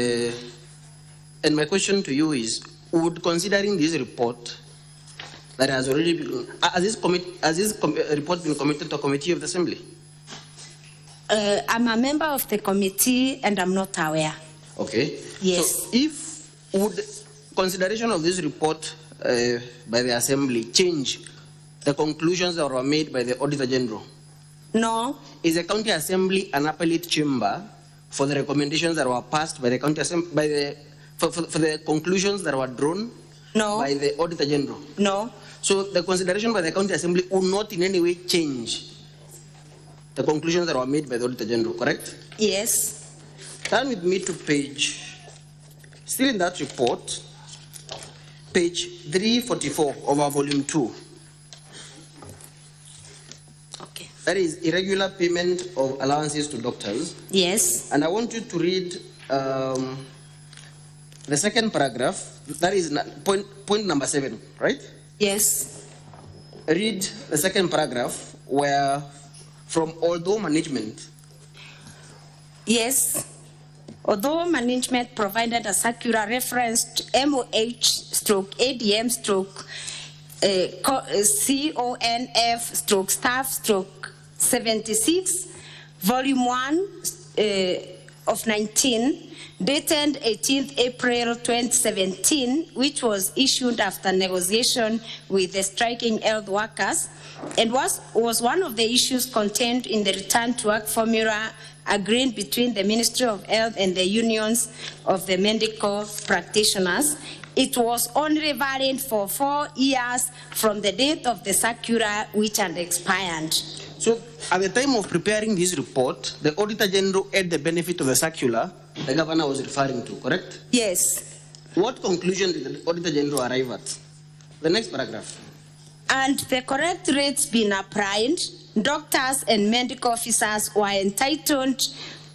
and my question to you is, would considering this report that has already been, has this report been committed to a committee of the Assembly? I'm a member of the committee and I'm not aware. Okay. Yes. So if would consideration of this report by the Assembly change the conclusions that were made by the Auditor General? No. Is the County Assembly an appellate chamber for the recommendations that were passed by the County Assembly, for the conclusions that were drawn by the Auditor General? No. So the consideration by the County Assembly will not in any way change the conclusions that were made by the Auditor General, correct? Yes. Turn with me to page, still in that report, page 344 of our volume 2. Okay. That is irregular payment of allowances to doctors. Yes. And I want you to read the second paragraph, that is point number 7, right? Yes. Read the second paragraph where from although management. Yes. Although management provided a circular referenced MOH/ADM/CONF/staff/76, volume 1 of 19, dated 18th April 2017, which was issued after negotiation with the striking health workers, and was one of the issues contained in the return to work formula agreed between the Ministry of Health and the unions of the medical practitioners. It was only valid for 4 years from the date of the circular, which had expired. So at the time of preparing this report, the Auditor General had the benefit of the circular the governor was referring to, correct? Yes. What conclusion did the Auditor General arrive at? The next paragraph. And the correct rates being applied, doctors and medical officers were entitled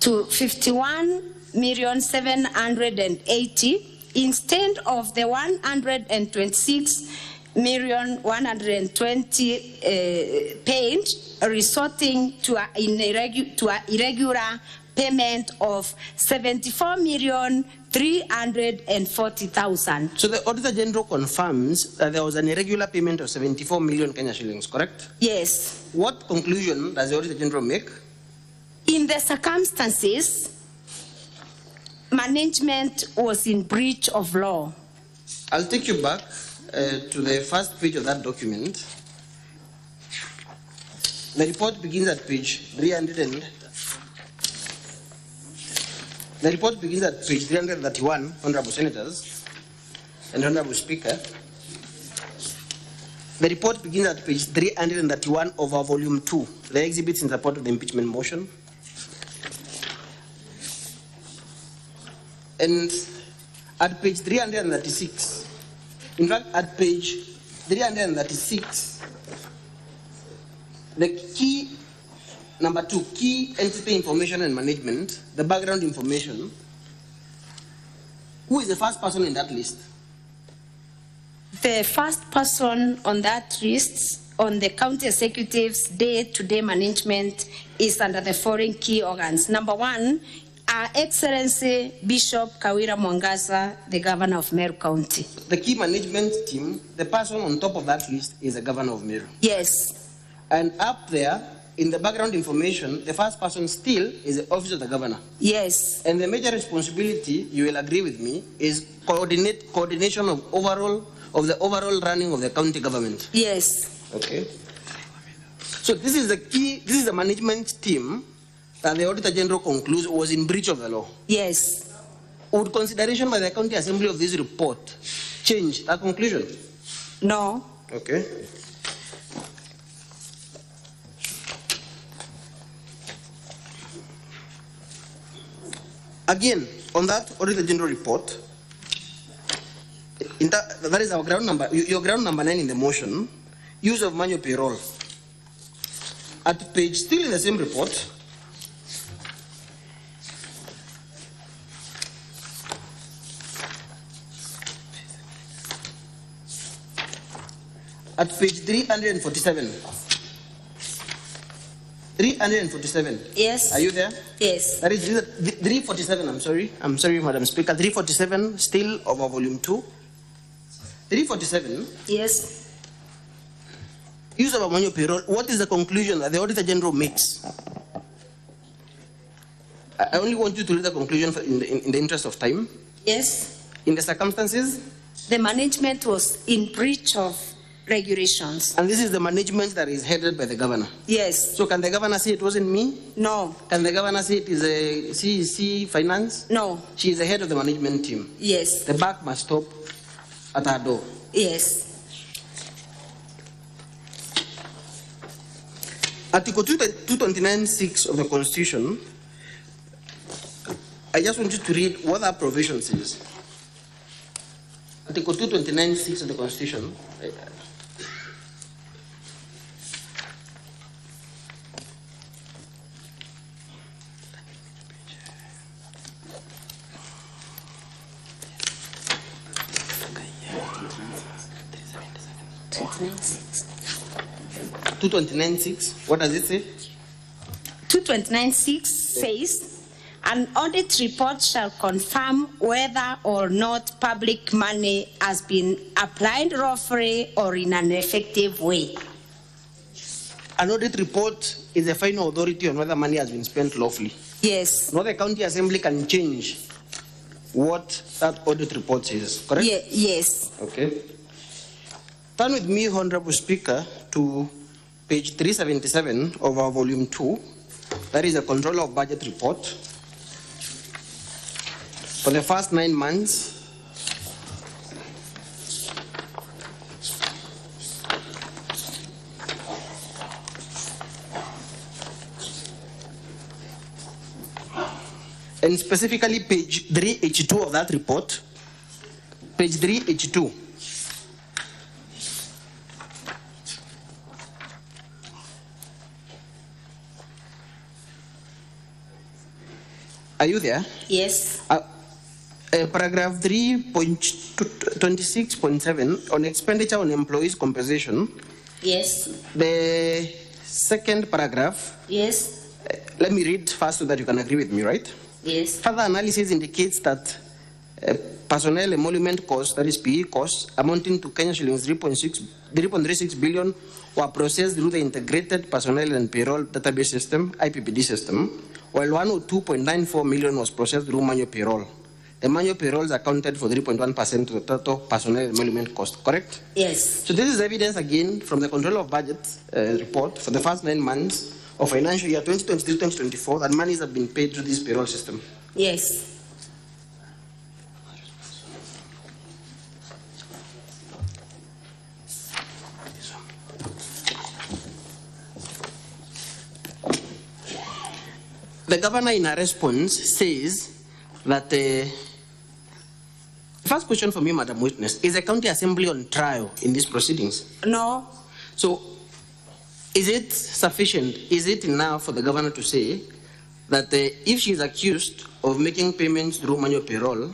to 51,780,000 instead of the 126,120,000 paid, resorting to an irregular payment of 74,340,000. So the Auditor General confirms that there was an irregular payment of 74 million Kenya shillings, correct? Yes. What conclusion does the Auditor General make? In the circumstances, management was in breach of law. I'll take you back to the first page of that document. The report begins at page 300. The report begins at page 331, Honorable Senators and Honorable Speaker. The report begins at page 331 of our volume 2, the exhibits in support of the impeachment motion. And at page 336, in fact, at page 336, the key number 2, key entity information and management, the background information. Who is the first person in that list? The first person on that list on the county executive's day-to-day management is under the following key organs. Number 1, Our Excellency Bishop Kawira Mwangaza, the Governor of Meru County. The key management team, the person on top of that list is the Governor of Meru. Yes. And up there, in the background information, the first person still is the Office of the Governor. Yes. And the major responsibility, you will agree with me, is coordination of the overall running of the county government. Yes. Okay. So this is the key, this is the management team that the Auditor General concludes was in breach of the law. Yes. Would consideration by the County Assembly of this report change that conclusion? No. Okay. Again, on that Auditor General report, That is our ground number. Your ground number 9 in the motion. Use of manual payroll. At page, still in the same report. At page 347. 347. Yes. Are you there? Yes. That is 347. I'm sorry, Madam Speaker. 347, still over volume 2. 347. Yes. Use of manual payroll. What is the conclusion that the Auditor General makes? I only want you to read the conclusion in the interest of time. Yes. In the circumstances? The management was in breach of regulations. And this is the management that is headed by the governor? Yes. So can the governor say it wasn't me? No. Can the governor say it is a CEC finance? No. She is the head of the management team? Yes. The buck must stop at her door? Yes. Article 229(6) of the Constitution, I just want you to read what that provision says. Article 229(6) of the Constitution. What does it say? 229(6) says, an audit report shall confirm whether or not public money has been applied lawfully or in an effective way. An audit report is a final authority on whether money has been spent lawfully. Yes. No, the county assembly can change what that audit report says, correct? Yes. Okay. Turn with me, Honorable Speaker, to page 377 of our volume 2. That is a controller of budget report for the first 9 months. And specifically page 382 of that report. Page 382. Are you there? Yes. Paragraph 3.26.7 on expenditure on employees' compensation. Yes. The second paragraph. Yes. Let me read first so that you can agree with me, right? Yes. Further analysis indicates that personnel emolument costs, that is PE costs, amounting to Kenya shillings 3.36 billion were processed through the Integrated Personnel and Payroll Database System, IPPD system, while 102.94 million was processed through manual payroll. The manual payrolls accounted for 3.1% of the total personnel emolument cost, correct? Yes. So this is evidence again from the Control of Budget report for the first 9 months of financial year 2023-2024 that monies have been paid through this payroll system. Yes. The governor in a response says that the first question for me, Madam Witness, is the county assembly on trial in these proceedings? No. So is it sufficient, is it enough for the governor to say that if she is accused of making payments through manual payroll,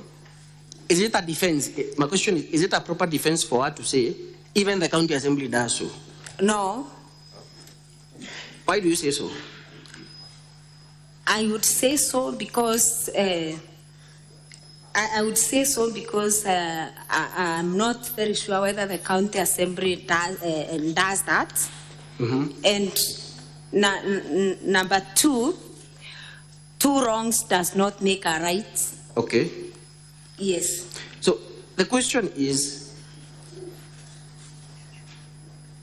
is it a defense? My question is it a proper defense for her to say even the county assembly does so? No. Why do you say so? I would say so because I'm not very sure whether the county assembly does that. Mm-hmm. And number two wrongs does not make a right. Okay. Yes. So the question is,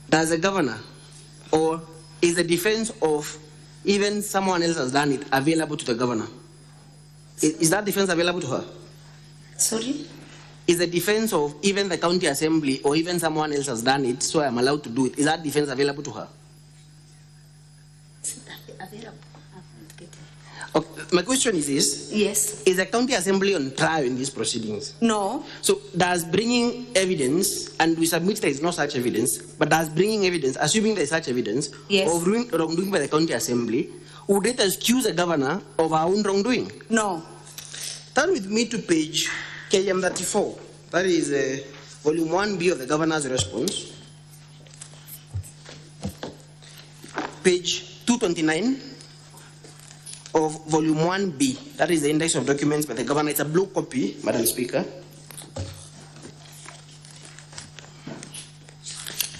does the governor or is the defense of even someone else has done it available to the governor? Is that defense available to her? Sorry? Is the defense of even the county assembly or even someone else has done it, so I'm allowed to do it, is that defense available to her? Available. Okay, my question is this. Yes. Is the county assembly on trial in these proceedings? No. So does bringing evidence, and we submit there is no such evidence, but does bringing evidence, assuming there is such evidence, Yes. of wrongdoing by the county assembly, would it excuse the governor of our own wrongdoing? No. Turn with me to page KM 34. That is volume 1B of the governor's response. Page 229 of volume 1B. That is the index of documents by the governor. It's a blue copy, Madam Speaker.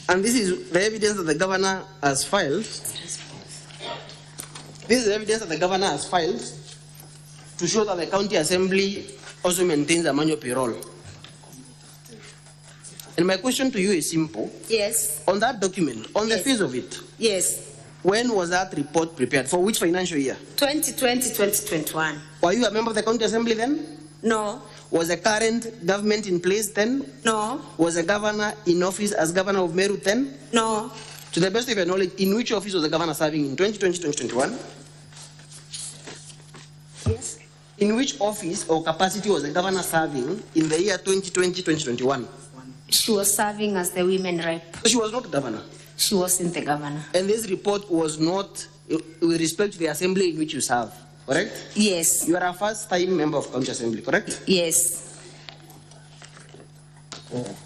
And this is the evidence that the governor has filed. This is the evidence that the governor has filed to show that the county assembly also maintains a manual payroll. And my question to you is simple. Yes. On that document, on the face of it, Yes. when was that report prepared? For which financial year? 2020, 2021. Were you a member of the county assembly then? No. Was the current government in place then? No. Was the governor in office as governor of Meru then? No. To the best of your knowledge, in which office was the governor serving in 2020, 2021? Yes. In which office or capacity was the governor serving in the year 2020, 2021? She was serving as the women rep. So she was not governor. She wasn't the governor. And this report was not with respect to the assembly in which you serve, correct? Yes. You are a first-time member of county assembly, correct? Yes.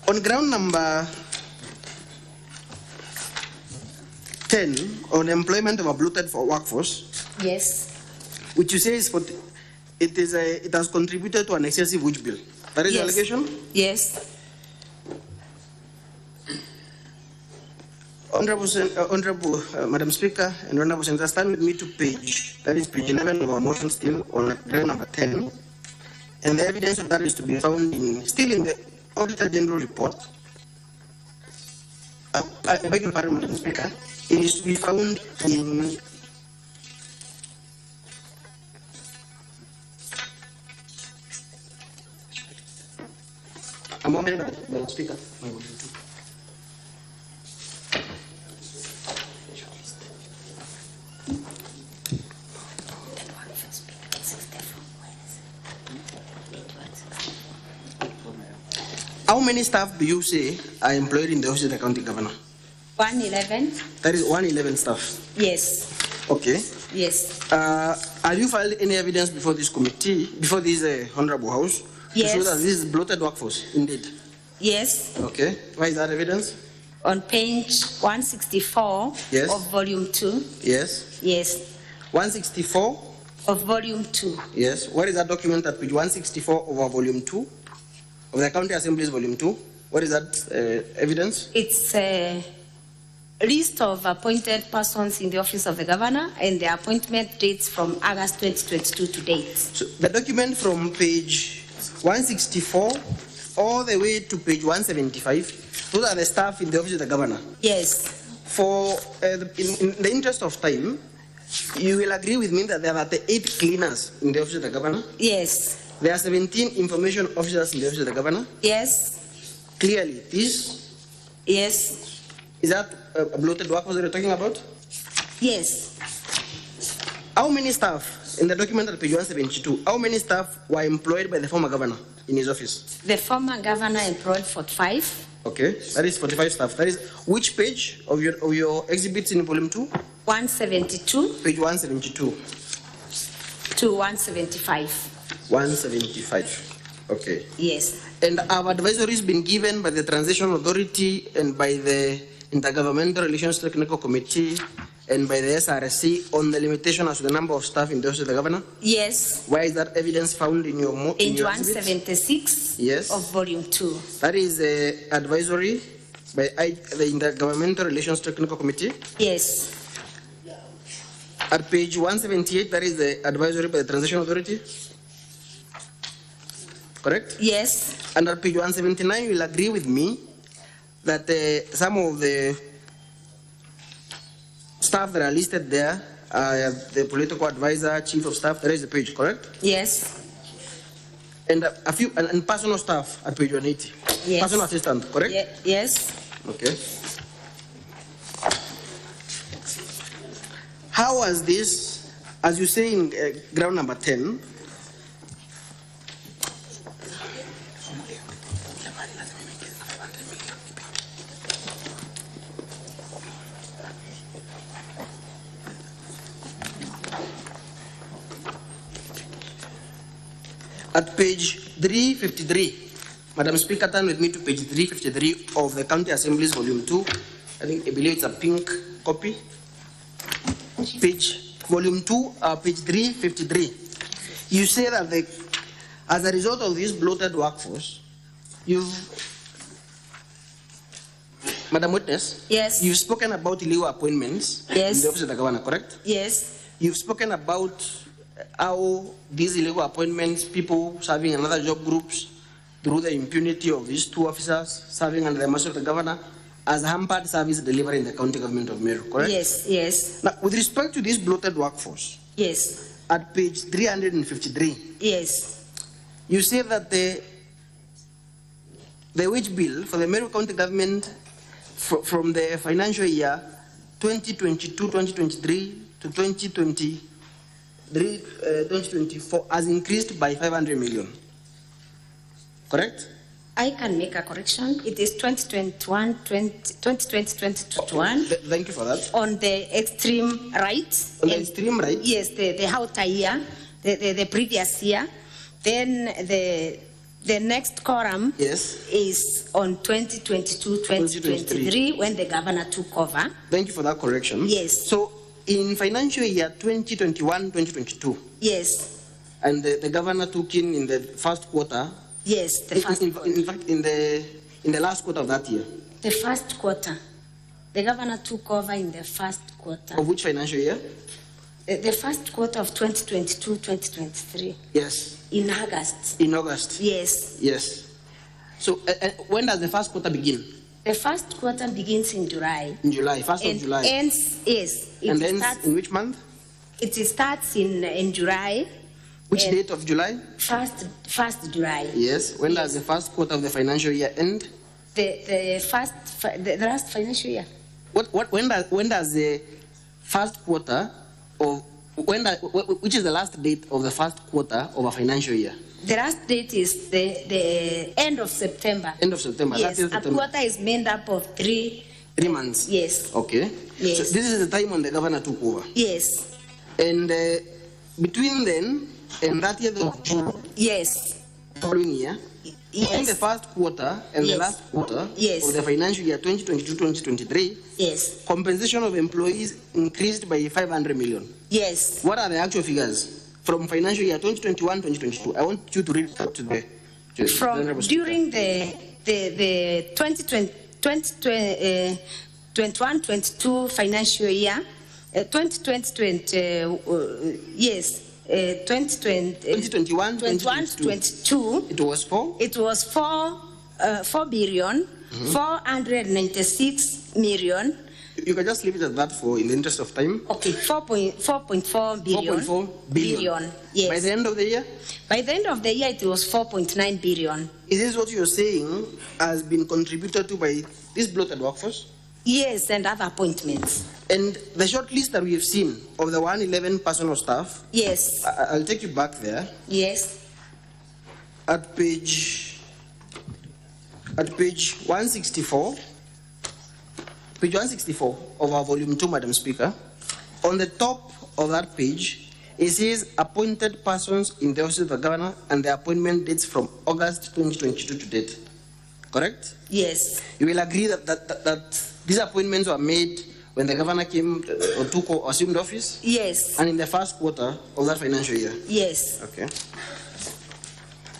On ground number 10, on employment of a bloated for workforce, Yes. which you say is for, it has contributed to an excessive wage bill. That is the Yes. allegation? Yes. Honorable Madam Speaker and Honorable Senator, stand with me to page 11 of our motion still on ground number 10. And the evidence of that is to be found still in the Auditor General report. I beg your pardon, Madam Speaker. It is to be found in a moment, Madam Speaker. How many staff do you say are employed in the office of the county governor? 111. That is 111 staff. Yes. Okay. Yes. Have you filed any evidence before this committee, before this honorable house, Yes. to show that this is bloated workforce, indeed? Yes. Okay. Why is that evidence? On page 164 Yes. of volume 2. Yes. Yes. 164 Of volume 2. Yes. What is that document at page 164 of our volume 2? Of the County Assembly's volume 2? What is that evidence? It's a list of appointed persons in the office of the governor and the appointment dates from August 2022 to date. So the document from page 164 all the way to page 175, those are the staff in the office of the governor. Yes. For in the interest of time, you will agree with me that there are 8 cleaners in the office of the governor? Yes. There are 17 information officers in the office of the governor? Yes. Clearly, this? Yes. Is that a bloated workforce that you're talking about? Yes. How many staff, in the document at page 172, how many staff were employed by the former governor in his office? The former governor employed 45. Okay, that is 45 staff. That is which page of your exhibits in volume 2? 172. Page 172. To 175. 175. Okay. Yes. And have advisories been given by the Transition Authority and by the Intergovernmental Relations Technical Committee and by the SRC on the limitation as to the number of staff in the office of the governor? Yes. Where is that evidence found in your Page your 176 Yes. of volume 2. That is advisory by the Intergovernmental Relations Technical Committee? Yes. At page 178, that is the advisory by the Transition Authority? Correct? Yes. And at page 179, you will agree with me that some of the staff that are listed there, the political advisor, chief of staff, there is the page, correct? Yes. And a few and personal staff at page 180. Yes. Personal assistant, correct? Yes. Okay. How was this as you say in ground number 10, at page 353, Madam Speaker, turn with me to page 353 of the County Assemblies Volume 2. I believe it's a pink copy. Page Volume 2, page 353. You say that as a result of this bloated workforce, Madam Witness, yes, you've spoken about illegal appointments yes, in the office of the governor, correct? Yes. You've spoken about how these illegal appointments, people serving in other job groups, through the impunity of these two officers serving under the mercy of the governor, has hampered service delivery in the county government of Meru, correct? Yes, yes. Now, with respect to this bloated workforce, yes, at page 353, yes, you say that the wage bill for the Meru County government from the financial year 2022-2023 to 2024 has increased by 500 million. Correct? I can make a correction. It is 2020-2021. Thank you for that. On the extreme right. On the extreme right? Yes, the outer year, the previous year. Then the next column, yes, is on 2022-2023 when the governor took over. Thank you for that correction. Yes. So in financial year 2021-2022. Yes. And the governor took in the first quarter. Yes, the first in fact, in the last quarter of that year. The first quarter. The governor took over in the first quarter. Of which financial year? The first quarter of 2022-2023. Yes. In August. In August. Yes. Yes. So when does the first quarter begin? The first quarter begins in July. In July, 1st of July. Ends, yes. And ends in which month? It starts in July. Which date of July? 1st July. Yes. When does the first quarter of the financial year end? The last financial year. When does the first quarter of which is the last date of the first quarter of a financial year? The last date is the end of September. End of September. Yes. That is A quarter is made up of 3 months. Yes. Okay. Yes. So this is the time when the governor took over. Yes. And between then and that year of June. Yes. Following year. Yes. In the first quarter and the last quarter of the financial year 2022-2023, yes, compensation of employees increased by 500 million. Yes. What are the actual figures from financial year 2021-2022? I want you to read that to the during the 2021-22 financial year, 2020 yes. 2021-22. It was 4 billion 496 million. You can just leave it at that in the interest of time. Okay, 4.4 billion. 4.4 billion. Yes. By the end of the year? By the end of the year, it was 4.9 billion. Is this what you're saying has been contributed to by this bloated workforce? Yes, and other appointments. And the short list that we have seen of the 111 personal staff. Yes. I'll take you back there. Yes. At page 164. Page 164 of our volume 2, Madam Speaker. On the top of that page, it says appointed persons in the office of the governor and the appointment dates from August 2022 to date. Correct? Yes. You will agree that these appointments were made when the governor came or took or assumed office? Yes. And in the first quarter of that financial year? Yes. Okay.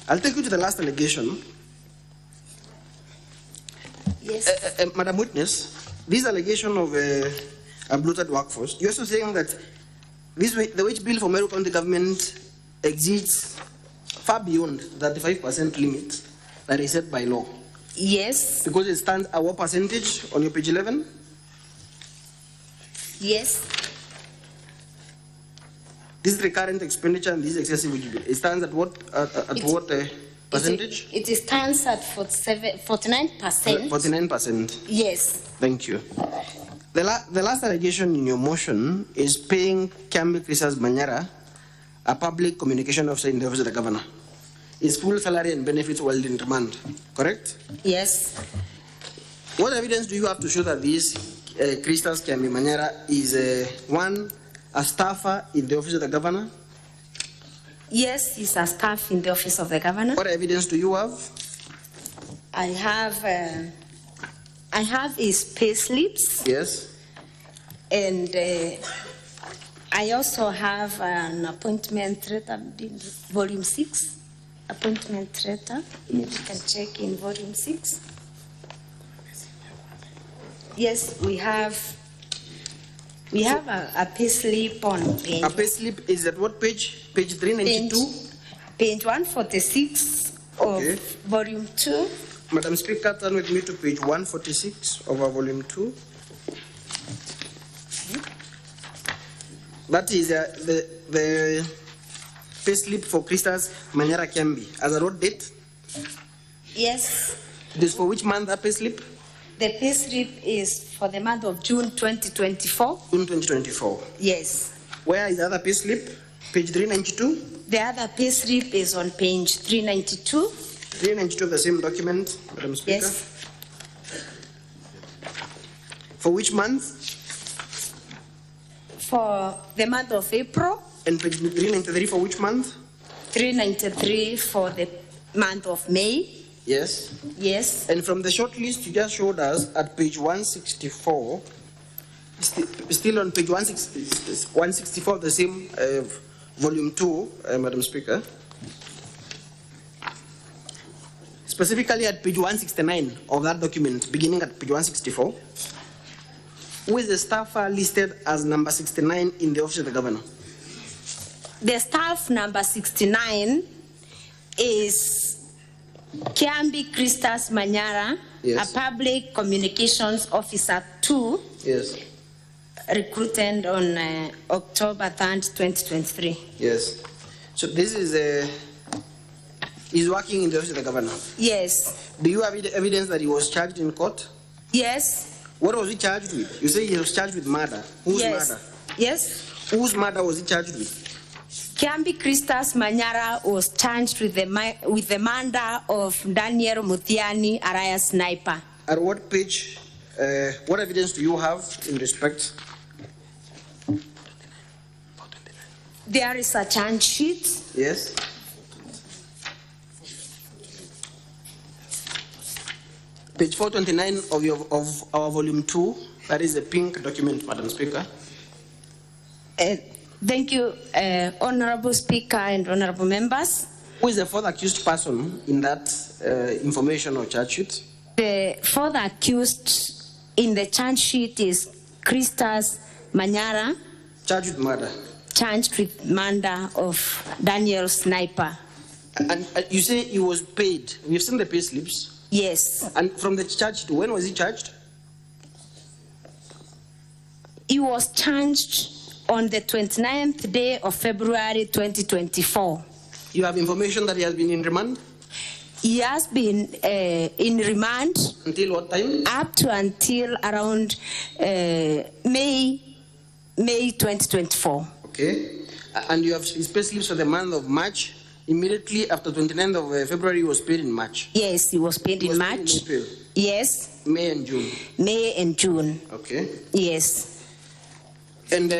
I'll take you to the last allegation. Yes. Madam Witness, this allegation of a bloated workforce, you're also saying that the wage bill for Meru County government exceeds far beyond the 35% limit that is set by law. Yes. Because it stands at what percentage on your page 11? Yes. This recurrent expenditure and this excessive wage bill, it stands at what percentage? It stands at 49%. 49%. Yes. Thank you. The last allegation in your motion is paying Kiambi Chrisas Manyara, a public communication officer in the office of the governor, his full salary and benefits while in remand, correct? Yes. What evidence do you have to show that this Christas Kiambi Manyara is a staffer in the office of the governor? Yes, he's a staff in the office of the governor. What evidence do you have? I have his pay slips. Yes. And I also have an appointment letter in volume 6. Appointment letter. You can check in volume 6. Yes, we have a pay slip on page. A pay slip is at what page? Page 392? Page 146 of volume 2. Madam Speaker, turn with me to page 146 of our volume 2. That is the pay slip for Christas Manyara Kiambi. As a road date? Yes. This for which month, that pay slip? The pay slip is for the month of June 2024. June 2024. Yes. Where is the other pay slip? Page 392? The other pay slip is on page 392. 392 of the same document, Madam Speaker. Yes. For which month? For the month of April. And page 393 for which month? 393 for the month of May. Yes. Yes. And from the short list you just showed us at page 164, still on page 164 of the same volume 2, Madam Speaker. Specifically at page 169 of that document, beginning at page 164, who is the staffer listed as number 69 in the office of the governor? The staff number 69 is Kiambi Christas Manyara, Yes. a public communications officer 2, Yes. recruited on October 3rd, 2023. Yes. So this is he's working in the office of the governor. Yes. Do you have evidence that he was charged in court? Yes. What was he charged with? You say he was charged with murder. Whose Yes. murder? Yes. Whose murder was he charged with? Kiambi Christas Manyara was charged with the murder of Daniel Mutiani, Araya Sniper. At what page, what evidence do you have in respect? There is a charge sheet. Yes. Page 429 of our volume 2, that is a pink document, Madam Speaker. Thank you, Honorable Speaker and Honorable Members. Who is the fourth accused person in that information or charge sheet? The fourth accused in the charge sheet is Christas Manyara. Charged with murder. Charged with murder of Daniel Sniper. And you say he was paid. We've seen the pay slips. Yes. And from the charge sheet, when was he charged? He was charged on the 29th day of February 2024. You have information that he has been in remand? He has been in remand. Until what time? Up to until around May 2024. Okay. And you have his pay slips for the month of March. Immediately after 29th of February, he was paid in March. Yes, he was paid in March. Paid in April. Yes. May and June. May and June. Okay. Yes. And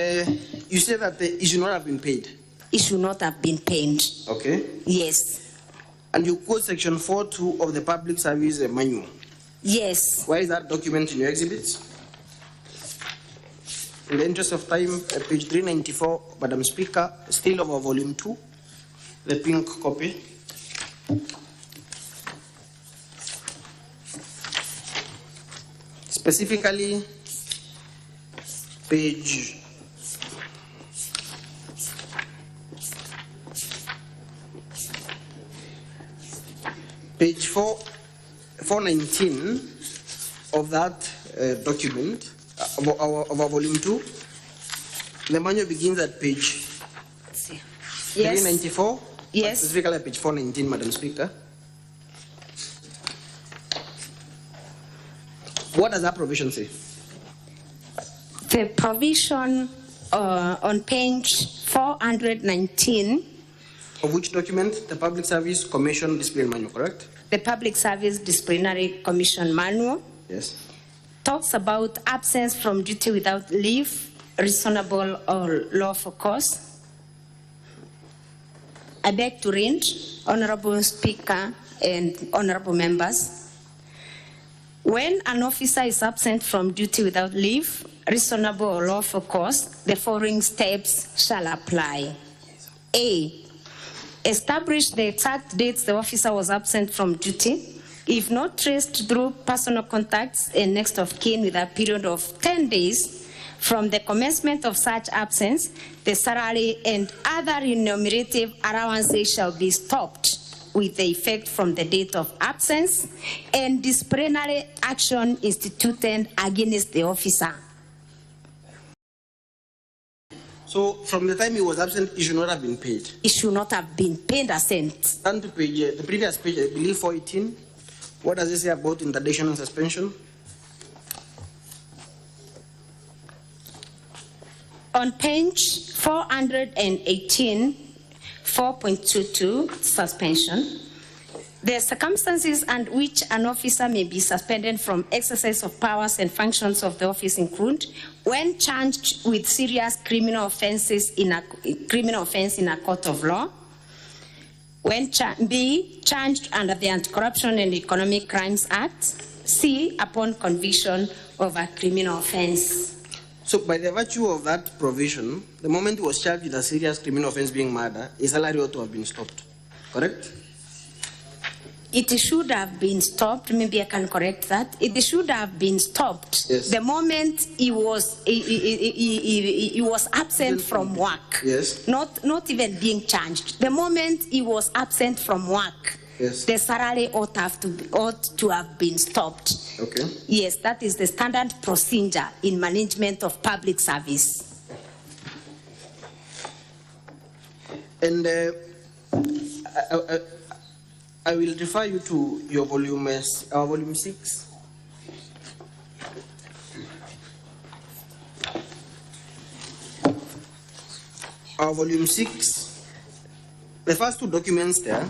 you say that he should not have been paid? He should not have been paid. Okay. Yes. And you quote section 4.2 of the Public Service Manual? Yes. Where is that document in your exhibits? In the interest of time, page 394, Madam Speaker, still over volume 2, the pink copy. Specifically, page 419 of that document of our volume 2. The manual begins at page 394. Yes. Specifically at page 419, Madam Speaker. What does that provision say? The provision on page 419. Of which document? The Public Service Commission Discipline Manual, correct? The Public Service Disciplinary Commission Manual. Yes. Talks about absence from duty without leave, reasonable or lawful cause. I beg to read, Honorable Speaker and Honorable Members. When an officer is absent from duty without leave, reasonable or lawful cause, the following steps shall apply. A, establish the exact dates the officer was absent from duty. If not traced through personal contacts and next of kin with a period of 10 days from the commencement of such absence, the salary and other remunerative allowances shall be stopped with the effect from the date of absence, and disciplinary action instituted against the officer. So from the time he was absent, he should not have been paid? He should not have been paid a cent. And to page, the previous page, I believe 418, what does it say about interdiction and suspension? On page 418, 4.22, suspension, the circumstances under which an officer may be suspended from exercise of powers and functions of the office include when charged with serious criminal offenses in a court of law, when B, charged under the Anti-Corruption and Economic Crimes Act, C, upon conviction of a criminal offense. So by the virtue of that provision, the moment he was charged with a serious criminal offense being murder, his salary ought to have been stopped, correct? It should have been stopped. Maybe I can correct that. It should have been stopped. Yes. The moment he was absent from work. Yes. Not even being charged. The moment he was absent from work. Yes. The salary ought to have been stopped. Okay. Yes, that is the standard procedure in management of public service. And I will refer you to your volume 6. Our volume 6, the first two documents there,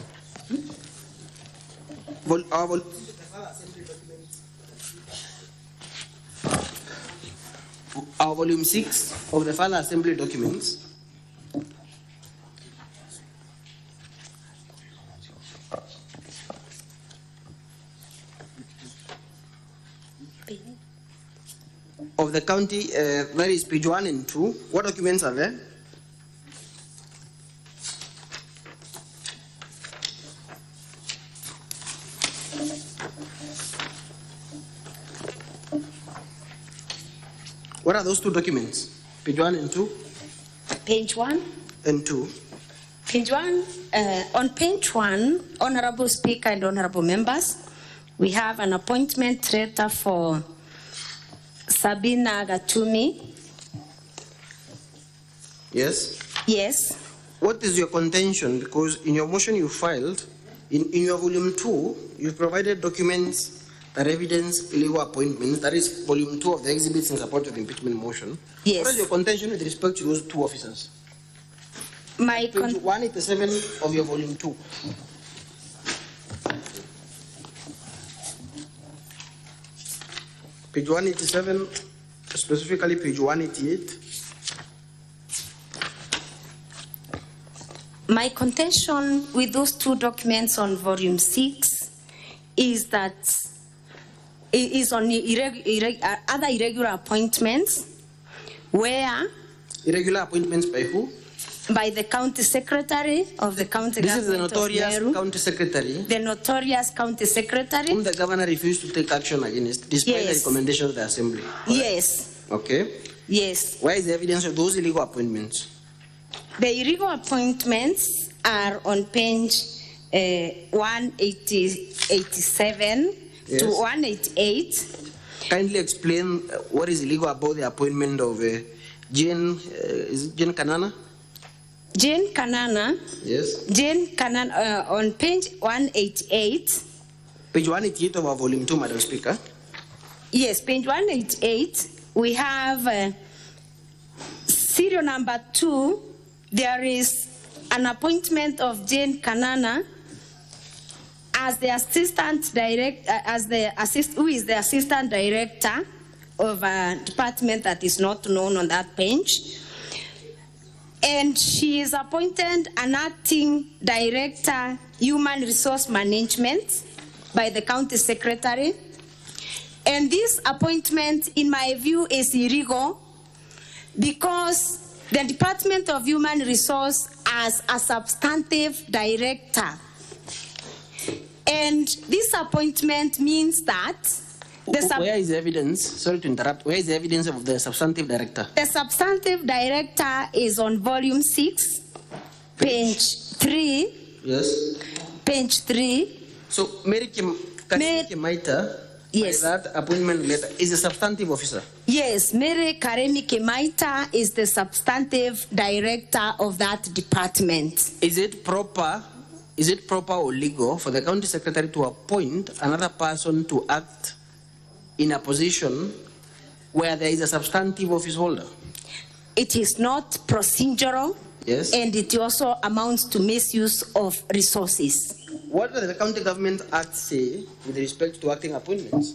our volume 6 of the final assembly documents, of the county, that is page 1 and 2. What documents are there? What are those two documents? Page 1 and 2? Page 1 and 2. Page 1, on page 1, Honorable Speaker and Honorable Members, we have an appointment letter for Sabina Gatumi. Yes? Yes. What is your contention? Because in your motion you filed, in your volume 2, you provided documents that evidence illegal appointments. That is volume 2 of the exhibits in support of the impeachment motion. Yes. What is your contention with respect to those two officers? Page 187 of your volume 2. Page 187, specifically page 188. My contention with those two documents on volume 6 is that it is on other irregular appointments where... Irregular appointments by who? By the county secretary of the county government. This is the notorious Meru, county secretary. The notorious county secretary. Whom the governor refused to take action against, despite the recommendation of the assembly. Correct? Yes. Okay. Yes. Where is the evidence of those illegal appointments? The illegal appointments are on page 187 to 188. Kindly explain what is illegal about the appointment of Jane Kanana? Jane Kanana. Yes. Jane Kanana on page 188. Page 188 of our volume 2, Madam Speaker. Yes, page 188. We have Serial number 2, there is an appointment of Jane Kanana as the assistant director, who is the assistant director of a department that is not known on that page. And she is appointed an acting director, human resource management, by the county secretary. And this appointment, in my view, is illegal because the Department of Human Resource as a substantive director. And this appointment means that where is the evidence? Sorry to interrupt. Where is the evidence of the substantive director? The substantive director is on volume 6, page 3. Yes. Page 3. So Mary Kimaita, yes, that appointment letter is a substantive officer. Yes, Mary Karemi Kimaita is the substantive director of that department. Is it proper or legal for the county secretary to appoint another person to act in a position where there is a substantive office holder? It is not procedural. Yes. And it also amounts to misuse of resources. What does the County Government Act say with respect to acting appointments?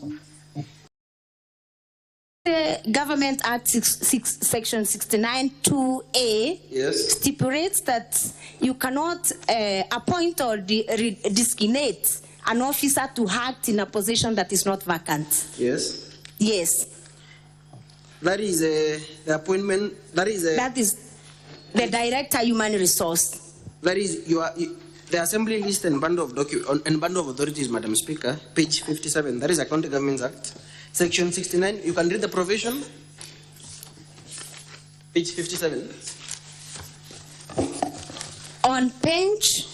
The Government Act Section 69(2)A yes, stipulates that you cannot appoint or designate an officer to act in a position that is not vacant. Yes. Yes. That is the appointment. That is the director human resource. That is the Assembly list and bundle of authorities, Madam Speaker, page 57. That is a County Government Act, Section 69. You can read the provision. Page 57. On page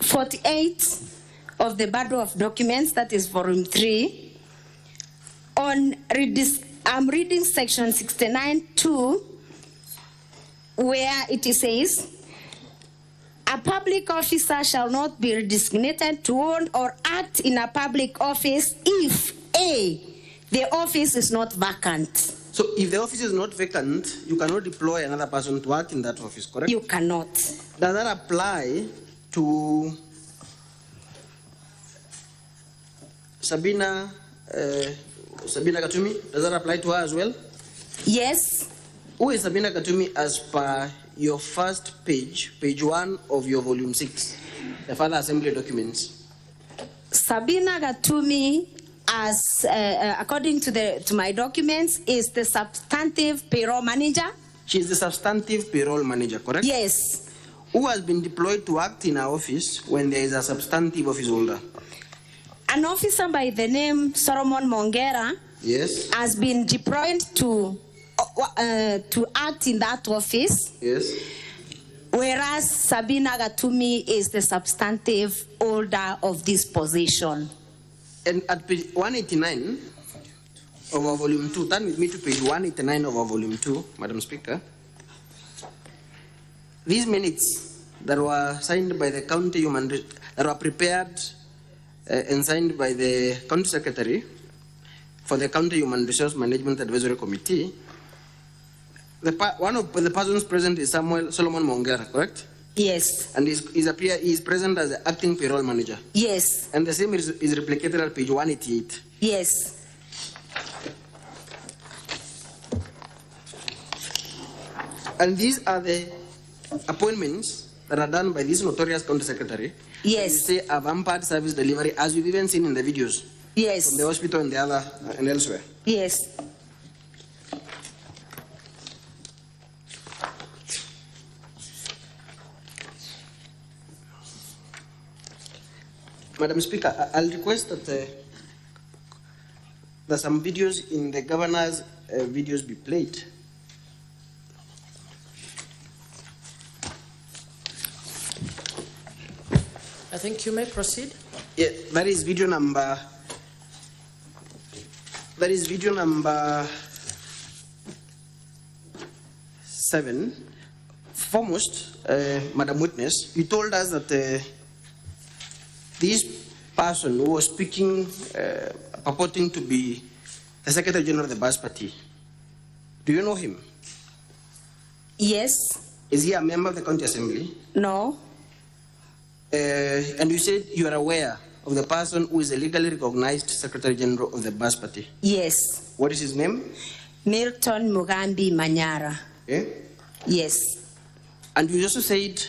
48 of the bundle of documents, that is volume 3, I'm reading section 69(2), where it says, a public officer shall not be designated to hold or act in a public office if A, the office is not vacant. So if the office is not vacant, you cannot deploy another person to act in that office, correct? You cannot. Does that apply to Sabina Katumi? Does that apply to her as well? Yes. Who is Sabina Katumi as per your first page, page 1 of your volume 6, the Further Assembly documents? Sabina Katumi, as according to my documents, is the substantive payroll manager. She is the substantive payroll manager, correct? Yes. Who has been deployed to act in our office when there is a substantive office holder? An officer by the name Solomon Mongera, yes, has been deployed to act in that office. Yes. Whereas Sabina Katumi is the substantive holder of this position. And at page 189 of our volume 2, turn with me to page 189 of our volume 2, Madam Speaker. These minutes that were signed by the county that were prepared and signed by the county secretary for the County Human Resource Management Advisory Committee, one of the persons present is Solomon Mongera, correct? Yes. And he is present as the acting payroll manager? Yes. And the same is replicated at page 188? Yes. And these are the appointments that are done by this notorious county secretary? Yes. You say a vampire service delivery, as we've even seen in the videos? Yes. From the hospital and the other and elsewhere? Yes. Madam Speaker, I'll request that some videos in the governor's videos be played. I think you may proceed. Yeah, that is video number 7. Foremost, Madam Witness, you told us that this person who was speaking, purporting to be the Secretary General of the Bas Party, do you know him? Yes. Is he a member of the County Assembly? No. And you said you are aware of the person who is a legally recognized Secretary General of the BAS Party? Yes. What is his name? Milton Mugambi Manyara. Okay. Yes. And you also said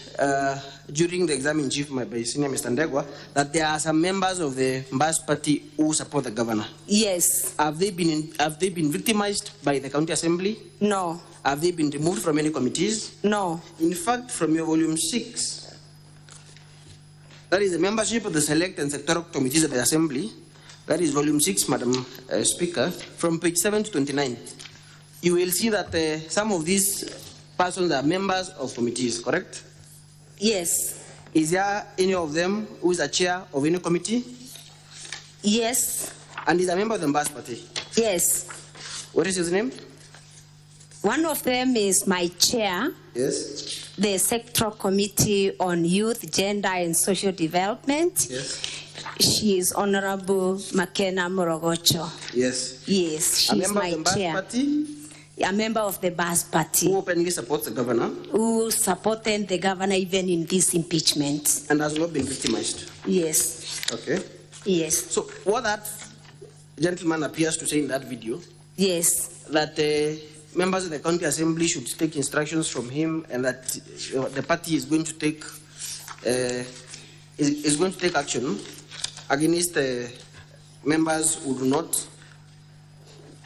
during the exam in chief by Senior Mr. Ndegwa that there are some members of the BAS Party who support the governor. Yes. Have they been victimized by the County Assembly? No. Have they been removed from any committees? No. In fact, from your volume 6, that is the membership of the select and sectoral committees of the Assembly, that is volume 6, Madam Speaker, from page 7 to 29, you will see that some of these persons are members of committees, correct? Yes. Is there any of them who is a chair of any committee? Yes. And is a member of the BAS Party? Yes. What is his name? One of them is my chair. Yes. The Sectoral Committee on Youth, Gender and Social Development. Yes. She is Honorable Makena Morogocho. Yes. Yes, she's my chair. A member of the BAS Party? A member of the BAS Party. Who openly supports the governor? Who supported the governor even in this impeachment. And has not been victimized? Yes. Okay. Yes. So what that gentleman appears to say in that video? Yes. That members of the County Assembly should take instructions from him, and that the party is going to take action against members who do not,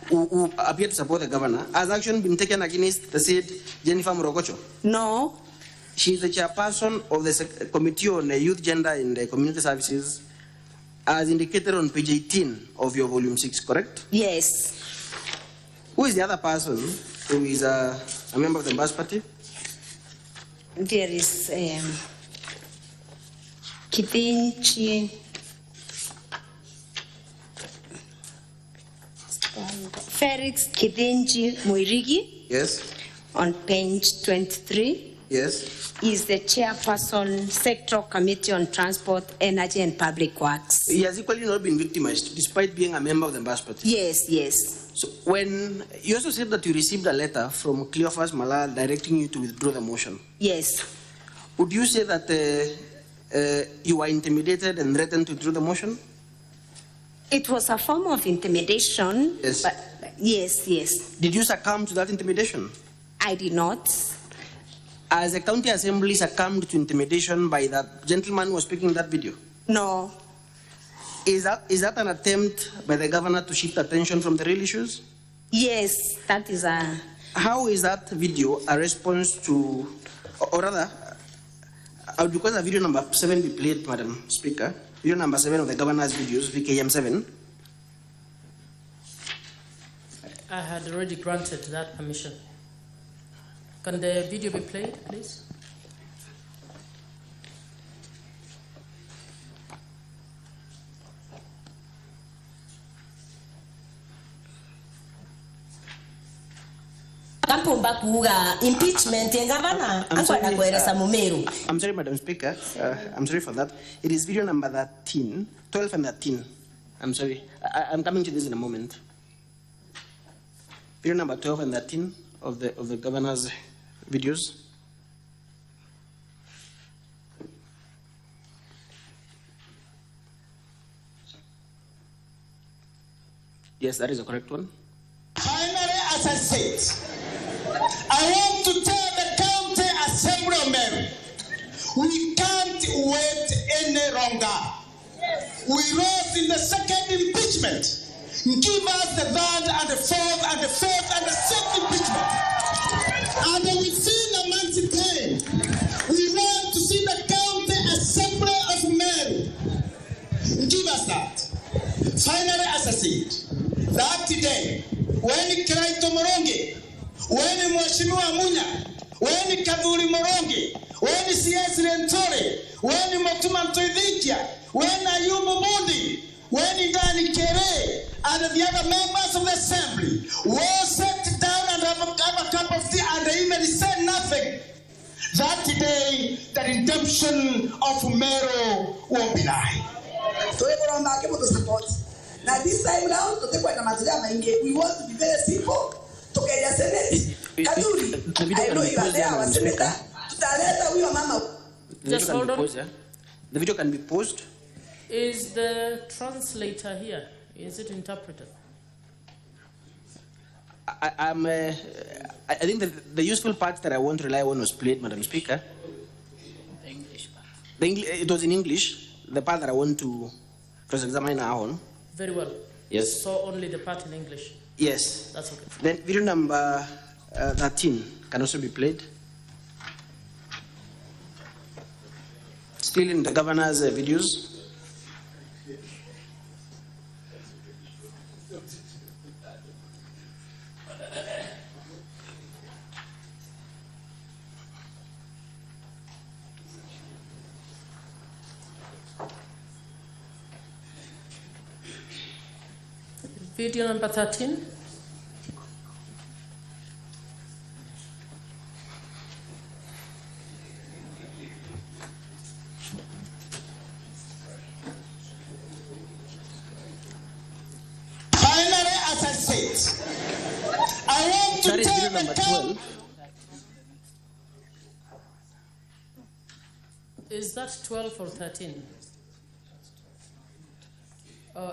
who appear to support the governor. Has action been taken against the said Jennifer Morogocho? No. She is the chairperson of the Committee on Youth, Gender and Community Services, as indicated on page 18 of your volume 6, correct? Yes. Who is the other person who is a member of the BAS Party? There is Kidinchi. Felix Kidinji Muirigi. Yes. On page 23. Yes. Is the chairperson, Sectoral Committee on Transport, Energy and Public Works. He has equally not been victimized, despite being a member of the BAS Party. Yes, yes. So when you also said that you received a letter from Cleophas Malala directing you to withdraw the motion. Yes. Would you say that you were intimidated and threatened to withdraw the motion? It was a form of intimidation. Yes. But yes, yes. Did you succumb to that intimidation? I did not. As a county assembly succumbed to intimidation by that gentleman who was speaking in that video? No. Is that an attempt by the governor to shift attention from the real issues? Yes, that is a... How is that video a response to, or rather, I would request a video number 7 be played, Madam Speaker. Video number 7 of the governor's videos, VKM 7. I had already granted that permission. Can the video be played, please? Impeachment I'm sorry, Madam Speaker. I'm sorry for that. It is video number 12 and 13. I'm sorry. I'm coming to this in a moment. Video number 12 and 13 of the governor's videos. Yes, that is the correct one. Finally, as I said, I want to tell the county assembly member, we can't wait any longer. We lost in the second impeachment. Give us the third and the fourth and the fifth and the sixth impeachment. And within a month's time, we want to see the county assembly of Mary. Give us that. Finally, as I said, that today, when Kraito Moronge, when Mweshimiwa Munya, when Kaduri Moronge, when CS Lentore, when Motuma Mtoidhikia, when Ayubu Bundi, when Dani Kere, and the other members of the assembly will sit down and have a cup of tea and they even said nothing, that today the redemption of Mero will be nigh. So everyone back able to support. Now this time round, we want to be very simple to get the Senate. video can be paused there, Madam Speaker. Just hold on. The video can be paused. Is the translator here? Is it interpreter? I think the useful part that I want to rely on was played, Madam Speaker. The English part. It was in English. The part that I want to cross-examine now on. Very well. Yes. So only the part in English. Yes. That's okay. Then video number 13 can also be played. Still in the governor's videos. Video number 13. Finally, as I said, I want to That is tell video number the 12. Is that 12 or 13?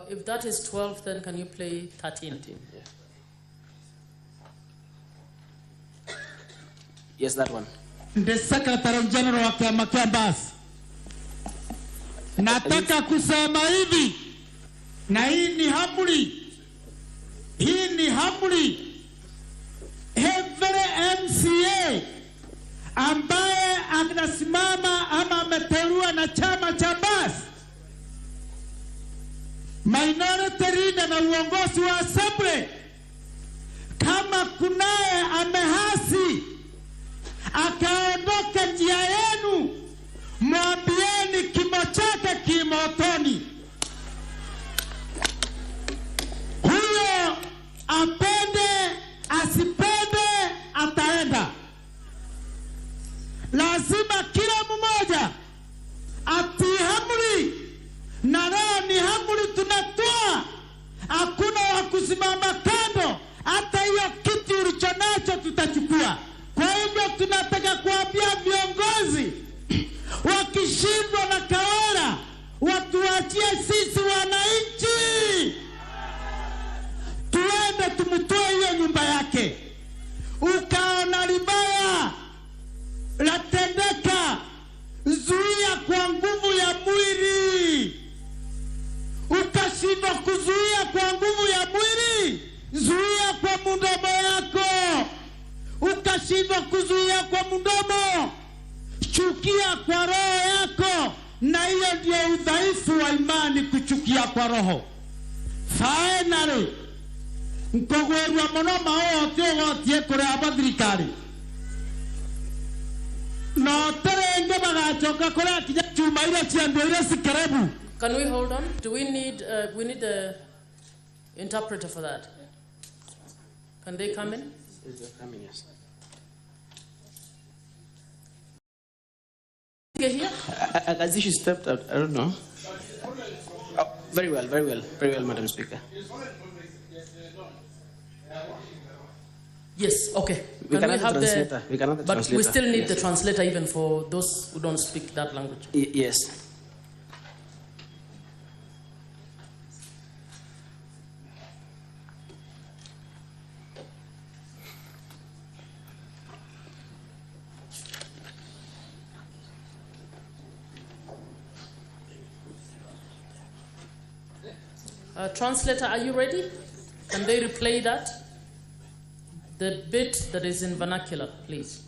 If that is 12, then can you play 13? Yeah. Yes, that one. The Secretary General wa Kiama kia Basi. Nataka kusema hivi, na hii ni hamri. Hii ni hamri. Every MCA ambaye anasimama ama ameteuliwa na chama cha Basi, minority leader na uongozi wa assembly, kama kunaye amehasi akaondoka njia yenu, mwambieni kimo chake kimotoni. Huyo apende asipende ataenda. Lazima kila mmoja atii amri, na leo ni amri tunatoa. Hakuna wa kusimama kando, hata hiyo kiti ulichonacho tutachukua. Kwa hivyo tunataka kuambia viongozi wakishindwa na Kawira watuachie sisi wananchi, tuende tumtoe hiyo nyumba yake. Ukaona libaya latendeka, zuia kwa nguvu ya mwili. Ukashindwa kuzuia kwa nguvu ya mwili, zuia kwa mdomo yako. Ukashindwa kuzuia kwa mdomo, chukia kwa roho yako. Na hiyo ndio udhaifu wa imani, kuchukia kwa roho. Finally, mkogwerwa muno maote wotie kure abathirikari no terenge bagachoka kure kinya chuma ile chiando ile sikerebu. Can we hold on? Do we need the interpreter for that? Can they come in? Coming, yes. Here? As if she stepped out, I don't know. Oh, very well, Madam Speaker. Yes, okay. We can have the translator. But we still need the translator even for those who don't speak that language. Yes. Translator, are you ready? Can they replay that? The bit that is in vernacular, please.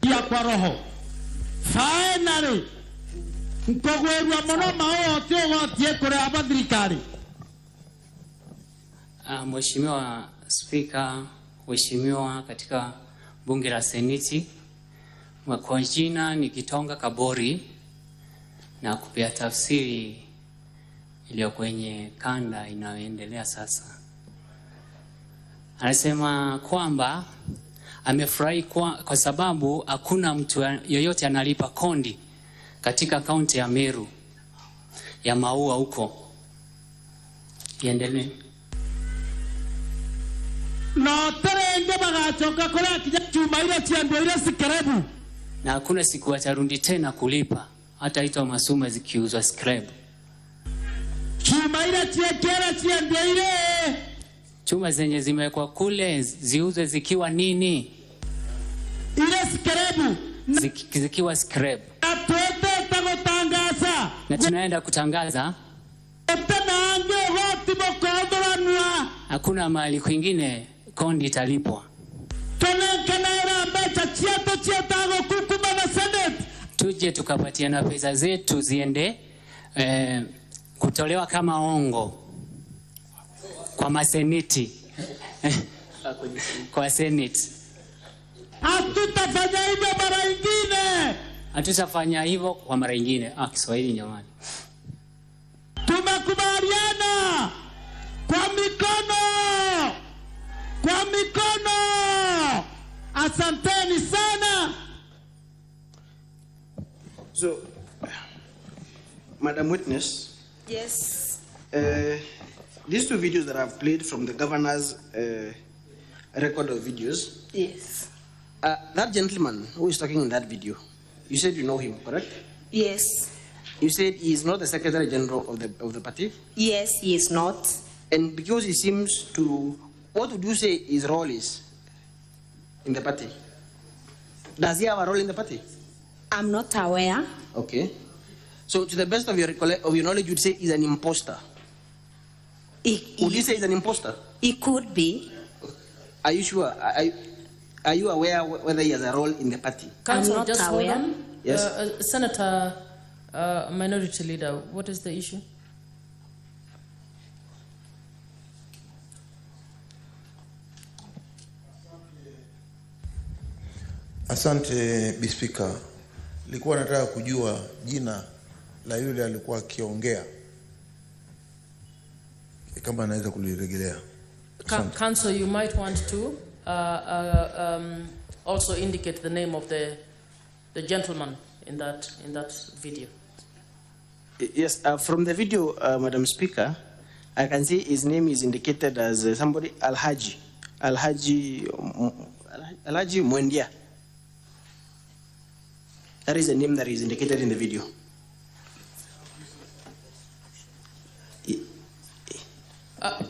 Ya kwa roho. Finally, mkogwerwa muno maote wotie kure abathirikari. Mheshimiwa Spika, Mheshimiwa katika bunge la Seneti, kwa jina ni Kitonga Kabori na kupea tafsiri iliyo kwenye kanda inayoendelea sasa. Anasema kwamba amefurahi kwa sababu hakuna mtu yoyote analipa kondi katika kaunti ya Meru ya Maua huko. Iendelee. no terenge bagachoka kora kija chuma ile chiambo ile skrebu. Na hakuna siku watarundi tena kulipa hata ito masuma zikiuzwa scrap. Chuma ile chiekera chiambo ile. Chuma zenye zimewekwa kule ziuzwe zikiwa nini? Ile skrebu. Zikiwa scrap. Atuete tagotangaza. Na tunaenda kutangaza. Hakuna mahali kwingine kondi italipwa. Tuje tukapatia na pesa zetu ziende kutolewa kama ongo kwa maseneti kwa seneti. Hatutafanya hivyo mara nyingine. Hatutafanya hivyo kwa mara nyingine. Kiswahili jamani. Tumekubaliana kwa mikono. Kwa mikono. Asanteni sana. So, Madam Witness. Yes. These two videos that I've played from the governor's record of videos. Yes. That gentleman who is talking in that video, you said you know him, correct? Yes. You said he is not the Secretary General of the party? Yes, he is not. And because he seems to, what would you say his role is in the party? Does he have a role in the party? I'm not aware. Okay. So to the best of your knowledge, you'd say he's an imposter. Would you say he's an imposter? He could be. Are you sure? Are you aware whether he has a role in the party? Council, I'm not just aware. Hold on. Yes. Senator, Minority Leader, what is the issue? Asante Bispika. Nilikuwa nataka kujua jina la yule alikuwa akiongea. Kama anaweza kulirejelea. Council, you might want to also indicate the name of the gentleman in that video. Yes, from the video, Madam Speaker, I can see his name is indicated as somebody Alhaji Mwendia. That is the name that is indicated in the video.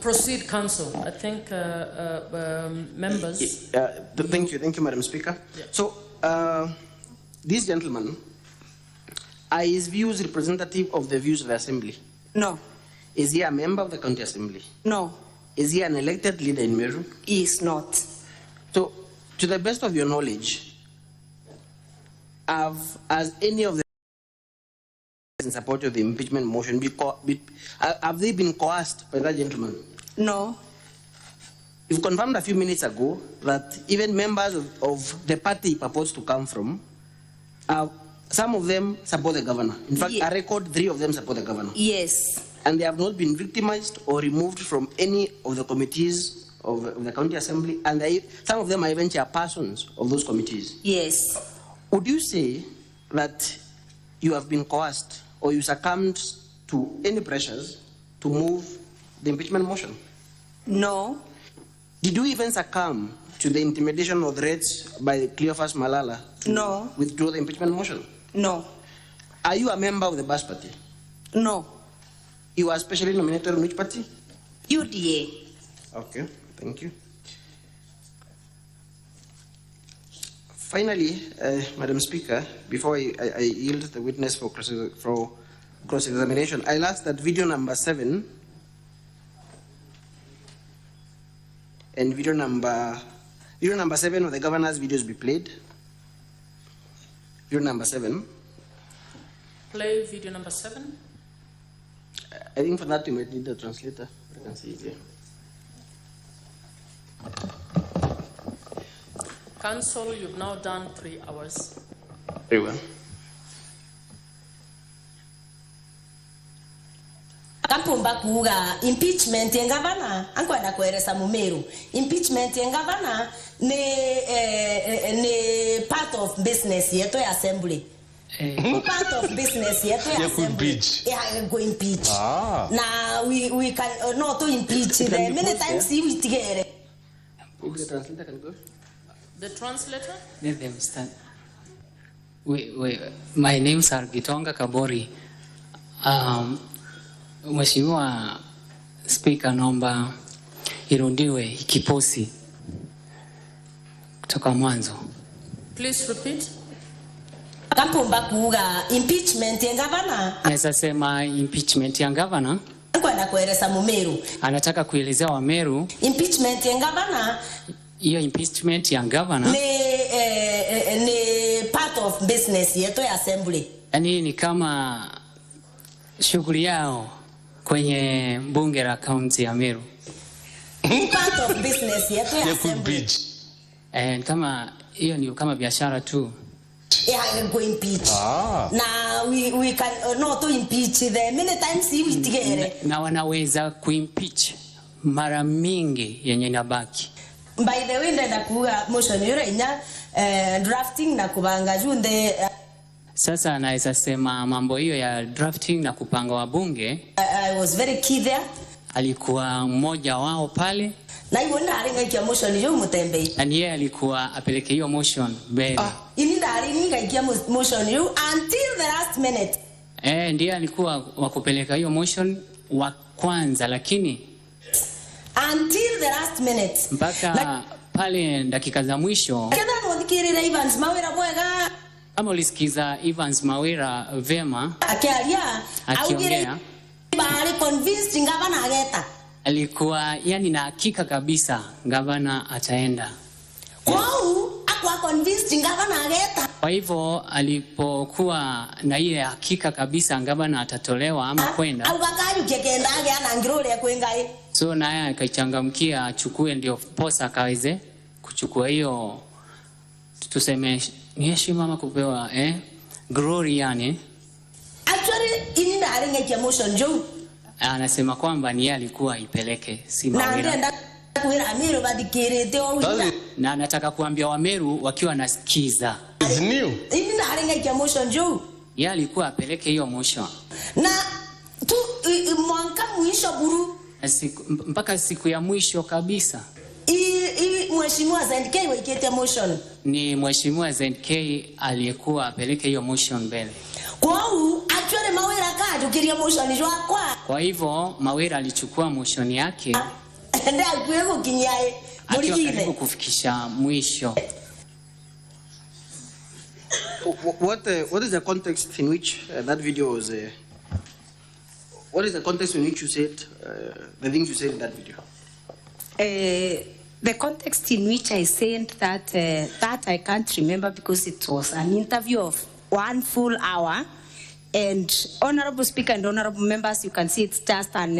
Proceed, Council. I think members. Thank you, Madam Speaker. Yeah. So, this gentleman, are his views representative of the views of the Assembly? No. Is he a member of the County Assembly? No. Is he an elected leader in Meru? He is not. So, to the best of your knowledge, has any of the in support of the impeachment motion have they been coerced by that gentleman? No. You've confirmed a few minutes ago that even members of the party he purports to come from, some of them support the governor. In fact, a record 3 of them support the governor. Yes. And they have not been victimized or removed from any of the committees of the County Assembly, and some of them are even chairpersons of those committees. Yes. Would you say that you have been coerced or you succumbed to any pressures to move the impeachment motion? No. Did you even succumb to the intimidation or threats by Cleophas Malala to withdraw the impeachment motion? No. Are you a member of the BAS party? No. You are specially nominated in which party? UDA. Okay, thank you. Finally, Madam Speaker, before I yield the witness for cross-examination, I'll ask that video number 7 and video number 7 of the governor's videos be played. Video number 7. Play video number 7. I think for that you might need the translator. I can see it here. Council, you've now done 3 hours. Very well. Kampumba kuga impeachment ya gavana ankwenda kueleza Mumeru. Impeachment ya gavana ni part of business yetu ya assembly. Part of business yetu ya assembly. Yeah, go impeach. Now we can not to impeach the many times we together. If the translator can go. The translator? Let them stand. Wait. My name's Argitonga Kabori. Mheshimiwa Speaker, naomba irudiwe kiposi kutoka mwanzo. Please repeat. Kampumba kuga impeachment ya gavana. Naweza sema impeachment ya gavana. Kwenda kueleza Mumeru. Anataka kuelezea Wameru. Impeachment ya gavana. Hiyo impeachment ya gavana ni part of business yetu ya assembly. Yaani ni kama shughuli yao kwenye bunge la kaunti ya Meru. Part of business yetu ya assembly. Kama hiyo ni kama biashara tu. Yeah, go impeach. Na we can not to impeach them many times we together. Na wanaweza kuimpeach mara mingi yenye inabaki. By the way, ndenda kuwa motion yure inya drafting na kubanga junde. Sasa naweza sema mambo hiyo ya drafting na kupanga wabunge. I was very key there. Alikuwa mmoja wao pale. Na hiyo ndaringa kia motion yo mutembe. Na yeye alikuwa apeleke hiyo motion mbele. Ini ndaringa kia motion yo until the last minute. Ndiye alikuwa wakupeleka hiyo motion wa kwanza, lakini until the last minute. Mpaka pale dakika za mwisho. Kada mwadikirira Evans Mawira bwega. Kama ulisikiza Evans Mawira vema. Akiongea. Bali convinced gavana ageta. Alikuwa yani na hakika kabisa gavana ataenda. Kwao akwa convinced gavana ageta. Kwa hivyo alipokuwa na ile hakika kabisa gavana atatolewa ama kwenda. Au kakaju kekenda ana ngirole ya kwengai. So naye akachangamkia achukue ndio posa kaweze kuchukua hiyo tuseme ni heshima ama kupewa glory yani. Actually ini ndaringa kia motion jo. Anasema kwamba ni yeye alikuwa ipeleke si Mawira. Na kuira Ameru badikirete na anataka kuambia Wameru wakiwa nasikiza. It's new. Ini ndaringa kia motion jo. Yeye alikuwa apeleke hiyo motion. Na tu mwanka mwisho buru. Mpaka siku ya mwisho kabisa. Mheshimiwa ZNK waikete motion. Ni Mheshimiwa ZNK aliyekuwa apeleke hiyo motion mbele. Kwao actually Mawira kaje ukiria motion jo akwa. Kwa hivyo Mawira alichukua motion yake. Ndio alikuwa kinyae. Karibu kufikisha mwisho. What is the context in which that video was what is the context in which you said the things you said in that video? The context in which I said that that I can't remember because it was an interview of 1 full hour. And Honorable Speaker and Honorable Members, you can see it's just an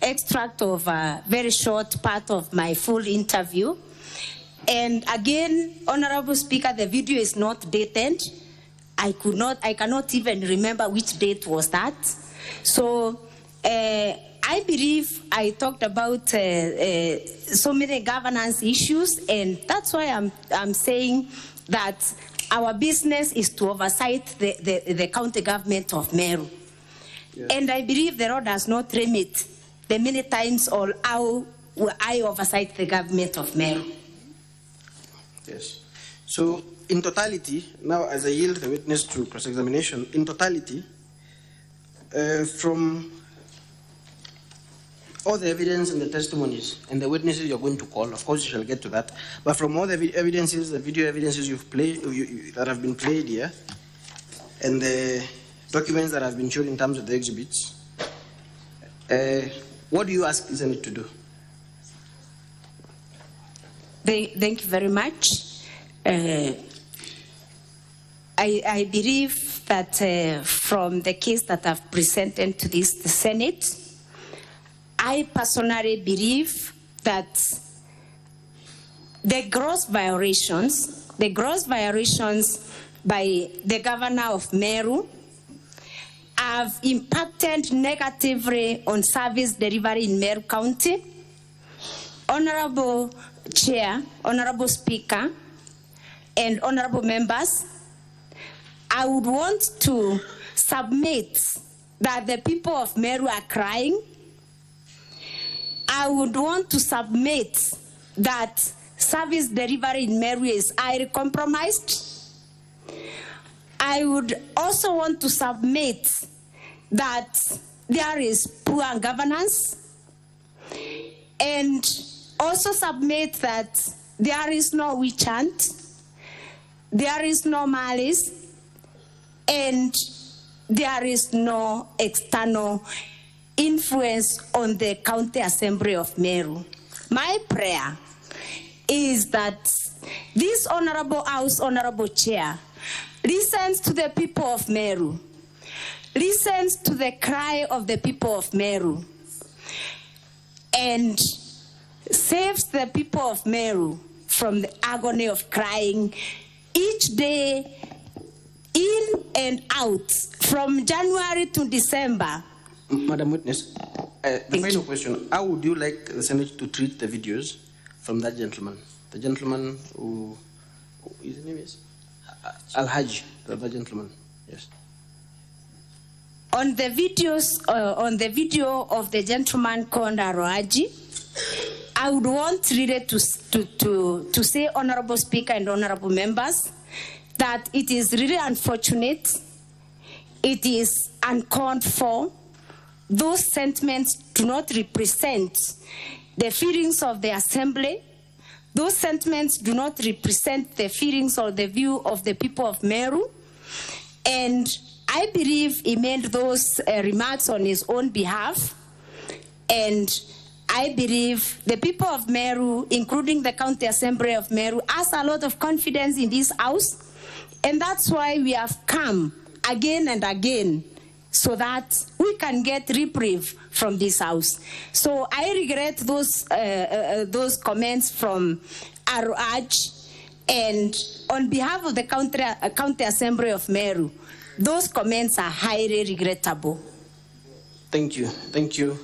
extract of a very short part of my full interview. And again, Honorable Speaker, the video is not dated. I cannot even remember which date was that. So I believe I talked about so many governance issues, and that's why I'm saying that our business is to oversight the county government of Meru. Yeah. And I believe the law does not limit the many times or how I oversight the government of Meru. Yes. So in totality, now as I yield the witness to cross-examination, in totality, from all the evidence and the testimonies and the witnesses you're going to call, of course you shall get to that, but from all the evidences, the video evidences you've played, that have been played here, and the documents that have been shown in terms of the exhibits, what do you ask the Senate to do? Thank you very much. I believe that from the case that I've presented to the Senate, I personally believe that the gross violations by the governor of Meru have impacted negatively on service delivery in Meru County. Honorable Chair, Honorable Speaker, and honorable members, I would want to submit that the people of Meru are crying. I would want to submit that service delivery in Meru is highly compromised. I would also want to submit that there is poor governance, and also submit that there is no witch hunt, there is no malice, and there is no external influence on the County Assembly of Meru. My prayer is that this Honorable House, Honorable Chair, listens to the people of Meru, listens to the cry of the people of Meru, and saves the people of Meru from the agony of crying each day, in and out, from January to December. Madam Witness, the final question, how would you like the Senate to treat the videos from that gentleman? The gentleman who his name is? Al-Hajj, the other gentleman, yes. On the videos, on the video of the gentleman called Al-Hajj, I would want really to say, Honorable Speaker and Honorable Members, that it is really unfortunate, it is uncalled for. Those sentiments do not represent the feelings of the Assembly. Those sentiments do not represent the feelings or the view of the people of Meru. And I believe he made those remarks on his own behalf. And I believe the people of Meru, including the County Assembly of Meru, has a lot of confidence in this house. And that's why we have come again and again, so that we can get reprieve from this house. So I regret those comments from Al-Hajj, and on behalf of the County Assembly of Meru, those comments are highly regrettable. Thank you,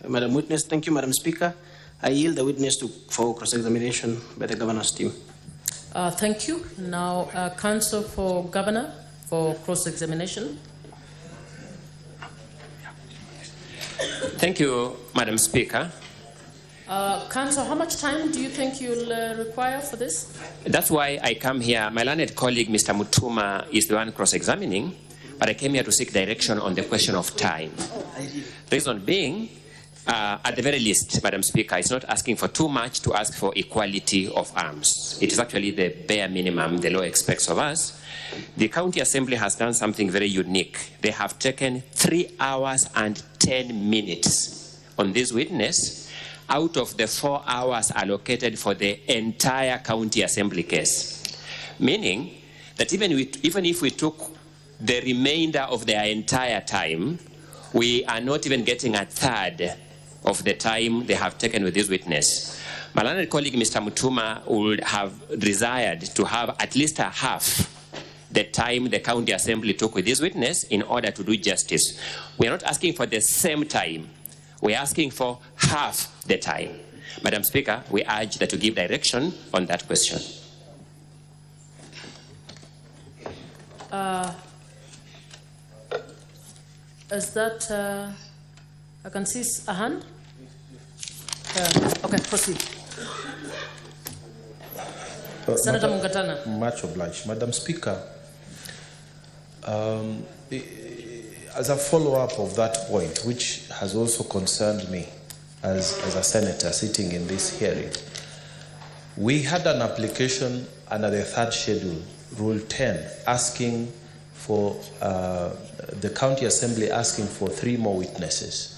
Madam Witness. Thank you, Madam Speaker. I yield the witness for cross-examination by the Governor's team. Thank you. Now, Counsel for Governor for cross-examination. Thank you, Madam Speaker. Counsel, how much time do you think you'll require for this? That's why I come here. My learned colleague, Mr. Mutuma, is the one cross-examining, but I came here to seek direction on the question of time. Reason being, at the very least, Madam Speaker, it's not asking for too much to ask for equality of arms. It is actually the bare minimum the law expects of us. The County Assembly has done something very unique. They have taken 3 hours and 10 minutes on this witness out of the 4 hours allocated for the entire County Assembly case. Meaning that even if we took the remainder of their entire time, we are not even getting a third of the time they have taken with this witness. My learned colleague, Mr. Mutuma, would have desired to have at least a half the time the County Assembly took with this witness in order to do justice. We are not asking for the same time. We are asking for half the time. Madam Speaker, we urge that you give direction on that question. Is that, I can see a hand? Okay, proceed. Senator Mungatana. Much obliged. Madam Speaker, as a follow-up of that point, which has also concerned me as a senator sitting in this hearing, we had an application under the third schedule, Rule 10, asking for the County Assembly asking for 3 more witnesses.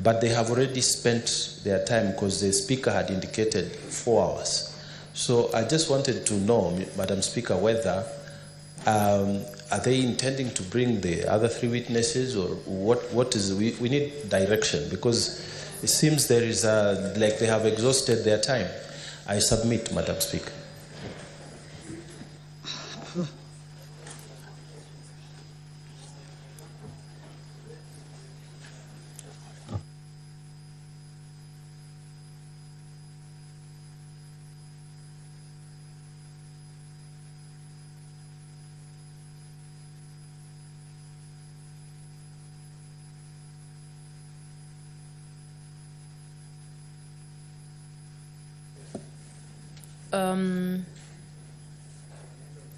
But they have already spent their time because the Speaker had indicated 4 hours. So I just wanted to know, Madam Speaker, whether are they intending to bring the other 3 witnesses, or what is we need direction, because it seems there is like they have exhausted their time. I submit, Madam Speaker.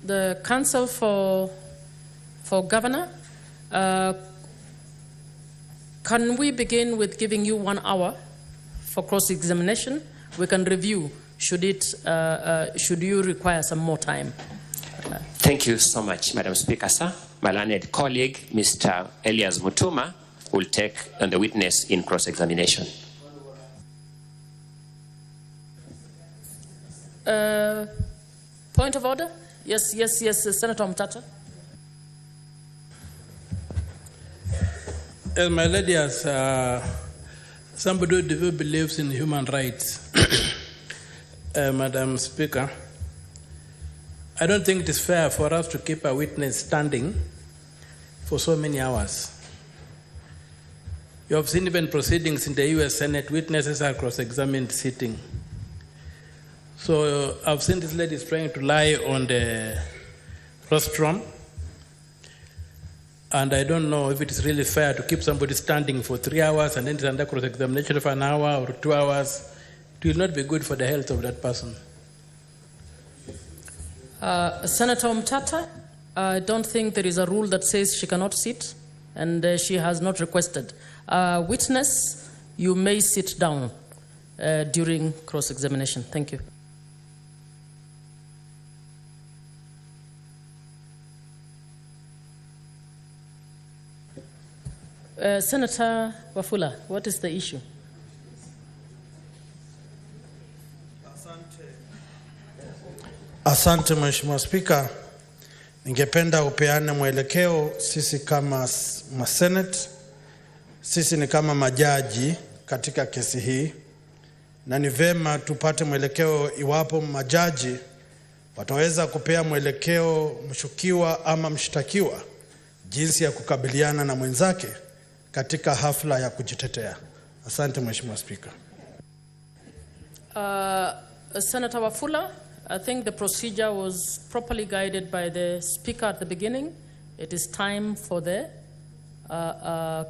the Council for Governor, can we begin with giving you 1 hour for cross-examination? We can review. Should you require some more time? Thank you so much, Madam Speaker, sir. My learned colleague, Mr. Elias Mutuma, will take on the witness in cross-examination. Point of order? Yes, Senator Mtata. My lady, as somebody who believes in human rights, Madam Speaker, I don't think it is fair for us to keep a witness standing for so many hours. You have seen even proceedings in the US Senate, witnesses are cross-examined sitting. So I've seen this lady is trying to lie on the rostrum, and I don't know if it is really fair to keep somebody standing for 3 hours and then it's under cross-examination for 1 hour or 2 hours. It will not be good for the health of that person. Senator Mtata, I don't think there is a rule that says she cannot sit, and she has not requested. Witness, you may sit down during cross-examination. Thank you. Senator Wafula, what is the issue? Asante Mheshimiwa Spika, ningependa upeane mwelekeo. Sisi kama Senate, sisi ni kama majaji katika kesi hii, na ni vema tupate mwelekeo iwapo majaji wataweza kupea mwelekeo mshukiwa ama mshtakiwa jinsi ya kukabiliana na mwenzake katika hafla ya kujitetea. Asante Mheshimiwa Spika. Senator Wafula, I think the procedure was properly guided by the Speaker at the beginning. It is time for the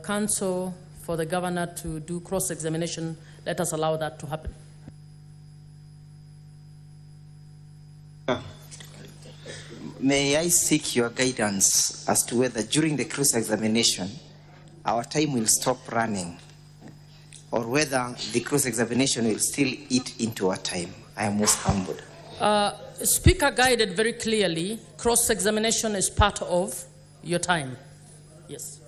Council for the Governor to do cross-examination. Let us allow that to happen. May I seek your guidance as to whether during the cross-examination our time will stop running, or whether the cross-examination will still eat into our time? I am most humbled. Speaker guided very clearly, cross-examination is part of your time. Yes.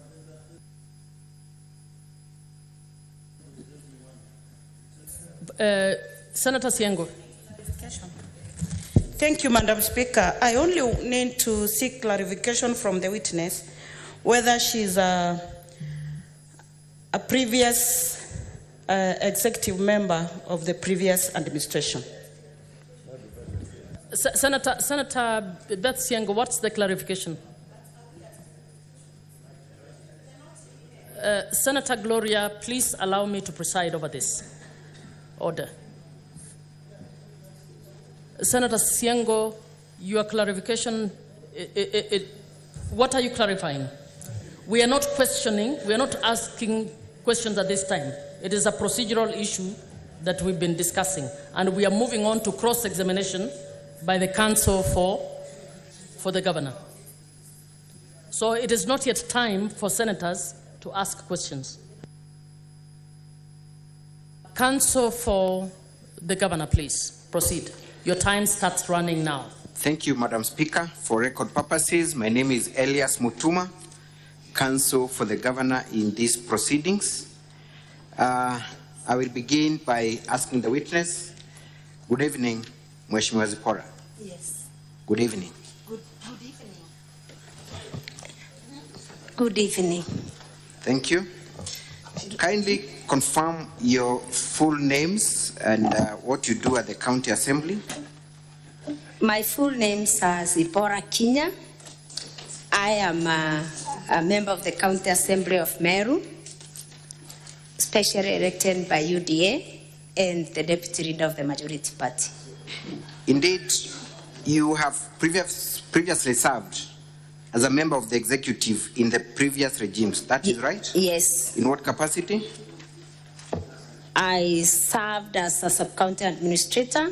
Senator Siengo. Thank you, Madam Speaker. I only need to seek clarification from the witness whether she's a previous executive member of the previous administration. Senator Beth Siengo, what's the clarification? Senator Gloria, please allow me to preside over this. Order. Senator Siengo, your clarification, what are you clarifying? We are not questioning, we are not asking questions at this time. It is a procedural issue that we've been discussing, and we are moving on to cross-examination by the Council for the Governor. So it is not yet time for senators to ask questions. Council for the Governor, please proceed. Your time starts running now. Thank you, Madam Speaker. For record purposes, my name is Elias Mutuma, Counsel for the Governor in these proceedings. I will begin by asking the witness. Good evening, Mheshimiwa Zipporah. Yes. Good evening. Good evening. Good evening. Thank you. Kindly confirm your full names and what you do at the County Assembly. My full name is Zipporah Kinya. I am a member of the County Assembly of Meru, specially elected by UDA and the Deputy Leader of the Majority Party. Indeed, you have previously served as a member of the executive in the previous regimes. That is right? Yes. In what capacity? I served as a sub-county administrator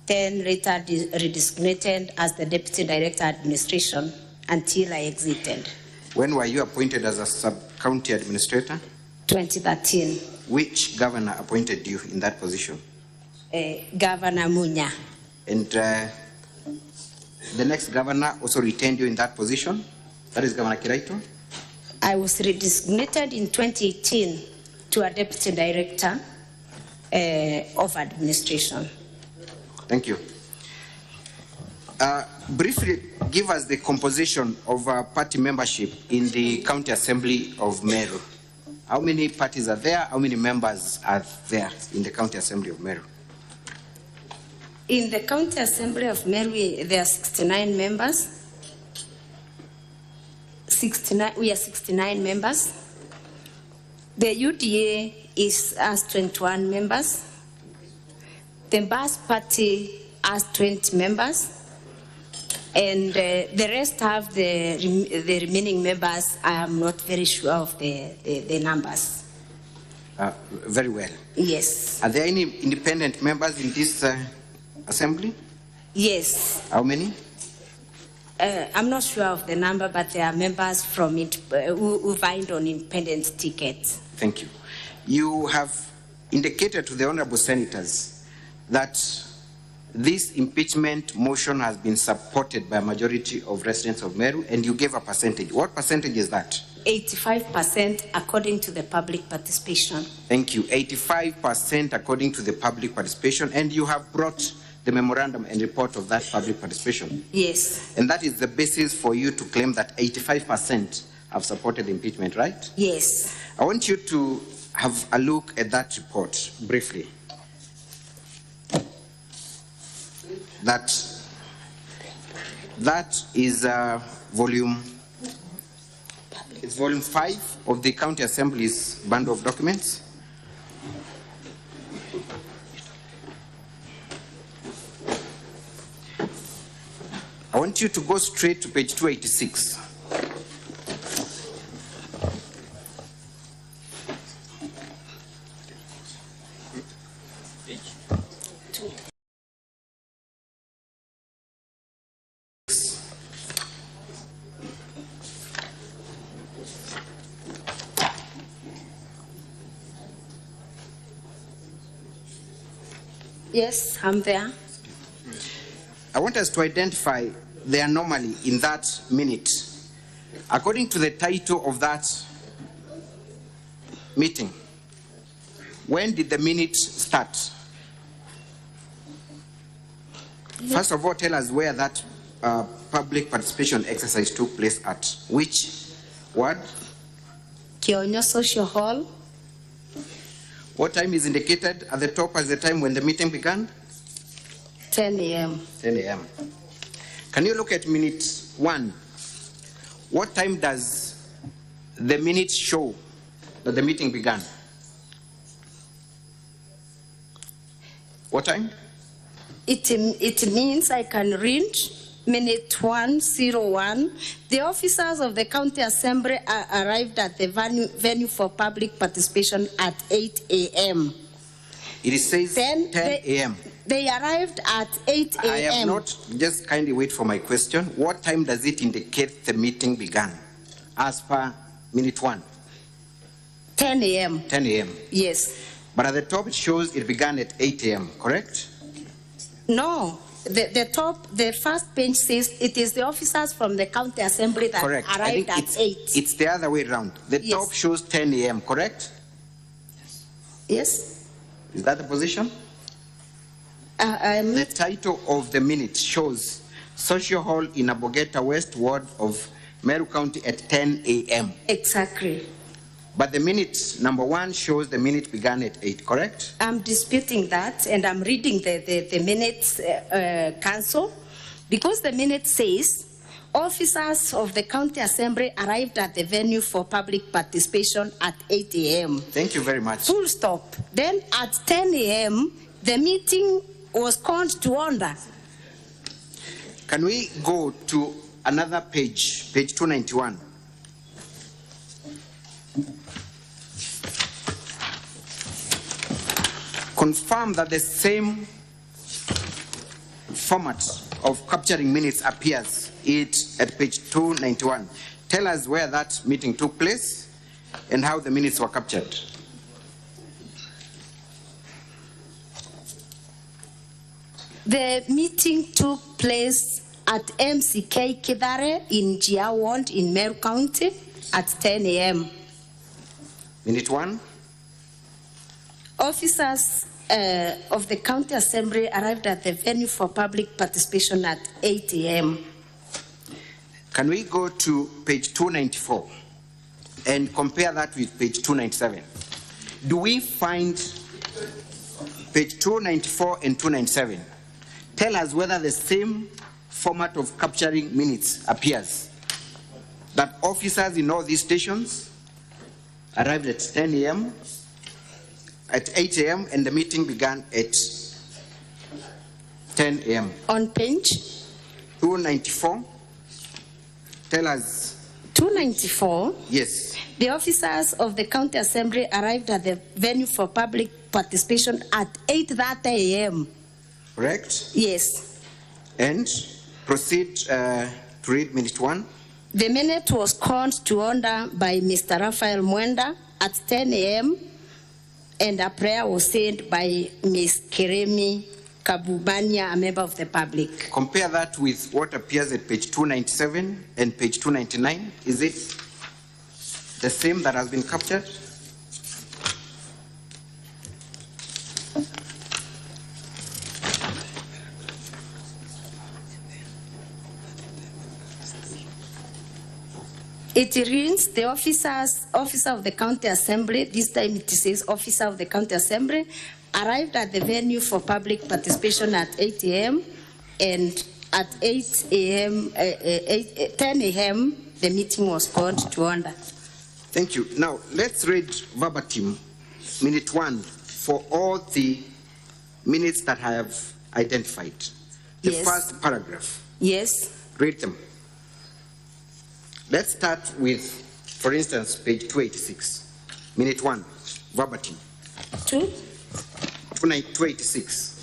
then later redesignated as the Deputy Director Administration until I exited. When were you appointed as a sub-county administrator? 2013. Which governor appointed you in that position? Governor Munya. And the next governor also retained you in that position? That is Governor Kiraito? I was redesignated in 2018 to a Deputy Director of Administration. Thank you. Briefly, give us the composition of party membership in the County Assembly of Meru. How many parties are there? How many members are there in the County Assembly of Meru? In the County Assembly of Meru, there are 69 members. We are 69 members. The UDA has 21 members. The Bas Party has 20 members. And the rest have the remaining members. I am not very sure of the numbers. Very well. Yes. Are there any independent members in this assembly? Yes. How many? I'm not sure of the number, but there are members from it who vying on independent tickets. Thank you. You have indicated to the honorable senators that this impeachment motion has been supported by a majority of residents of Meru, and you gave a percentage. What percentage is that? 85% according to the public participation. Thank you. 85% according to the public participation, and you have brought the memorandum and report of that public participation. Yes. And that is the basis for you to claim that 85% have supported the impeachment, right? Yes. I want you to have a look at that report briefly. That is volume 5 of the County Assembly's bundle of documents. I want you to go straight to page 286. Yes, I'm there. I want us to identify the anomaly in that minute. According to the title of that meeting, when did the minute start? First of all, tell us where that public participation exercise took place at. Which ward? Kionyo Social Hall. What time is indicated at the top as the time when the meeting began? 10 a.m. 10 a.m. Can you look at minute 1? What time does the minute show that the meeting began? What time? It means I can read minute 101. The officers of the County Assembly arrived at the venue for public participation at 8 a.m. It says 10 a.m. They arrived at 8 a.m. I have not, just kindly wait for my question. What time does it indicate the meeting began? As per minute 1. 10 a.m. 10 a.m. Yes. But at the top it shows it began at 8 a.m., correct? No. The first page says it is the officers from the County Assembly that correct. arrived at 8. It's the other way around. The top shows 10 a.m., correct? Yes. Is that the position? The title of the minute shows Social Hall in Abogeta West Ward of Meru County at 10 a.m. Exactly. But the minute number 1 shows the minute began at 8, correct? I'm disputing that, and I'm reading the minutes council, because the minute says officers of the County Assembly arrived at the venue for public participation at 8 a.m. Thank you very much. Full stop. Then at 10 a.m., the meeting was called to order. Can we go to another page, page 291? Confirm that the same format of capturing minutes appears at page 291. Tell us where that meeting took place and how the minutes were captured. The meeting took place at MCK Kidare in Gia Ward in Meru County at 10 a.m. Minute 1. Officers of the County Assembly arrived at the venue for public participation at 8 a.m. Can we go to page 294 and compare that with page 297? Do we find page 294 and 297? Tell us whether the same format of capturing minutes appears. That officers in all these stations arrived at 10 a.m., at 8 a.m., and the meeting began at 10 a.m. On page 294, tell us. 294? Yes. The officers of the County Assembly arrived at the venue for public participation at 8:30 a.m. Correct? Yes. And proceed to read minute 1. The minute was called to order by Mr. Raphael Mwenda at 10 a.m. and a prayer was said by Ms. Keremi Kabubania, a member of the public. Compare that with what appears at page 297 and page 299. Is it the same that has been captured? It reads, the officer of the County Assembly, this time it says officer of the County Assembly, arrived at the venue for public participation at 8 a.m. and at 10 a.m. the meeting was called to order. Thank you. Now, let's read verbatim minute 1 for all the minutes that I have identified. The first paragraph. Yes. Read them. Let's start with, for instance, page 286. Minute 1, verbatim. 286.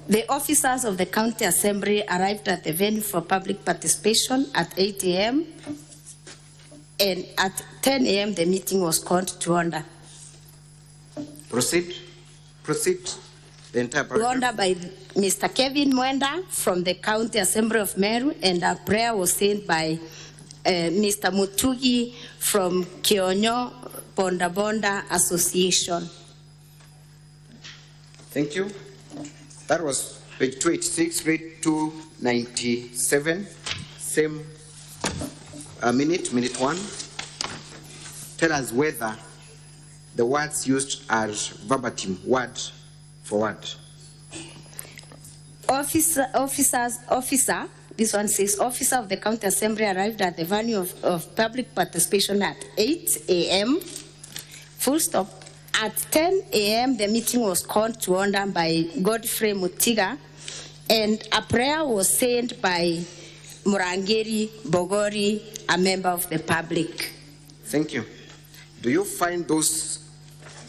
The officers of the County Assembly arrived at the venue for public participation at 8 a.m. and at 10 a.m. the meeting was called to order. Proceed. The entire paragraph. Order by Mr. Kevin Mwenda from the County Assembly of Meru, and a prayer was said by Mr. Mutugi from Kionyo Bonda Bonda Association. Thank you. That was page 286, read 297, same minute 1. Tell us whether the words used are verbatim, word for word. Officer, this one says, officer of the County Assembly arrived at the venue of public participation at 8 a.m. Full stop. At 10 a.m. the meeting was called to order by Godfrey Mutiga, and a prayer was said by Murangeri Bogori, a member of the public. Thank you. Do you find those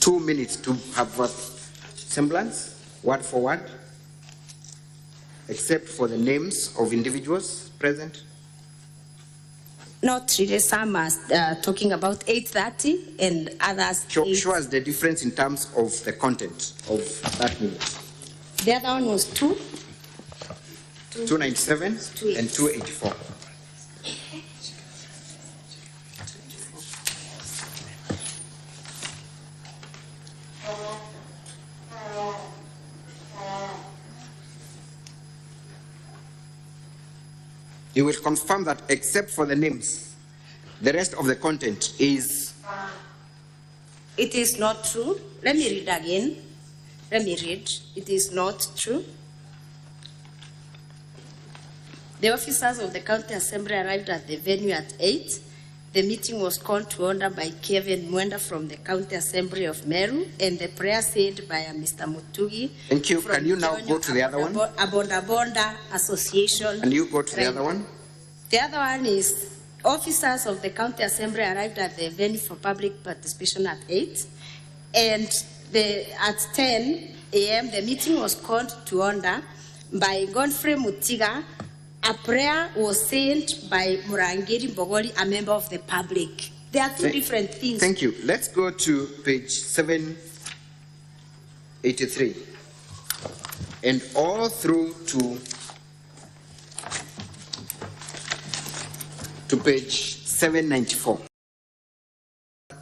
2 minutes to have a semblance, word for word, except for the names of individuals present? Not really. Some are talking about 8:30 and others. Show us the difference in terms of the content of that minute. The other one was 297 and 284. You will confirm that except for the names, the rest of the content is... It is not true. Let me read again. It is not true. The officers of the County Assembly arrived at the venue at 8. The meeting was called to order by Kevin Mwenda from the County Assembly of Meru, and the prayer said by Mr. Mutugi. Thank you. Can you now go to the other one? Bonda Bonda Association. And you go to the other one? The other one is officers of the County Assembly arrived at the venue for public participation at 8, and at 10 a.m. the meeting was called to order by Godfrey Mutiga. A prayer was sent by Murangiri Bogoli, a member of the public. There are two different things. Thank you. Let's go to page 783 and all through to page 794.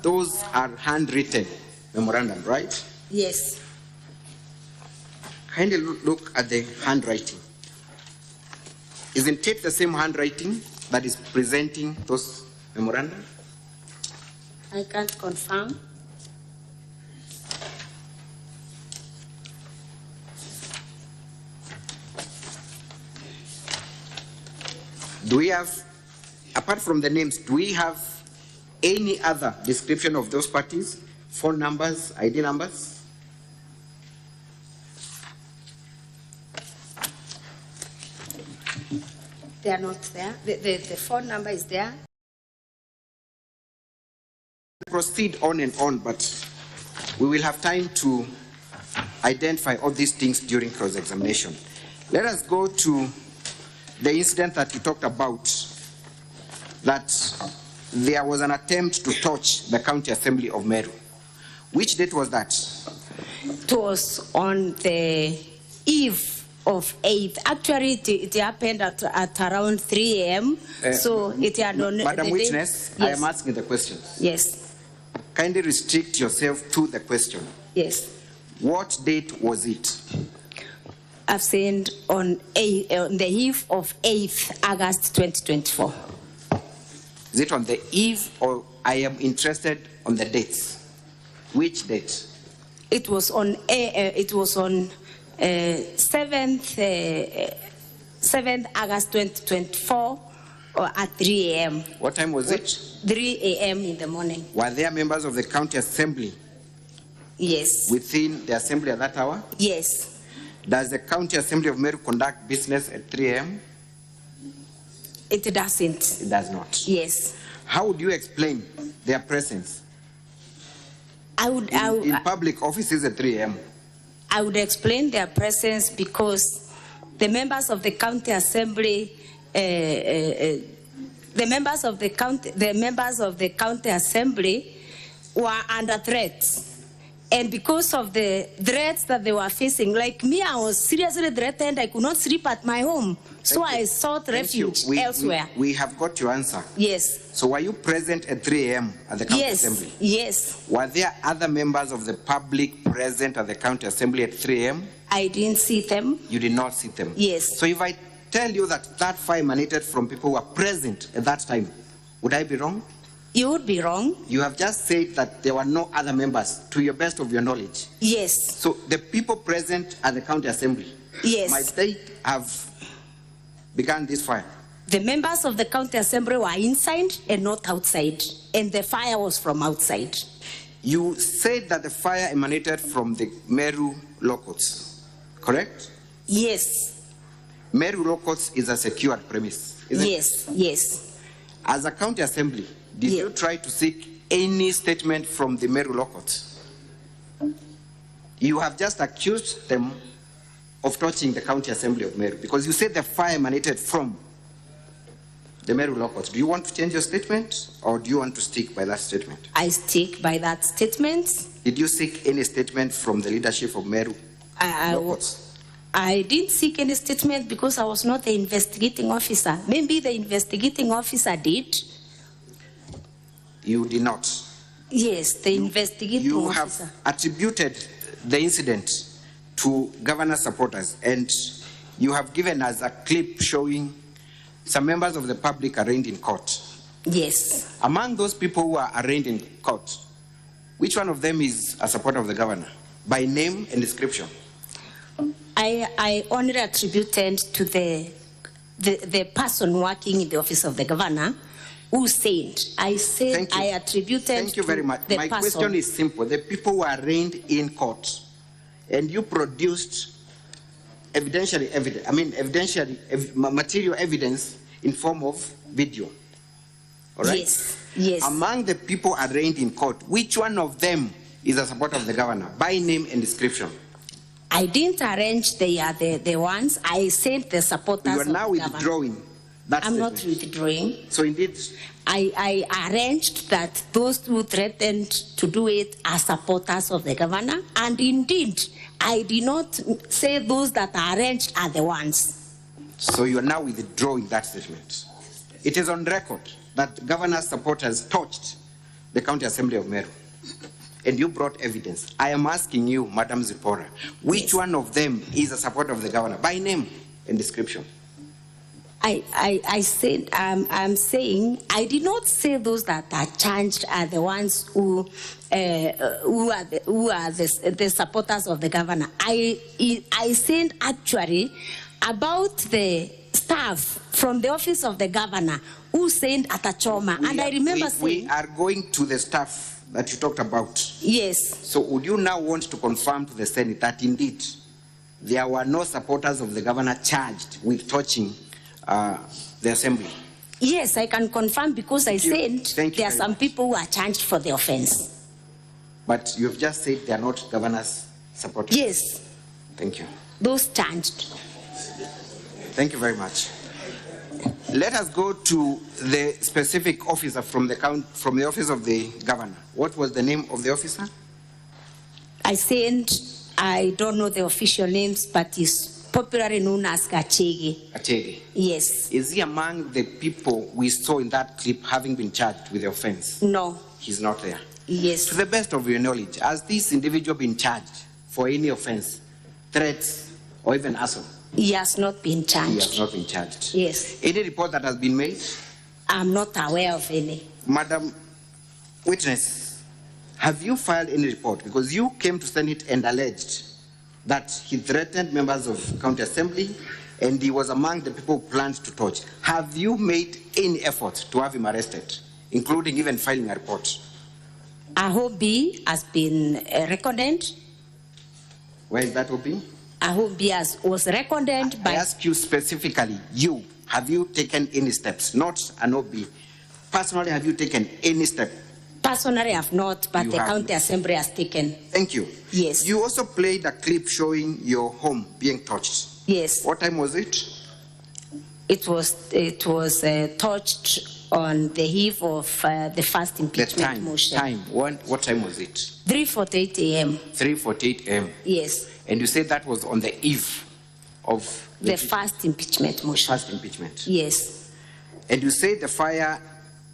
Those are handwritten memorandum, right? Yes. Kindly look at the handwriting. Isn't it the same handwriting that is presenting those memorandum? I can't confirm. Do we have, apart from the names, do we have any other description of those parties? Phone numbers, ID numbers? They are not there. The phone number is there. Proceed on and on, but we will have time to identify all these things during cross-examination. Let us go to the incident that you talked about, that there was an attempt to touch the County Assembly of Meru. Which date was that? It was on the eve of 8th. Actually, it happened at around 3 a.m. So it had on Madam Witness, yes. I am asking the questions. Yes. Kindly restrict yourself to the question. Yes. What date was it? I've sent on the eve of 8th August 2024. Is it on the eve, or I am interested on the dates? Which date? It was on 7th August 2024 at 3 a.m. What time was it? 3 a.m. in the morning. Were there members of the County Assembly? Yes. Within the Assembly at that hour? Yes. Does the County Assembly of Meru conduct business at 3 a.m.? It doesn't. It does not? Yes. How would you explain their presence? In public offices at 3 a.m.? I would explain their presence because the members of the County Assembly, the members of the County Assembly were under threat. And because of the threats that they were facing, like me, I was seriously threatened. I could not sleep at my home. So I sought refuge elsewhere. We have got your answer. Yes. So were you present at 3 a.m. at the County Assembly? Yes. Were there other members of the public present at the County Assembly at 3 a.m.? I didn't see them. You did not see them? Yes. So if I tell you that that fire emanated from people who were present at that time, would I be wrong? You would be wrong. You have just said that there were no other members, to your best of your knowledge. Yes. So the people present at the County Assembly, yes, might they have begun this fire? The members of the County Assembly were inside and not outside, and the fire was from outside. You said that the fire emanated from the Meru Locots, correct? Yes. Meru Locots is a secured premise, isn't it? Yes, yes. As a County Assembly, did you try to seek any statement from the Meru Locots? You have just accused them of touching the County Assembly of Meru because you said the fire emanated from the Meru Locots. Do you want to change your statement, or do you want to stick by that statement? I stick by that statement. Did you seek any statement from the leadership of Meru Locots? I didn't seek any statement because I was not the investigating officer. Maybe the investigating officer did. You did not? Yes, the investigating officer. You have attributed the incident to governor supporters, and you have given us a clip showing some members of the public arraigned in court. Yes. Among those people who are arraigned in court, which one of them is a supporter of the governor, by name and description? I only attributed to the person working in the office of the governor who said, I attributed. Thank you very much. My question is simple. The people who are arraigned in court, and you produced material evidence in form of video. All right? Yes, yes. Among the people arraigned in court, which one of them is a supporter of the governor? By name and description. I didn't arrange the ones. I sent the supporters. You are of now the governor. withdrawing that I'm statement. not withdrawing. So indeed, I arranged that those who threatened to do it are supporters of the governor, and indeed, I did not say those that are arranged are the ones. so you are now withdrawing that statement. It is on record that governor supporters touched the County Assembly of Meru, and you brought evidence. I am asking you, Madam Zipporah, which one of them is a supporter of the governor, by name and description? I said, I'm saying, I did not say those that are charged are the ones who are the supporters of the governor. I said actually about the staff from the office of the governor who sent Atachoma, and I remember saying... We are going to the staff that you talked about. Yes. So would you now want to confirm to the Senate that indeed there were no supporters of the governor charged with touching the assembly? Yes, I can confirm because I said there are some people who are charged for the offense. But you've just said they are not governor's supporters. Yes. Thank you. Those charged. Thank you very much. Let us go to the specific officer from the office of the governor. What was the name of the officer? I don't know the official names, but he's popularly known as Gachege. Achege. Yes. Is he among the people we saw in that clip having been charged with the offense? No. He's not there. Yes. To the best of your knowledge, has this individual been charged for any offense, threats, or even assault? He has not been charged. He has not been charged. Yes. Any report that has been made? I'm not aware of any. Madam Witness, have you filed any report? Because you came to Senate and alleged that he threatened members of County Assembly and he was among the people who planned to touch. Have you made any effort to have him arrested, including even filing a report? Ahobi has been recorded. Where is that, Obi? Ahobi was recorded by... I ask you specifically, have you taken any steps? Not an Obi. Personally, have you taken any step? Personally, I have not, but You the have County not. Assembly has taken. Thank you. Yes. You also played a clip showing your home being touched. Yes. What time was it? It was touched on the eve of the first impeachment motion. What time was it? 3:48 a.m. 3:48 a.m. Yes. And you said that was on the eve of The first impeachment motion. First impeachment. Yes. And you said the fire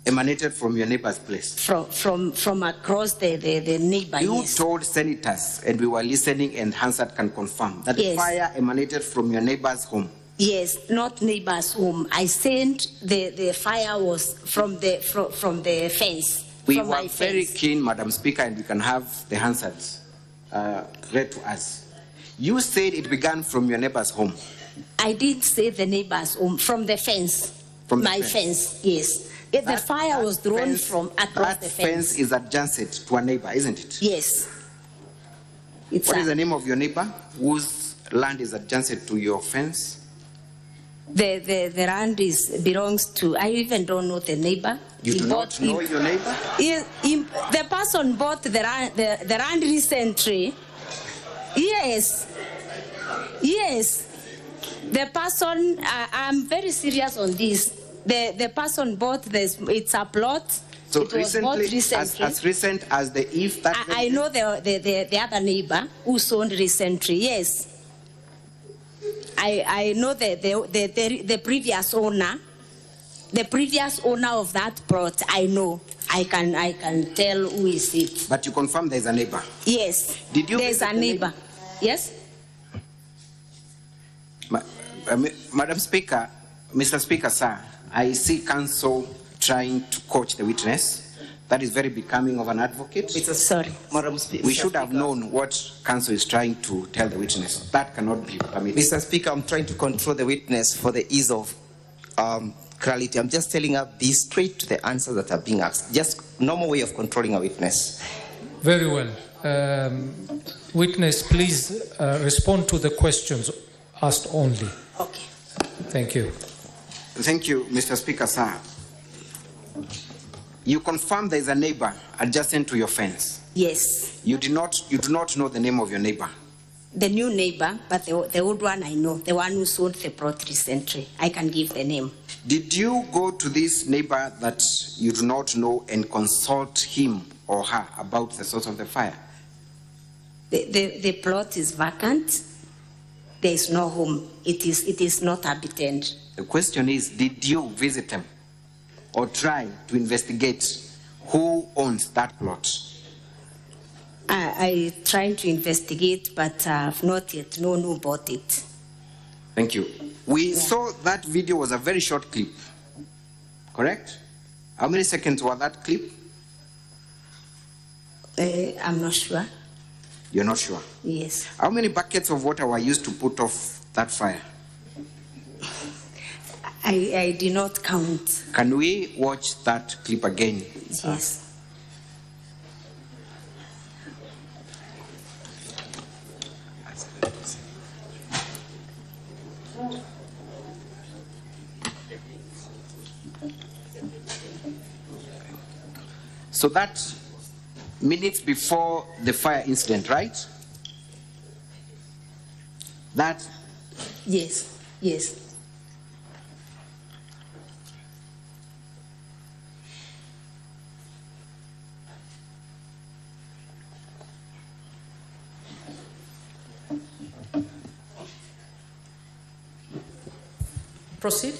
emanated from your neighbor's place. From across the neighbor. You Yes. told senators, and we were listening, and Hansard can confirm, that the Yes. fire emanated from your neighbor's home. Yes, not neighbor's home. I sent the fire was from the fence. We from were my very fence. keen, Madam Speaker, and we can have the Hansads read to us. You said it began from your neighbor's home. I did say the neighbor's home from the fence. From the my fence. Yes. The fire was drawn from across the fence. Fence is adjacent to a neighbor, isn't it? Yes. What is the name of your neighbor whose land is adjacent to your fence? The land belongs to, I even don't know the neighbor. You do not know your neighbor? The person bought the land recently. Yes. Yes. The person, I'm very serious on this. The person bought this, it's a plot. So it was bought recently. as recent as the eve that I know the other neighbor who sold recently, yes. I know the previous owner. The previous owner of that plot, I know. I can tell who is it. But you confirm there's a neighbor? Yes. Did you There's visit a the neighbor. Yes? Madam Speaker, Mr. Speaker, sir, I see counsel trying to coach the witness. That is very becoming of an advocate. Sorry. Madam Speaker, we should have known what counsel is trying to tell the witness. That cannot be permitted. Mr. Speaker, I'm trying to control the witness for the ease of clarity. I'm just telling her be straight to the answers that are being asked. Just normal way of controlling a witness. Very well. Witness, please respond to the questions asked only. Okay. Thank you. Thank you, Mr. Speaker, sir. You confirm there is a neighbor adjacent to your fence. Yes. You do not know the name of your neighbor. The new neighbor, but the old one I know, the one who sold the plot recently. I can give the name. Did you go to this neighbor that you do not know and consult him or her about the source of the fire? The plot is vacant. There is no home. It is not habited. The question is, did you visit them or try to investigate who owns that plot? I tried to investigate, but I've not yet known who bought it. Thank you. We saw that video was a very short clip, correct? How many seconds was that clip? I'm not sure. You're not sure? Yes. How many buckets of water were used to put off that fire? I did not count. Can we watch that clip again? Yes. So that minutes before the fire incident, right? That? Yes, yes. Proceed.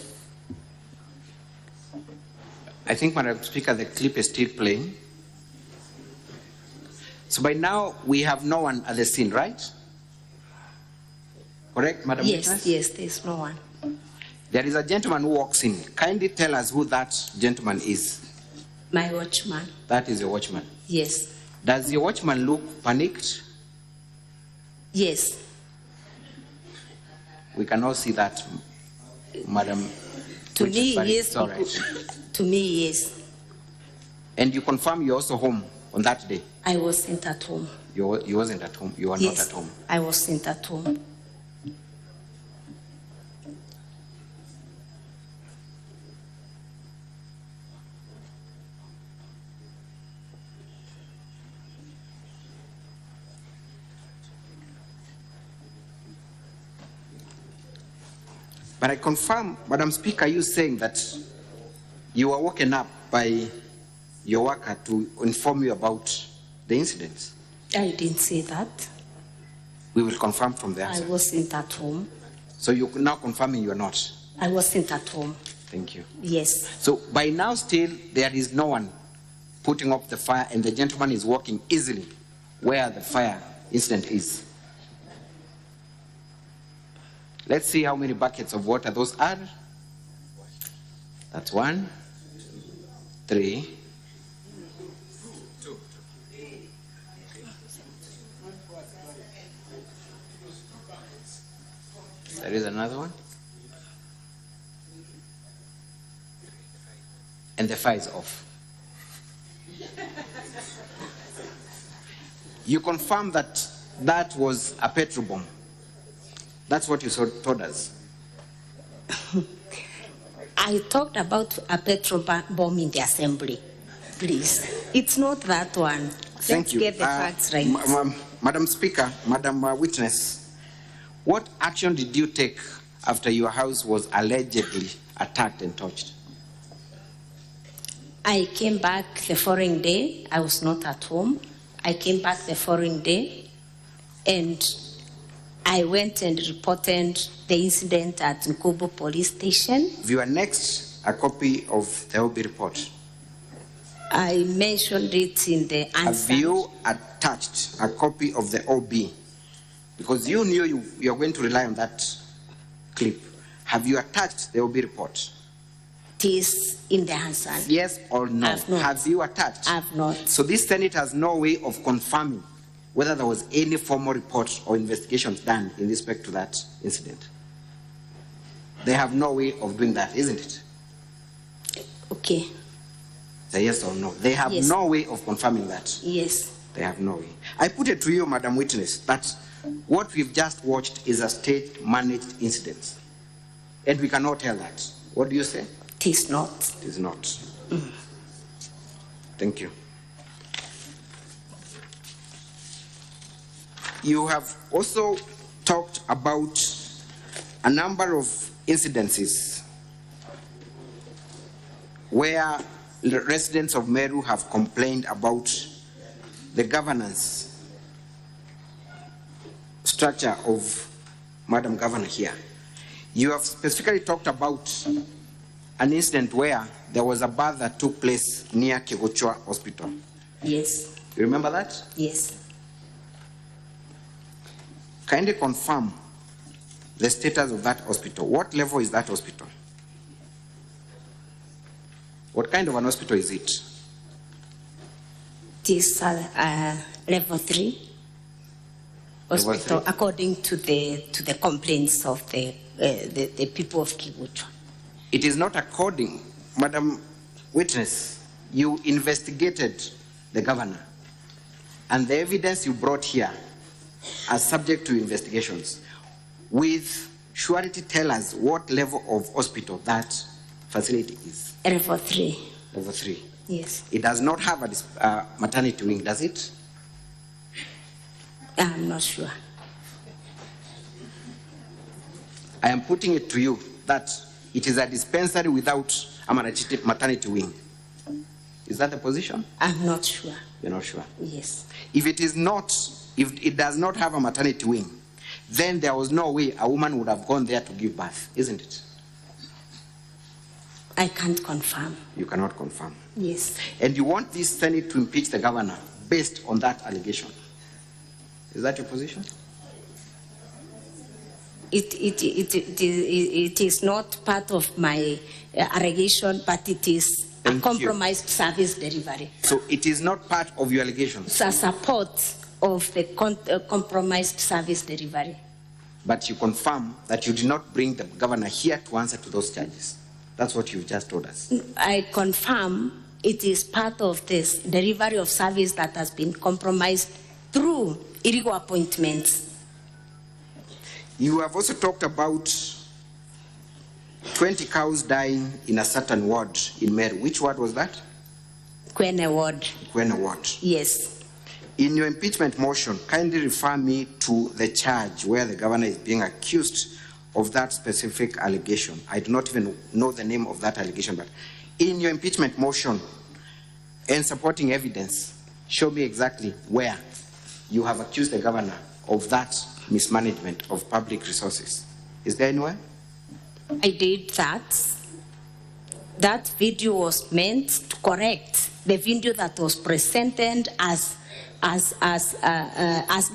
I think, Madam Speaker, the clip is still playing. So by now, we have no one at the scene, right? Correct, Madam Yes, Witness? yes, there's no one. There is a gentleman who walks in. Kindly tell us who that gentleman is. My watchman. That is your watchman. Yes. Does your watchman look panicked? Yes. We can all see that, Madam. To me, yes. It's all right. To me, yes. And you confirm you're also home on that day? I wasn't at home. You wasn't at home? You were Yes, not at home? I wasn't at home. But I confirm, Madam Speaker, you saying that you were woken up by your worker to inform you about the incident? I didn't say that. We will confirm from there. I wasn't at home. So you're now confirming you are not? I wasn't at home. Thank you. Yes. So by now still there is no one putting up the fire and the gentleman is walking easily where the fire incident is. Let's see how many buckets of water those are. That's 1, 3, 2. There is another one. And the fire is off. You confirm that that was a petrol bomb. That's what you told us. I talked about a petrol bomb in the assembly. Please. It's not that one. Thank you. Let's get the facts right. Madam Speaker, Madam Witness, what action did you take after your house was allegedly attacked and torched? I came back the following day. I was not at home. I came back the following day and I went and reported the incident at Nkubu police station. Viewer next, a copy of the OB report. I mentioned it in the answer. Have you attached a copy of the OB? Because you knew you were going to rely on that clip. Have you attached the OB report? It is in the answer. Yes or no? I've not. Have you attached? I've not. So this Senate has no way of confirming whether there was any formal report or investigations done in respect to that incident. They have no way of doing that, isn't it? Okay. Say yes or no. They have Yes. no way of confirming that. Yes. They have no way. I put it to you, Madam Witness, that what we've just watched is a state-managed incident. And we cannot tell that. What do you say? It is not. It is not. Thank you. You have also talked about a number of incidences where the residents of Meru have complained about the governance structure of Madam Governor here. You have specifically talked about an incident where there was a birth that took place near Kegochwa Hospital. Yes. You remember that? Yes. Kindly confirm the status of that hospital. What level is that hospital? What kind of an hospital is it? It is level 3 hospital, according to the complaints of the people of Kibuchwa. It is not according, Madam Witness, you investigated the governor, and the evidence you brought here are subject to investigations. With surety, tell us what level of hospital that facility is. Level 3. Level 3. Yes. It does not have a maternity wing, does it? I'm not sure. I am putting it to you that it is a dispensary without a maternity wing. Is that the position? I'm not sure. You're not sure? Yes. If it is not, if it does not have a maternity wing, then there was no way a woman would have gone there to give birth, isn't it? I can't confirm. You cannot confirm. Yes. And you want this Senate to impeach the governor based on that allegation. Is that your position? It is not part of my allegation, but it is a compromised service delivery. So it is not part of your allegations? It's a support of the compromised service delivery. But you confirm that you did not bring the governor here to answer to those charges. That's what you've just told us. I confirm it is part of this delivery of service that has been compromised through illegal appointments. You have also talked about 20 cows dying in a certain ward in Meru. Which ward was that? Kwene ward. Kwene ward. Yes. In your impeachment motion, kindly refer me to the charge where the governor is being accused of that specific allegation. I do not even know the name of that allegation, but in your impeachment motion and supporting evidence, show me exactly where you have accused the governor of that mismanagement of public resources. Is there anywhere? I did that. That video was meant to correct the video that was presented as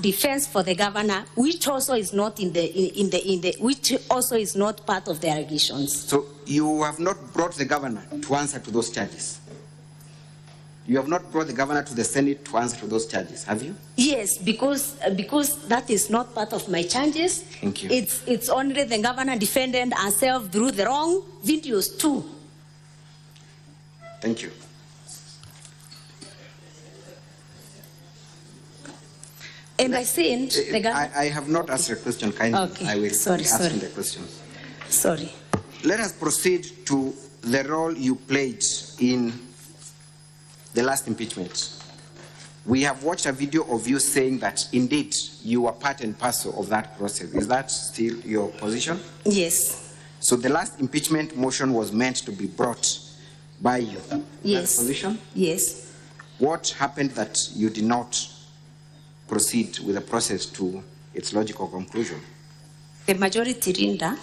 defense for the governor, which also is not which also is not part of the allegations. So you have not brought the governor to answer to those charges. You have not brought the governor to the Senate to answer to those charges, have you? Yes, because that is not part of my charges. Thank you. It's only the governor defended herself through the wrong videos too. Thank you. And I think the governor. I have not asked a question, kindly. Okay. I will Sorry. the questions. Sorry. Let us proceed to the role you played in the last impeachment. We have watched a video of you saying that indeed you were part and parcel of that process. Is that still your position? Yes. So the last impeachment motion was meant to be brought by you. Yes. That position? Yes. What happened that you did not proceed with the process to its logical conclusion? The majority leader,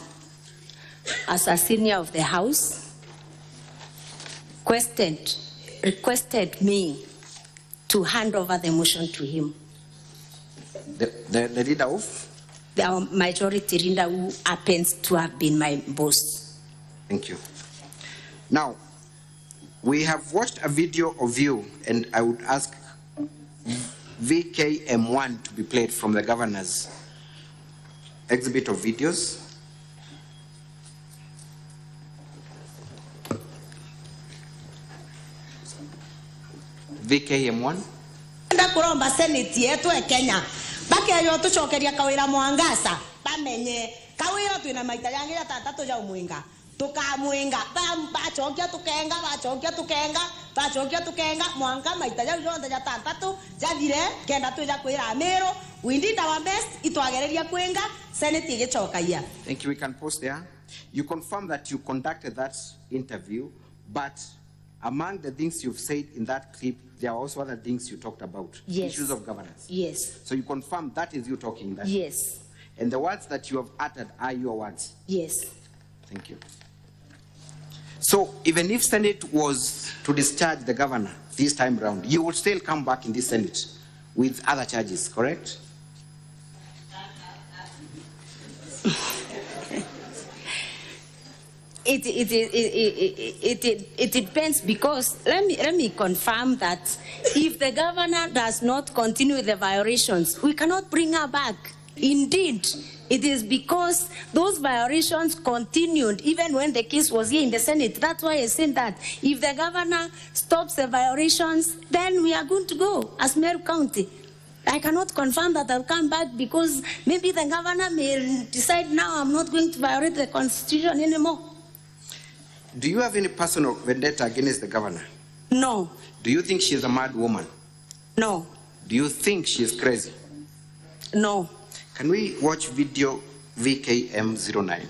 as a senior of the House, requested me to hand over the motion to him. The leader of? The majority leader, who happens to have been my boss. Thank you. Now, we have watched a video of you, and I would ask VKM1 to be played from the governor's exhibit of videos. VKM1. Nda kuromba seneti yetu e Kenya bakeyo tucokeria Kawira Mwangaza bamenye Kawira twina maita yangi ya tatatu ya umwinga tukamwinga bachokia tukenga twacokia tukenga mwanka maita jau jonthe ja tantatu jathire kenda tuja kwira Meru. We did our best itwagereria kwenga Senate igicokaia. Thank you. We can pause there. You confirm that you conducted that interview, but among the things you've said in that clip, there are also other things you talked about. Yes. Issues of governance. Yes. So you confirm that is you talking. That Yes. And the words that you have uttered are your words. Yes. Thank you. So even if Senate was to discharge the governor this time round, you would still come back in this Senate with other charges, correct? It depends, because let me confirm that if the governor does not continue the violations, we cannot bring her back. Indeed, it is because those violations continued even when the case was here in the Senate. That's why I said that if the governor stops the violations, then we are going to go as Meru County. I cannot confirm that I'll come back, because maybe the governor may decide now I'm not going to violate the Constitution anymore. Do you have any personal vendetta against the governor? No. Do you think she's a mad woman? No. Do you think she's crazy? No. Can we watch video VKM09?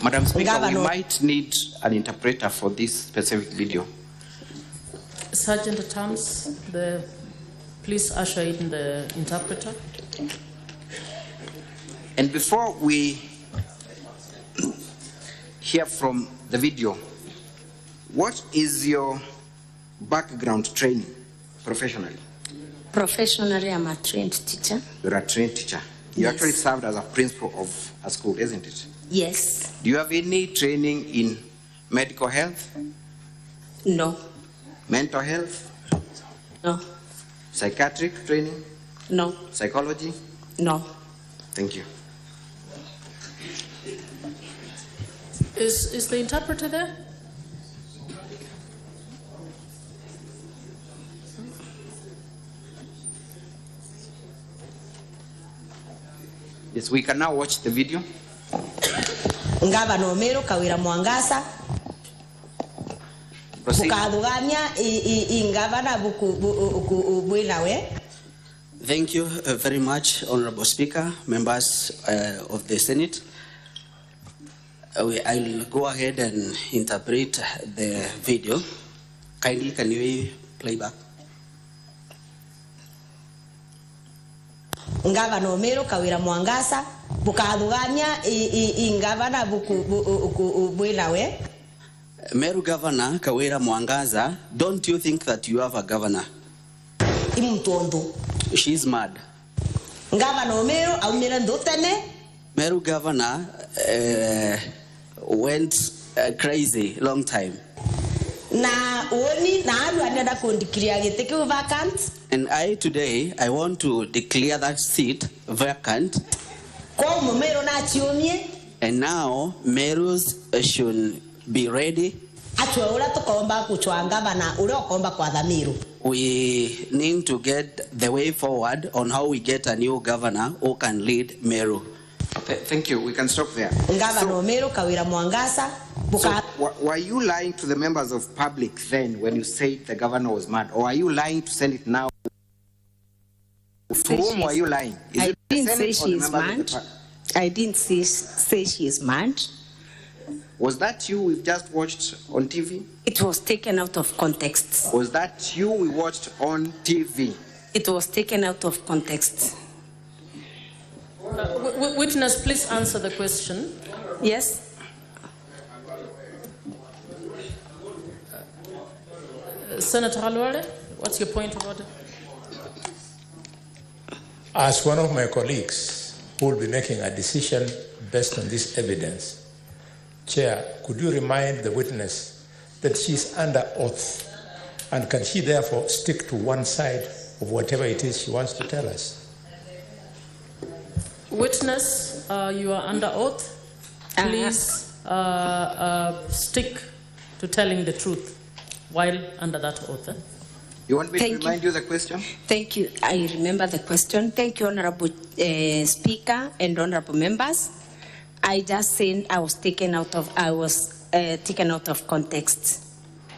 Madam Speaker, we might need an interpreter for this specific video. Sergeant at Arms, please usher in the interpreter. And before we hear from the video, what is your background training professionally? Professionally, I'm a trained teacher. You're a trained teacher. You Yes. actually served as a principal of a school, isn't it? Yes. Do you have any training in medical health? No. Mental health? No. Psychiatric training? No. Psychology? No. Thank you. Is the interpreter there? Yes, we can now watch the video. Ngavana Meru Kawira Mwangaza bukathugania ingavana bwinawe. Thank you very much, Honorable Speaker, members of the Senate. I'll go ahead and interpret the video. Kindly, can you play back? Ngavana Meru Kawira Mwangaza bukathugania ingavana bwinawe. Meru Governor Kawira Mwangaza, don't you think that you have a governor? Imtondo. She's mad. Ngavana Meru aumira ndotene. Meru Governor went crazy long time. Na oni na alu anenda kundikria gite ki vacant. And today I want to declare that seat vacant. Ko Meru na chiomie. And now Merus should be ready. Atwe ura tukomba kuchwa ngavana ura okomba kwa Meru. We need to get the way forward on how we get a new governor who can lead Meru. Thank you. We can stop there. Ngavana Meru Kawira Mwangaza. So, were you lying to the members of public then when you said the governor was mad, or are you lying to Senate now? To whom were you lying? I didn't say she is mad. I didn't say she is mad. Was that you we've just watched on TV? It was taken out of context. Was that you we watched on TV? It was taken out of context. Witness, please answer the question. Yes. Senator Halwale, what's your point about it? As one of my colleagues who will be making a decision based on this evidence, Chair, could you remind the witness that she is under oath, and can she therefore stick to one side of whatever it is she wants to tell us? Witness, you are under oath. Please stick to telling the truth while under that oath. You want me to Thank you. remind you the question? Thank you. I remember the question. Thank you, Honorable Speaker and Honorable Members. I just said I was taken out of context.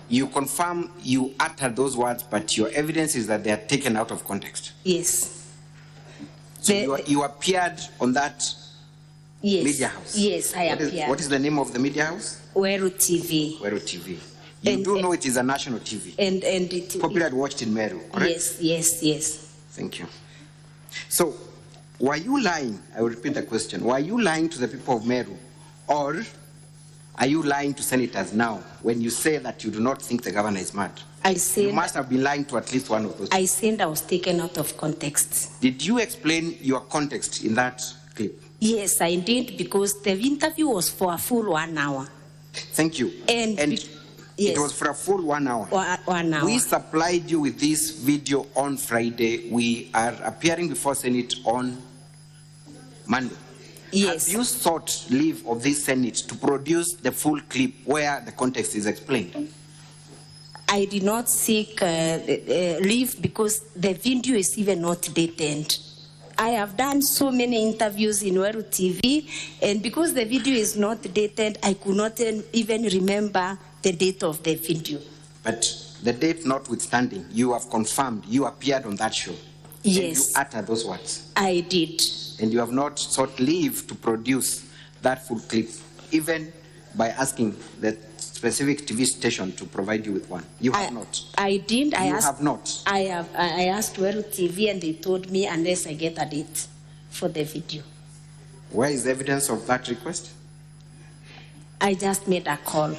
You confirm you uttered those words, but your evidence is that they are taken out of context. Yes. So you appeared on that media house? Yes, I appeared. What is the name of the media house? Weru TV. Weru TV. You do know it is a national TV. And it popularly watched in Meru, correct? Yes. Thank you. So, were you lying? I will repeat the question. Were you lying to the people of Meru, or are you lying to senators now when you say that you do not think the governor is mad? You must have been lying to at least one of those. I said I was taken out of context. Did you explain your context in that clip? Yes, I did, because the interview was for a full 1 hour. Thank you. And it was for a full 1 hour. 1 hour. We supplied you with this video on Friday. We are appearing before Senate on Monday. Yes. Have you sought leave of this Senate to produce the full clip where the context is explained? I did not seek leave because the video is even not dated. I have done so many interviews in Weru TV, and because the video is not dated, I could not even remember the date of the video. But the date notwithstanding, you have confirmed you appeared on that show. Yes. And you uttered those words. I did. And you have not sought leave to produce that full clip, even by asking the specific TV station to provide you with one. You have not. I did. I have not. I asked Weru TV, and they told me unless I get a date for the video. Where is the evidence of that request? I just made a call,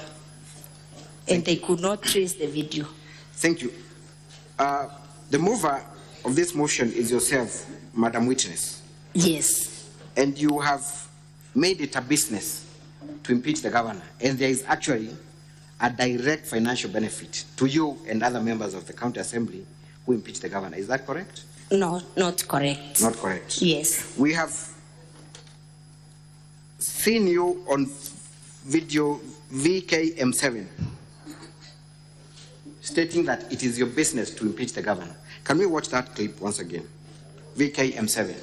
and they could not trace the video. Thank you. The mover of this motion is yourself, Madam Witness. Yes. And you have made it a business to impeach the governor, and there is actually a direct financial benefit to you and other members of the county assembly who impeach the governor. Is that correct? No, not correct. Not correct. Yes. We have seen you on video VKM7 stating that it is your business to impeach the governor. Can we watch that clip once again? VKM7.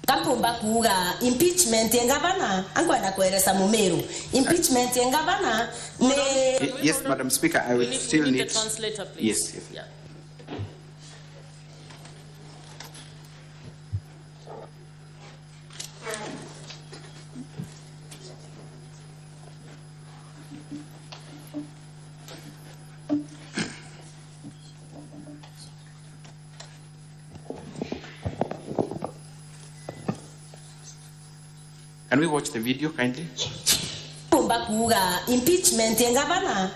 Kapumba kuga impeachment ngabana angwenda kueleza mumeru impeachment ngabana ne Yes, Madam Speaker, I will still we need need the translator, please. Yes. Yeah. Can we watch the video kindly? Impeachment ngabana.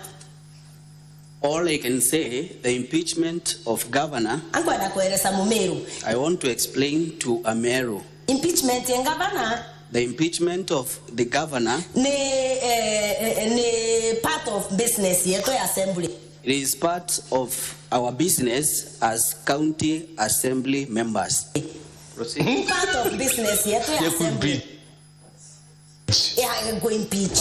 All I can say, the impeachment of governor, Angwenda kueleza mumeru. I want to explain to Ameru. Impeachment ngabana The impeachment of the governor ne part of business yetu ya assembly. it is part of our business as county assembly members. Proceed. Part of business yetu ya assembly. Yeah, go impeach.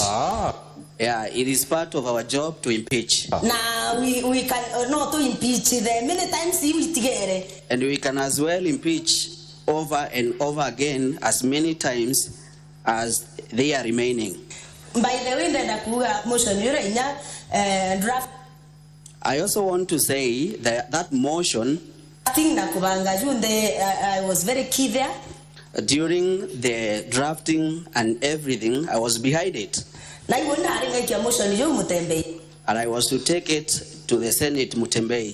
Yeah, it is part of our job to impeach. Now we can not to impeach them many times we together. And we can as well impeach over and over again as many times as they are remaining. By the way, the motion draft. I also want to say that that motion, I was very key there. during the drafting and everything, I was behind it. And I was to take it to the Senate Mutembei.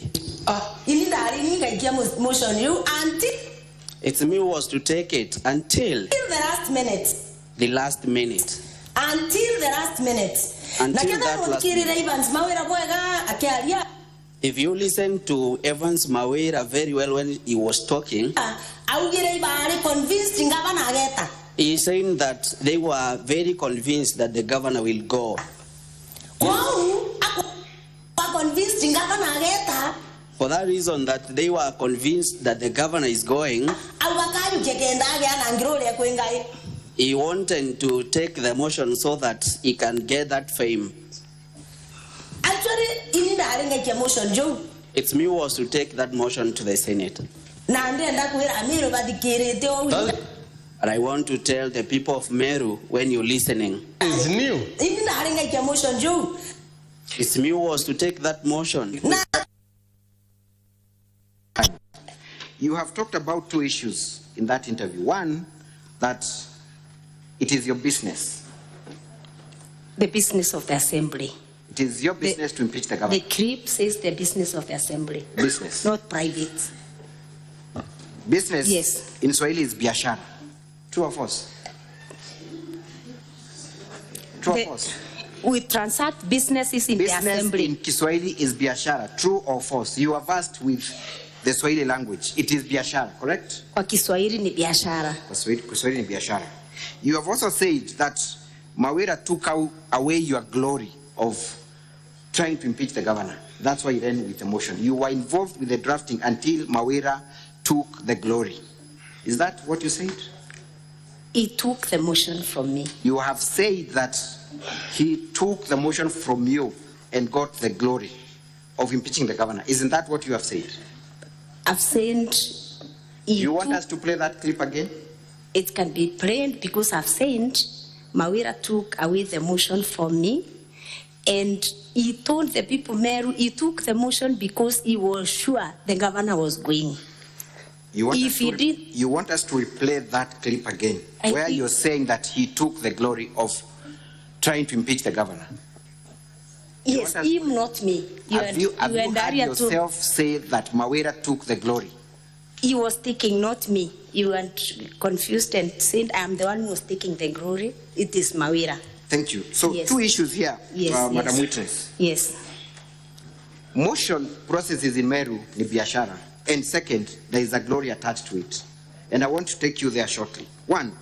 It's me who was to take it until the last minute. the last minute. Until the last minute. Until that last minute. If you listen to Evans Mawera very well when he was talking, he's saying that they were very convinced that the governor will go. For that reason that they were convinced that the governor is going, he wanted to take the motion so that he can get that fame. alinga motion Joe. It's me who was to take that motion to the Senate. Na ndenda kuira amiro badikirete o. And I want to tell the people of Meru, when you're listening, it's new. It's me who was to take that motion. You have talked about two issues in that interview. One, that it is your business. The business of the assembly. It is your business to impeach the government. The CRIP says the business of the assembly. Business. Not private. Business, yes, in Swahili is biashara. True or false? True or false? We transact businesses in the assembly. In Kiswahili is biashara. True or false? You are versed with the Swahili language. It is biashara, correct? Kwa Kiswahili ni biashara. Kiswahili ni biashara. You have also said that Mawira took away your glory of trying to impeach the governor. That's why you ended with the motion. You were involved with the drafting until Mawira took the glory. Is that what you said? He took the motion from me. You have said that he took the motion from you and got the glory of impeaching the governor. Isn't that what you have said? I've said... You want us to play that clip again? It can be played because I've said Mawira took away the motion from me, and he told the people, Meru, he took the motion because he was sure the governor was going. You want us to replay that clip again, where you're saying that he took the glory of trying to impeach the governor? Yes, him, not me. Have you heard yourself say that Mawira took the glory? He was taking, not me. You were confused and said, I'm the one who was taking the glory. It is Mawira. Thank you. So yes. Two issues here, Madam Witness. Yes. Motion processes in Meru ni biashara. And second, there is a glory attached to it. And I want to take you there shortly. One,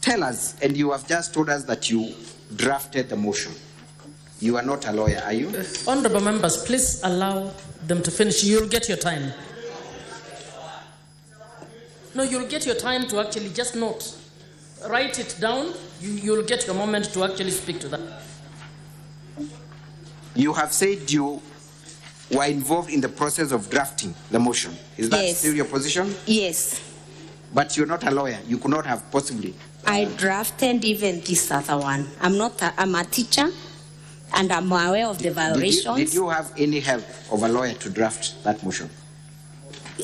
tell us, and you have just told us that you drafted the motion. You are not a lawyer, are you? Honorable members, please allow them to finish. You'll get your time. No, you'll get your time to actually just note. Write it down. You'll get your moment to actually speak to that. You have said you were involved in the process of drafting the motion. Is that still your position? Yes. But you're not a lawyer. You could not have possibly. I drafted even this other one. I'm a teacher, and I'm aware of the violations. Did you have any help of a lawyer to draft that motion?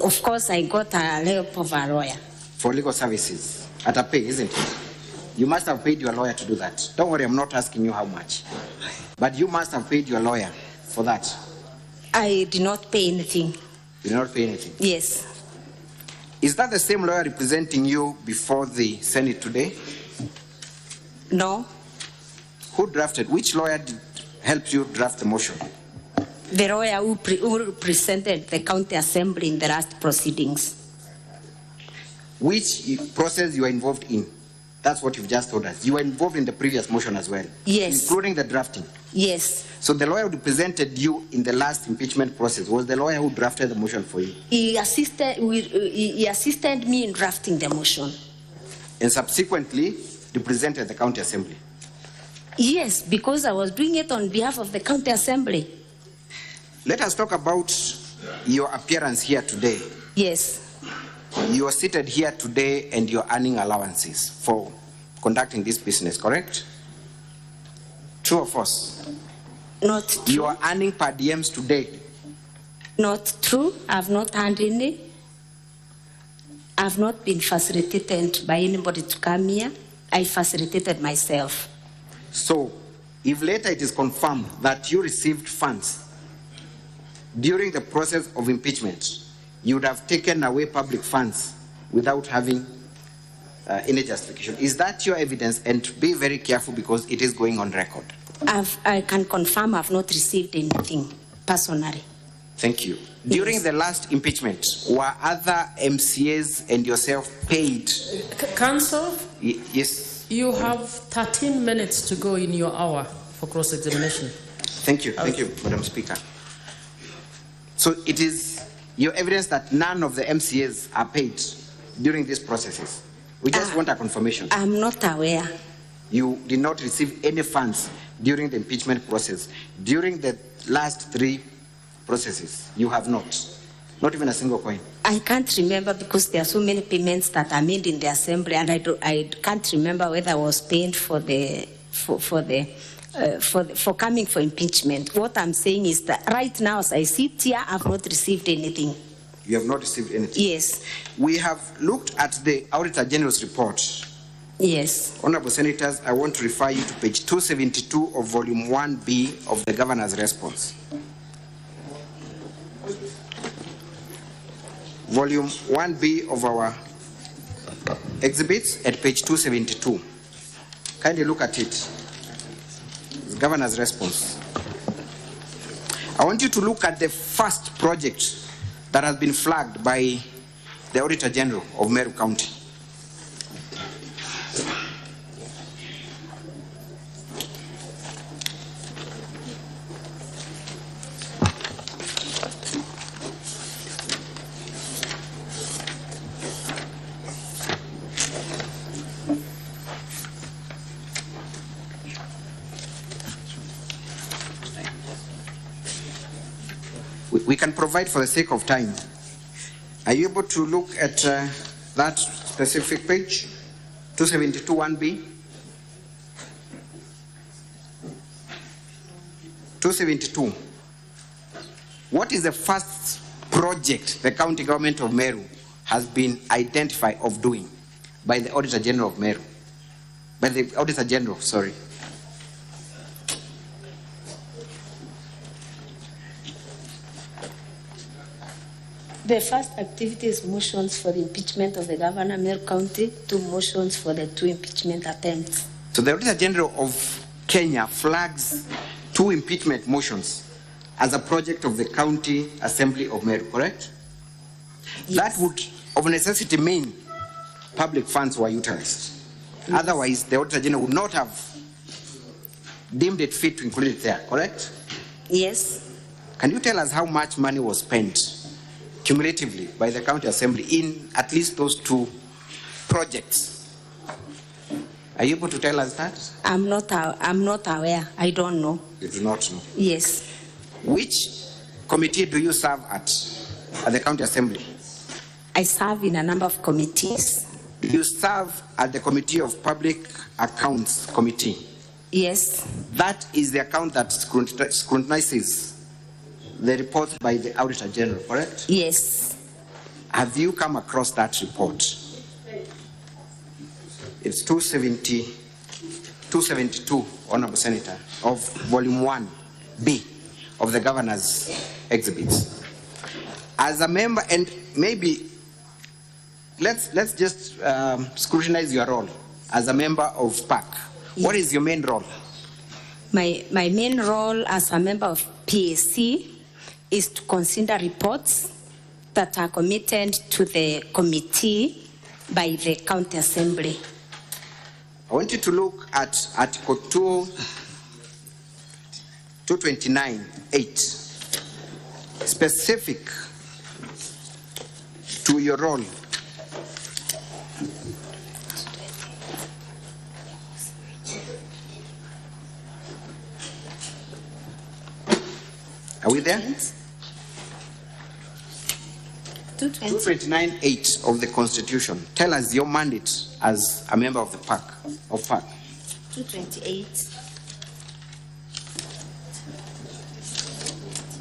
Of course, I got a help of a lawyer. For legal services, at a pay, isn't it? You must have paid your lawyer to do that. Don't worry, I'm not asking you how much. But you must have paid your lawyer for that. I did not pay anything. You did not pay anything? Yes. Is that the same lawyer representing you before the Senate today? No. Who drafted? Which lawyer helped you draft the motion? The lawyer who presented the county assembly in the last proceedings. Which process you were involved in? That's what you've just told us. You were involved in the previous motion as well? Yes. Including the drafting? Yes. So the lawyer who represented you in the last impeachment process was the lawyer who drafted the motion for you? He assisted me in drafting the motion. And subsequently represented the county assembly? Yes, because I was doing it on behalf of the county assembly. Let us talk about your appearance here today. Yes. You are seated here today and you're earning allowances for conducting this business, correct? True or false? Not true. You are earning per diems today. Not true. I've not earned any. I've not been facilitated by anybody to come here. I facilitated myself. So, if later it is confirmed that you received funds during the process of impeachment, you would have taken away public funds without having any justification. Is that your evidence? And be very careful because it is going on record. I can confirm I've not received anything personally. Thank you. During the last impeachment, were other MCAs and yourself paid? Counsel? Yes. You have 13 minutes to go in your hour for cross-examination. Thank you. Thank you, Madam Speaker. So it is your evidence that none of the MCAs are paid during these processes. We just want a confirmation. I'm not aware. You did not receive any funds during the impeachment process. During the last 3 processes, you have not even a single coin. I can't remember because there are so many payments that are made in the assembly, and I can't remember whether I was paid for coming for impeachment. What I'm saying is that right now, as I sit here, I've not received anything. You have not received anything? Yes. We have looked at the Auditor General's report. Yes. Honorable Senators, I want to refer you to page 272 of volume 1B of the Governor's response. Volume 1B of our exhibits at page 272. Kindly look at it. The Governor's response. I want you to look at the first project that has been flagged by the Auditor General of Meru County. We can provide for the sake of time. Are you able to look at that specific page, 272 1B? 272. What is the first project the county government of Meru has been identified of doing by the Auditor General of Meru? By the Auditor General, sorry. The first activity is motions for the impeachment of the governor, Meru County, 2 motions for the 2 impeachment attempts. So the Auditor General of Kenya flags 2 impeachment motions as a project of the County Assembly of Meru, correct? Yes. That would, of necessity, mean public funds were utilized. Yes. Otherwise, the Auditor General would not have deemed it fit to include it there, correct? Yes. Can you tell us how much money was spent cumulatively by the County Assembly in at least those 2 projects? Are you able to tell us that? I'm not aware. I don't know. You do not know? Yes. Which committee do you serve at the County Assembly? I serve in a number of committees. You serve at the Committee of Public Accounts Committee? Yes. That is the account that scrutinizes the report by the Auditor General, correct? Yes. Have you come across that report? It's 272, Honorable Senator, of volume 1B of the Governor's exhibits. As a member, and maybe let's just scrutinize your role as a member of PAC. Yes. What is your main role? My main role as a member of PAC is to consider reports that are committed to the committee by the County Assembly. I want you to look at Article 229(8), specific to your role. Are we there? 229(8) of the Constitution. Tell us your mandate as a member of the PAC. 228.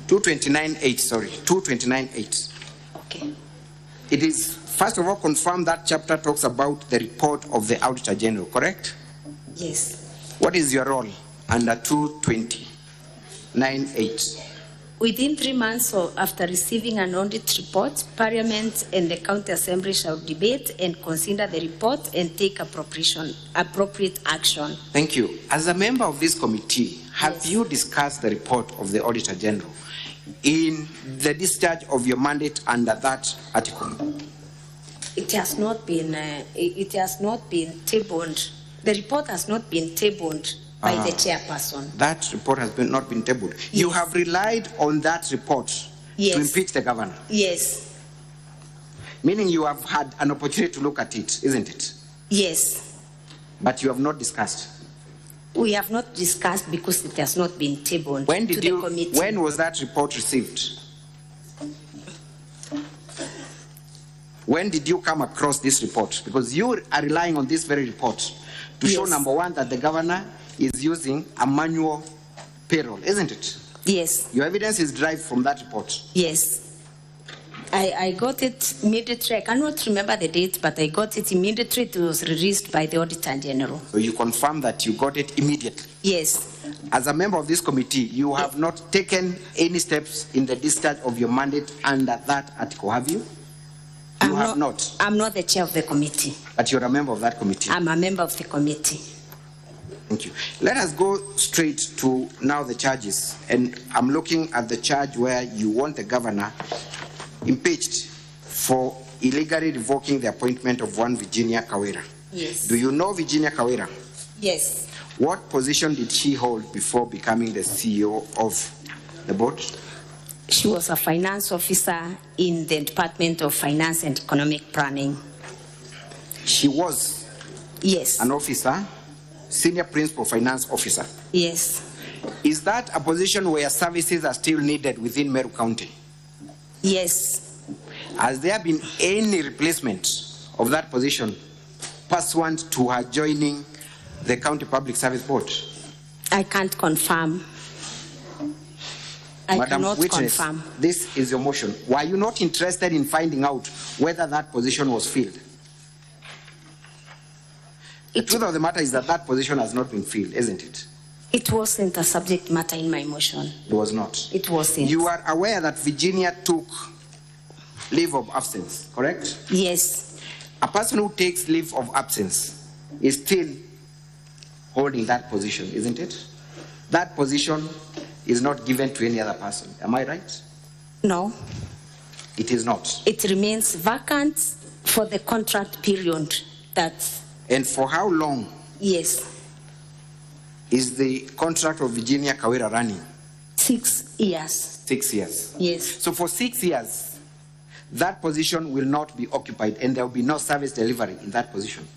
229(8, sorry. 229(8. Okay. It is, first of all, confirm that chapter talks about the report of the Auditor General, correct? Yes. What is your role under 229(8? Within 3 months after receiving an audit report, Parliament and the County Assembly shall debate and consider the report and take appropriate action. Thank you. As a member of this committee, have you discussed the report of the Auditor General in the discharge of your mandate under that article? It has not been tabled. The report has not been tabled by the chairperson. That report has not been tabled. Yes. You have relied on that report to impeach the governor. Yes. Meaning you have had an opportunity to look at it, isn't it? Yes. But you have not discussed. We have not discussed because it has not been tabled When to did the you? committee. When was that report received? When did you come across this report? Because you are relying on this very report to show, number one, that the governor is using a manual payroll, isn't it? Yes. Your evidence is derived from that report. Yes. I got it immediately. I cannot remember the date, but I got it immediately. It was released by the Auditor General. So you confirm that you got it immediately? Yes. As a member of this committee, you have not taken any steps in the discharge of your mandate under that article, have you? You have not. I'm not the chair of the committee. But you're a member of that committee. I'm a member of the committee. Thank you. Let us go straight to now the charges. And I'm looking at the charge where you want the governor impeached for illegally revoking the appointment of one Virginia Kawira. Yes. Do you know Virginia Kawira? Yes. What position did she hold before becoming the CEO of the board? She was a finance officer in the Department of Finance and Economic Planning. She was? Yes. An officer, senior principal finance officer? Yes. Is that a position where services are still needed within Meru County? Yes. Has there been any replacement of that position pursuant to her joining the County Public Service Board? I can't confirm. I Madam cannot Witness, confirm. this is your motion. Were you not interested in finding out whether that position was filled? The truth of the matter is that that position has not been filled, isn't it? It wasn't a subject matter in my motion. It was not. It wasn't. You are aware that Virginia took leave of absence, correct? Yes. A person who takes leave of absence is still holding that position, isn't it? That position is not given to any other person. Am I right? No. It is not. It remains vacant for the contract period. And for how long? Yes. Is the contract of Virginia Kawira running? 6 years. 6 years. Yes. So for 6 years, that position will not be occupied and there will be no service delivery in that position.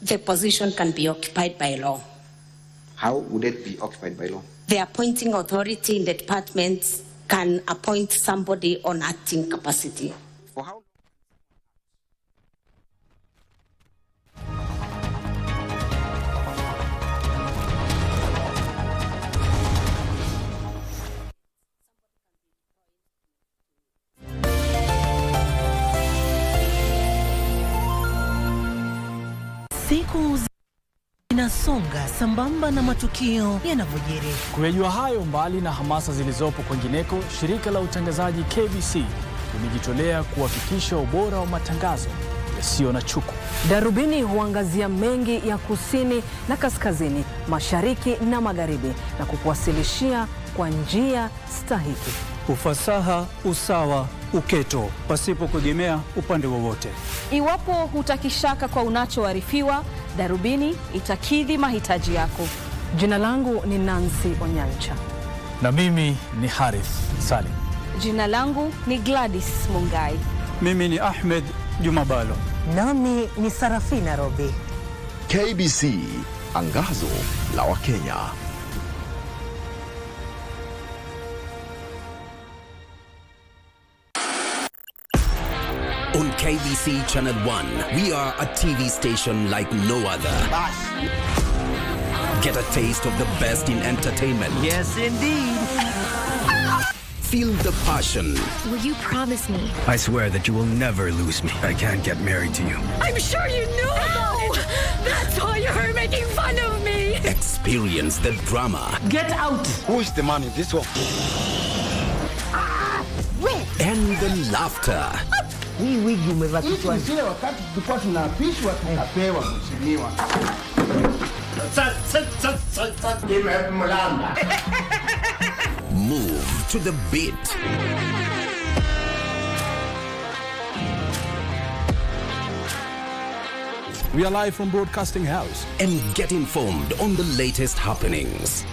The position can be occupied by law. How would it be occupied by law? The appointing authority in the department can appoint somebody on acting capacity. For how? Siku inasonga sambamba na matukio yanavyojiri. Kuyajua hayo mbali na hamasa zilizopo kwengineko, shirika la utangazaji KBC limejitolea kuhakikisha ubora wa matangazo yasiyo na chuku. Darubini huangazia mengi ya kusini na kaskazini, mashariki na magharibi na kukuwasilishia kwa njia stahiki. Ufasaha, usawa, uketo, pasipo kuegemea upande wowote. Iwapo hutaki shaka kwa unachoarifiwa, Darubini itakidhi mahitaji yako. Jina langu ni Nancy Onyancha. Na mimi ni Harith Salim. Jina langu ni Gladys Mungai. Mimi ni Ahmed Jumabalo. Nami ni Sarafina Robi. KBC, angazo la Wakenya. On KBC Channel 1, we are a TV station like no other. Get a taste of the best in entertainment. Yes, indeed. Feel the passion. Will you promise me? I swear that you will never lose me. I can't get married to you. I'm sure you knew about it. That's why you're making fun of me. Experience the drama. Get out. Who's the man in this one? And the laughter. Hii wigi umevaa kichwani. Sisi wakati tulikuwa tunaapishwa tunapewa mheshimiwa. Move to the beat. We are live from Broadcasting House. And get informed on the latest happenings.